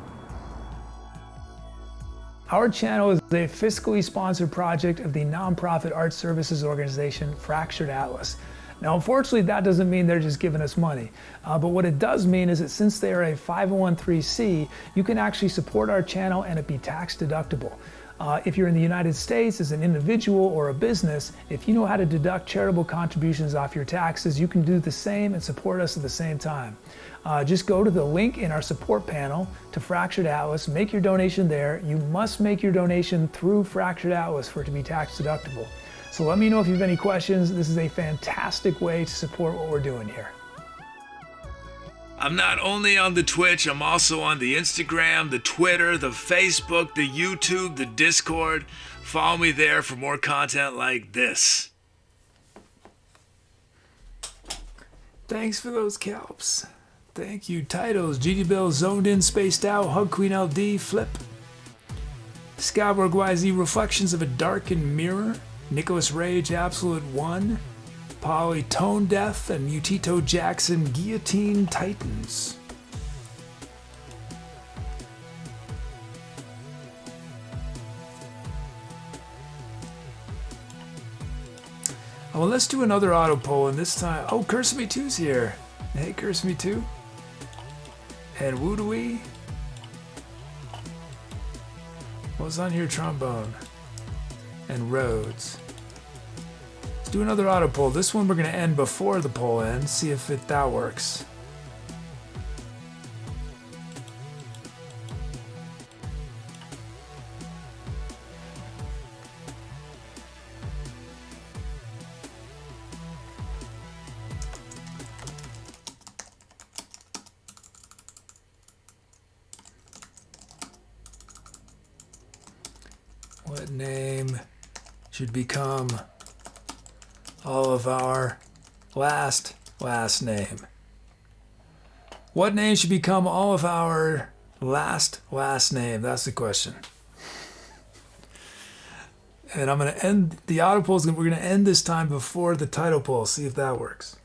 Our channel is a fiscally sponsored project of the nonprofit art services organization Fractured Atlas. Now, unfortunately, that doesn't mean they're just giving us money. But what it does mean is that since they are a 501(c), you can actually support our channel and it be tax deductible. If you're in the United States as an individual or a business, if you know how to deduct charitable contributions off your taxes, you can do the same and support us at the same time. Just go to the link in our support panel to Fractured Atlas, make your donation there. You must make your donation through Fractured Atlas for it to be tax deductible. So let me know if you have any questions. This is a fantastic way to support what we're doing here. I'm not only on the Twitch, I'm also on the Instagram, the Twitter, the Facebook, the YouTube, the Discord. Follow me there for more content like this. Thanks for those kelps. Thank you, Titles, GD Bill, Zoned In, Spaced Out, Hug Queen LD, Flip, Skyborg YZ, Reflections of a Darkened Mirror, Nicholas Rage, Absolute One, Poly Tone Death, and Mutito Jackson, Guillotine Titans. Oh, well, let's do another auto poll, and this time, oh, Curse Me 2's here. Hey, Curse Me 2. And Woodoo. What's on here? Trombone. And Rhodes. Let's do another auto poll. This one we're going to end before the poll ends, see if that works. What name should become all of our last name? What name should become all of our last name? That's the question. And I'm going to end the auto polls. We're going to end this time before the title poll. See if that works.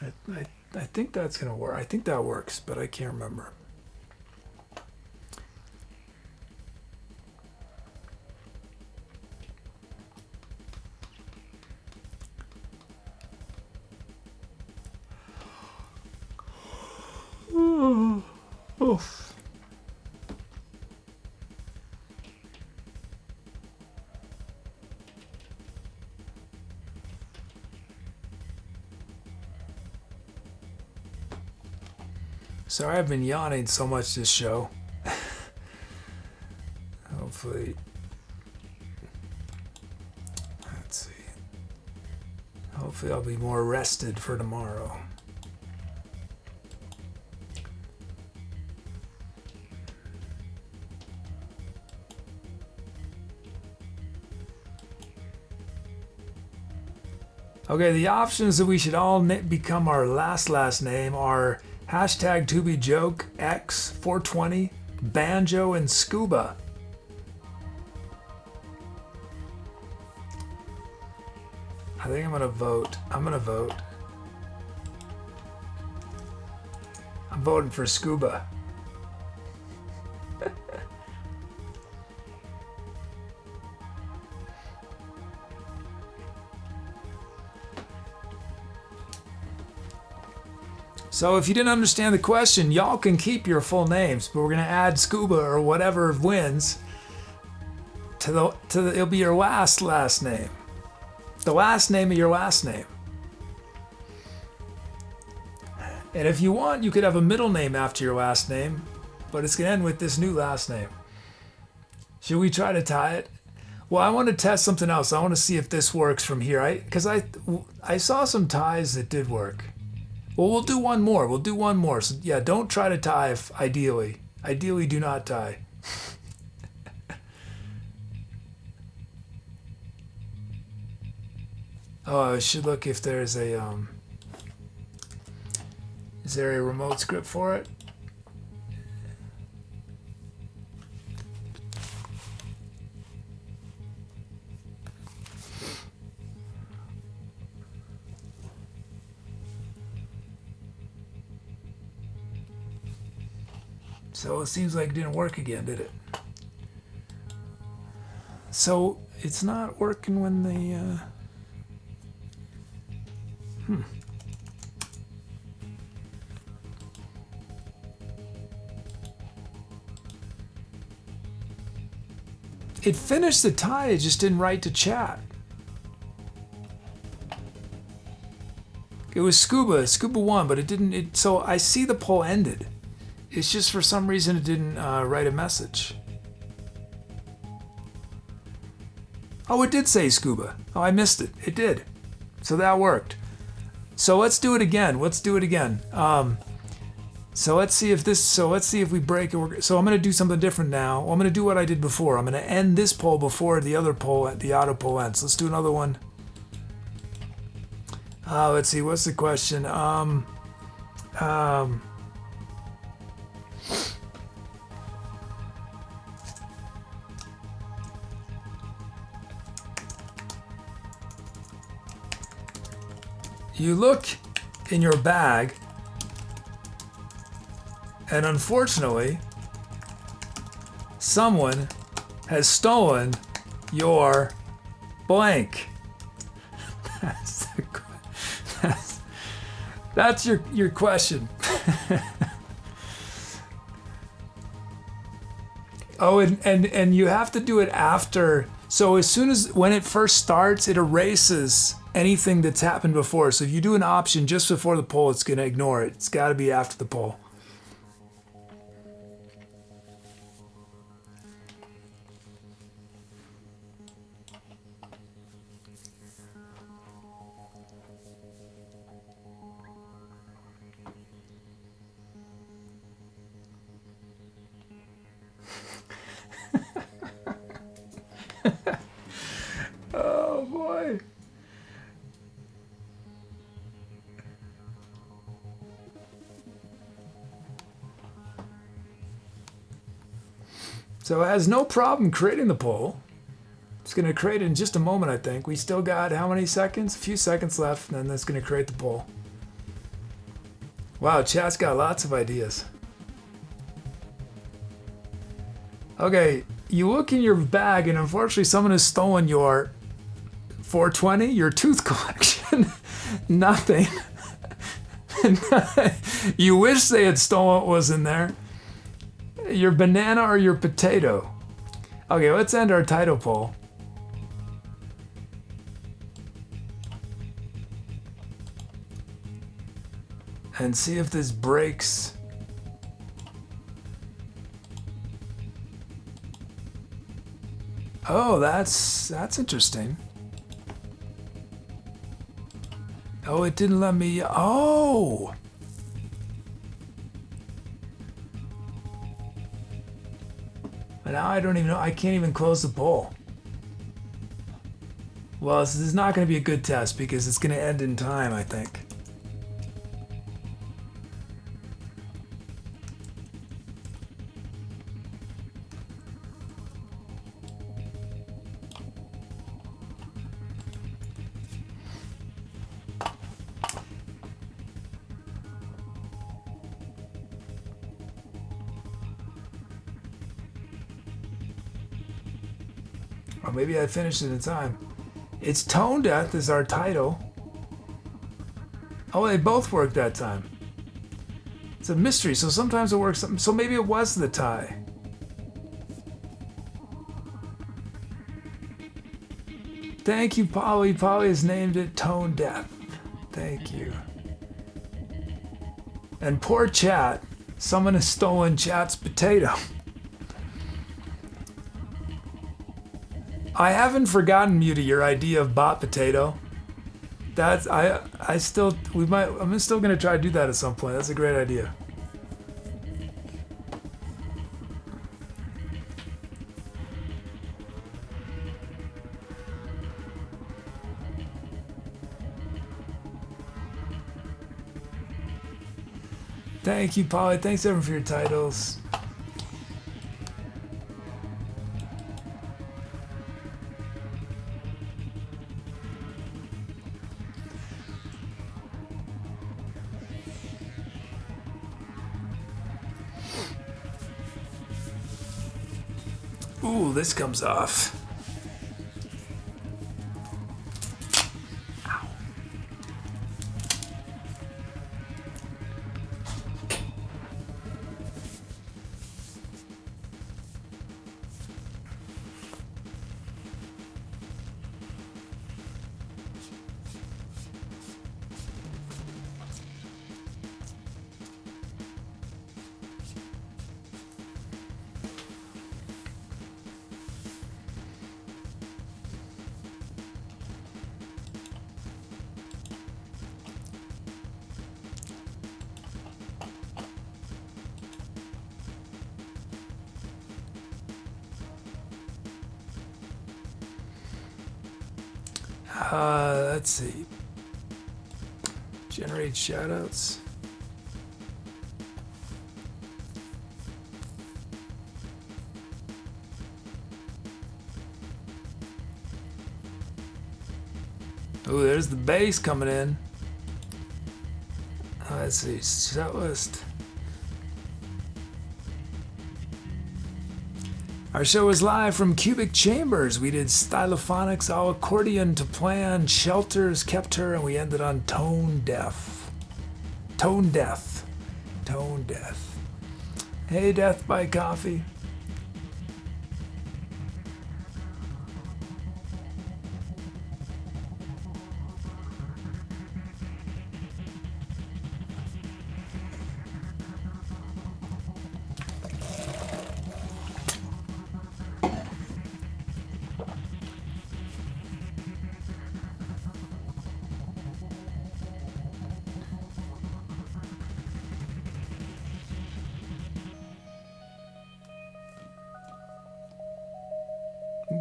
I think that's going to work. I think that works, but I can't remember. Oof. Sorry, I've been yawning so much this show. Hopefully, let's see. Hopefully I'll be more rested for tomorrow. Okay, the options that we should all become our last name are hashtag ToBeJoke, X, 420, Banjo, and Scuba. I think I'm gonna vote. I'm voting for Scuba. So if you didn't understand the question, y'all can keep your full names, but we're gonna add Scuba or whatever wins to the it'll be your last name. The last name of your last name. And if you want, you could have a middle name after your last name, but it's gonna end with this new last name. Should we try to tie it? Well, I want to test something else. I want to see if this works from here. Because I saw some ties that did work. Well, we'll do one more. So yeah, don't try to tie if ideally. Ideally, do not tie. Oh, I should look if there's a is there a remote script for it? So it seems like it didn't work again, did it? So it's not working when the It finished the tie, it just didn't write to chat. It was Scuba 1, but it didn't, so I see the poll ended. It's just for some reason it didn't write a message. Oh, it did say Scuba. Oh, I missed it. It did. So that worked. So let's do it again. So let's see if we break it. So I'm going to do something different now. I'm going to do what I did before. I'm going to end this poll before the other poll, the auto poll ends. Let's do another one. Let's see. What's the question? You look in your bag, and unfortunately, someone has stolen your blank. That's your question. Oh, and you have to do it after. So as soon as, when it first starts, it erases anything that's happened before. So if you do an option just before the poll, it's going to ignore it. It's got to be after the poll. Oh boy. So it has no problem creating the poll. It's going to create it in just a moment, I think. We still got how many seconds? A few seconds left, and then that's going to create the poll. Wow, chat's got lots of ideas. Okay, you look in your bag, and unfortunately someone has stolen your 420, your tooth collection. Nothing. You wish they had stolen what was in there. Your banana or your potato. Okay, let's end our title poll. And see if this breaks. Oh, that's interesting. Oh, it didn't let me. Oh. But now I don't even know. I can't even close the poll. Well, this is not going to be a good test because it's going to end in time, I think. Or maybe I finished it in time. It's Tone Death is our title. Oh, they both work that time. It's a mystery, so sometimes it works. So maybe it was the tie. Thank you, Polly. Polly has named it Tone Death. Thank you. And poor Chat. Someone has stolen Chat's potato. I haven't forgotten, Muty, your idea of bot potato. That's I'm still gonna try to do that at some point. That's a great idea. Thank you, Polly. Thanks everyone for your titles. Ooh, this comes off. Ow. Let's see. Generate shoutouts. Oh, there's the bass coming in. Let's see, SETLIST. Our show is live from Cubic Chambers. We did Stylophonics, all Accordion To Plan, Shelters, Kept Her, and we ended on Tone Deaf. Tone Deaf. Tone Deaf. Hey, Death by Coffee.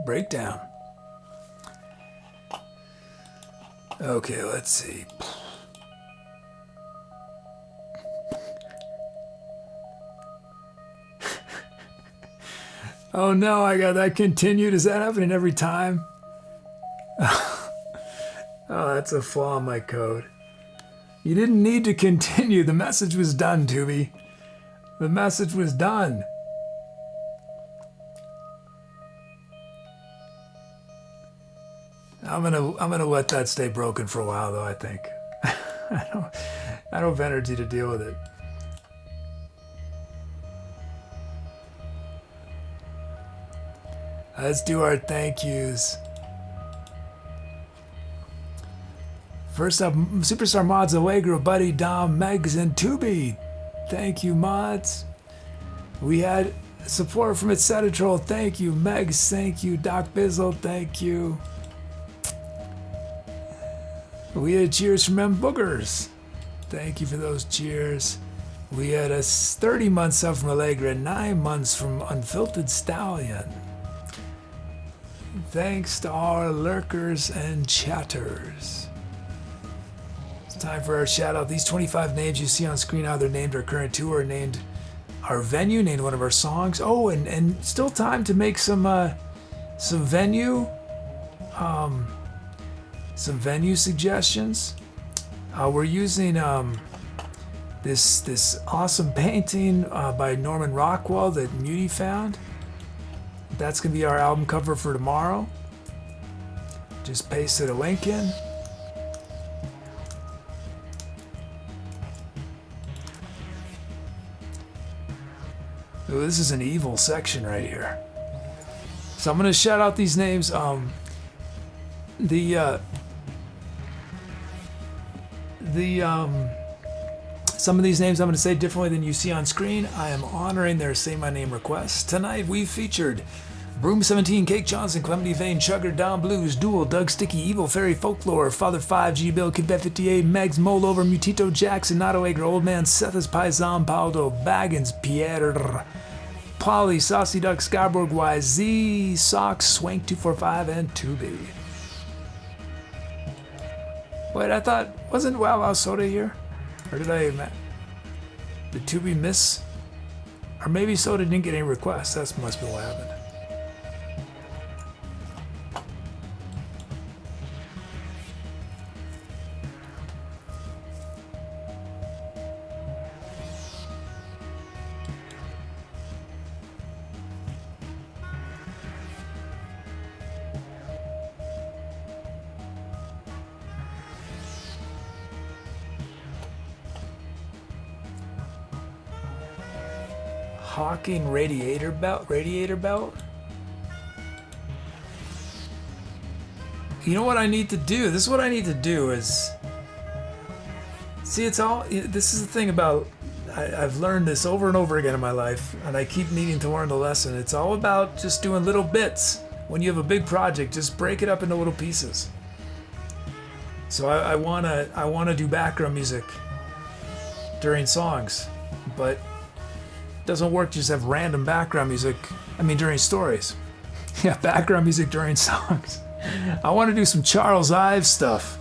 Breakdown. Okay, let's see. Oh no, I got that continued. Is that happening every time? Oh, that's a flaw in my code. You didn't need to continue. The message was done, Tubi. The message was done. I'm gonna let that stay broken for a while, though. I think I don't have energy to deal with it. Let's do our thank yous. First up, Superstar Mods, Allegro, Buddy, Dom, Megs, and Tubi. Thank you, mods. We had support from Etc. Thank you, Megs. Thank you, Doc Bizzle. Thank you. We had cheers from M Boogers. Thank you for those cheers. We had a 30-month sub from Allegra, 9 months from Unfiltered Stallion. Thanks to our lurkers and chatters. It's time for our shout out. These 25 names you see on screen, how they're named our current tour, named our venue, named one of our songs. Oh, and still time to make some venue suggestions. We're using this awesome painting by Norman Rockwell that Muty found. That's gonna be our album cover for tomorrow. Just pasted a link in. Ooh, this is an evil section right here. So I'm gonna shout out these names. Some of these names I'm going to say differently than you see on screen. I am honoring their Say My Name requests. Tonight we've featured Broom 17, Cake Johnson, Clemity Vane, Chugger, Don Blues, Duel, Doug Sticky, Evil Fairy Folklore, Father 5, G Bill, Kid Bet 58, Megs, Moldover, Mutito Jackson, Nato Agra, Old Man, Seth's Paisan, Paldo, Baggins, Pierre, Polly, Saucy Duck, Skyborg YZ, Socks, Swank 245, and Tubi. Wait, I thought, wasn't Wow Wow Soda here? Or did Tubi miss? Or maybe Soda didn't get any requests. That must be what happened. Hawking radiator belt? You know what I need to do? This is what I need to do is... See, it's all... This is the thing about... I've learned this over and over again in my life, and I keep needing to learn the lesson. It's all about just doing little bits. When you have a big project, just break it up into little pieces. So I wanna do background music during songs, but it doesn't work to just have random background music. I mean, during stories. Yeah, background music during songs. I want to do some Charles Ives stuff.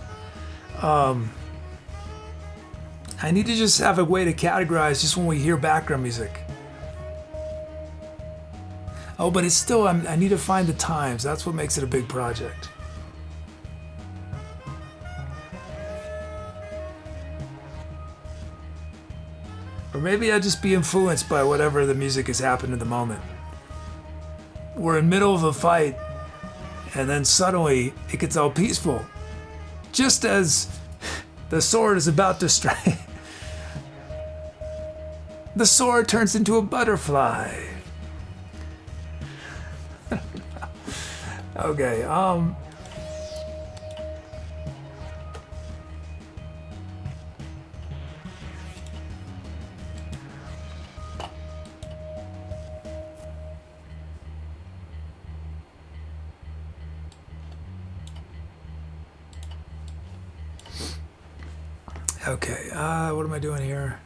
I need to just have a way to categorize just when we hear background music. Oh, but it's still, I need to find the times. That's what makes it a big project. Or maybe I'll just be influenced by whatever the music has happened in the moment. We're in the middle of a fight, and then suddenly it gets all peaceful. Just as the sword is about to strike. The sword turns into a butterfly. Okay, okay, what am I doing here?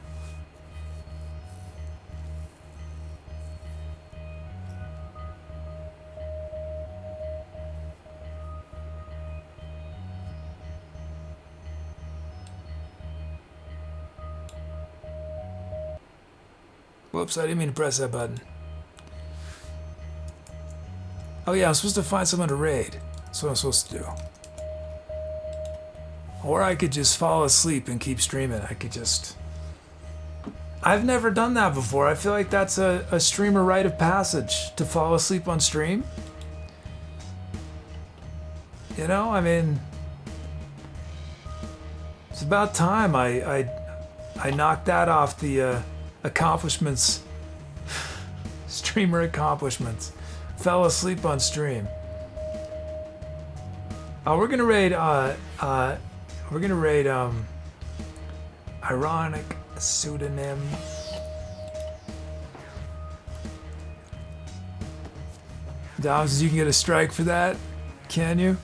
Whoops, I didn't mean to press that button. Oh yeah, I'm supposed to find someone to raid. That's what I'm supposed to do. Or I could just fall asleep and keep streaming. I could just... I've never done that before. I feel like that's a streamer rite of passage, to fall asleep on stream. You know, I mean... It's about time I knocked that off the accomplishments. Streamer accomplishments. Fell asleep on stream. Oh, we're gonna raid ironic pseudonym. Doms, you can get a strike for that, can you?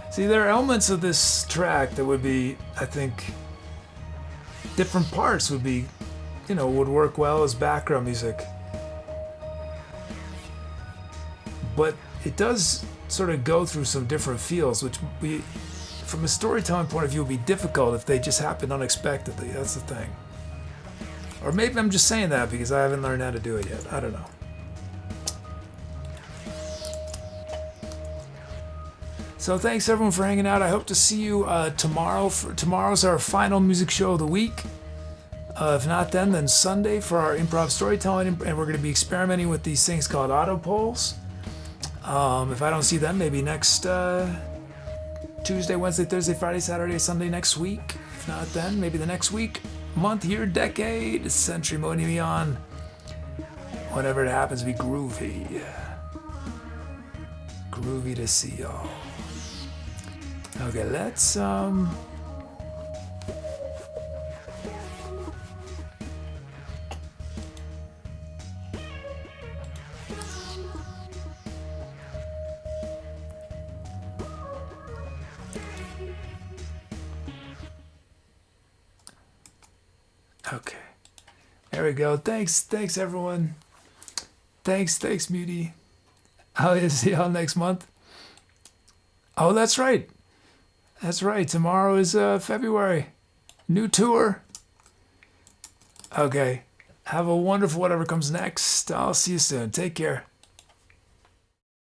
See, there are elements of this track that would be, I think, different parts would be, you know, would work well as background music. But it does sort of go through some different feels, which we, from a storytelling point of view, would be difficult if they just happen unexpectedly. That's the thing. Or maybe I'm just saying that because I haven't learned how to do it yet. I don't know. So thanks everyone for hanging out. I hope to see you tomorrow. Tomorrow's our final music show of the week. If not then Sunday for our improv storytelling, and we're going to be experimenting with these things called auto polls. If I don't see them, maybe next Tuesday, Wednesday, Thursday, Friday, Saturday, Sunday next week. If not then, maybe the next week, month, year, decade, century, millennium, whenever it happens, be groovy. Groovy to see y'all. Okay, let's okay. There we go. Thanks everyone. Thanks Muty. I'll see y'all next month. Oh, that's right. That's right. Tomorrow is February. New tour. Okay. Have a wonderful whatever comes next. I'll see you soon. Take care.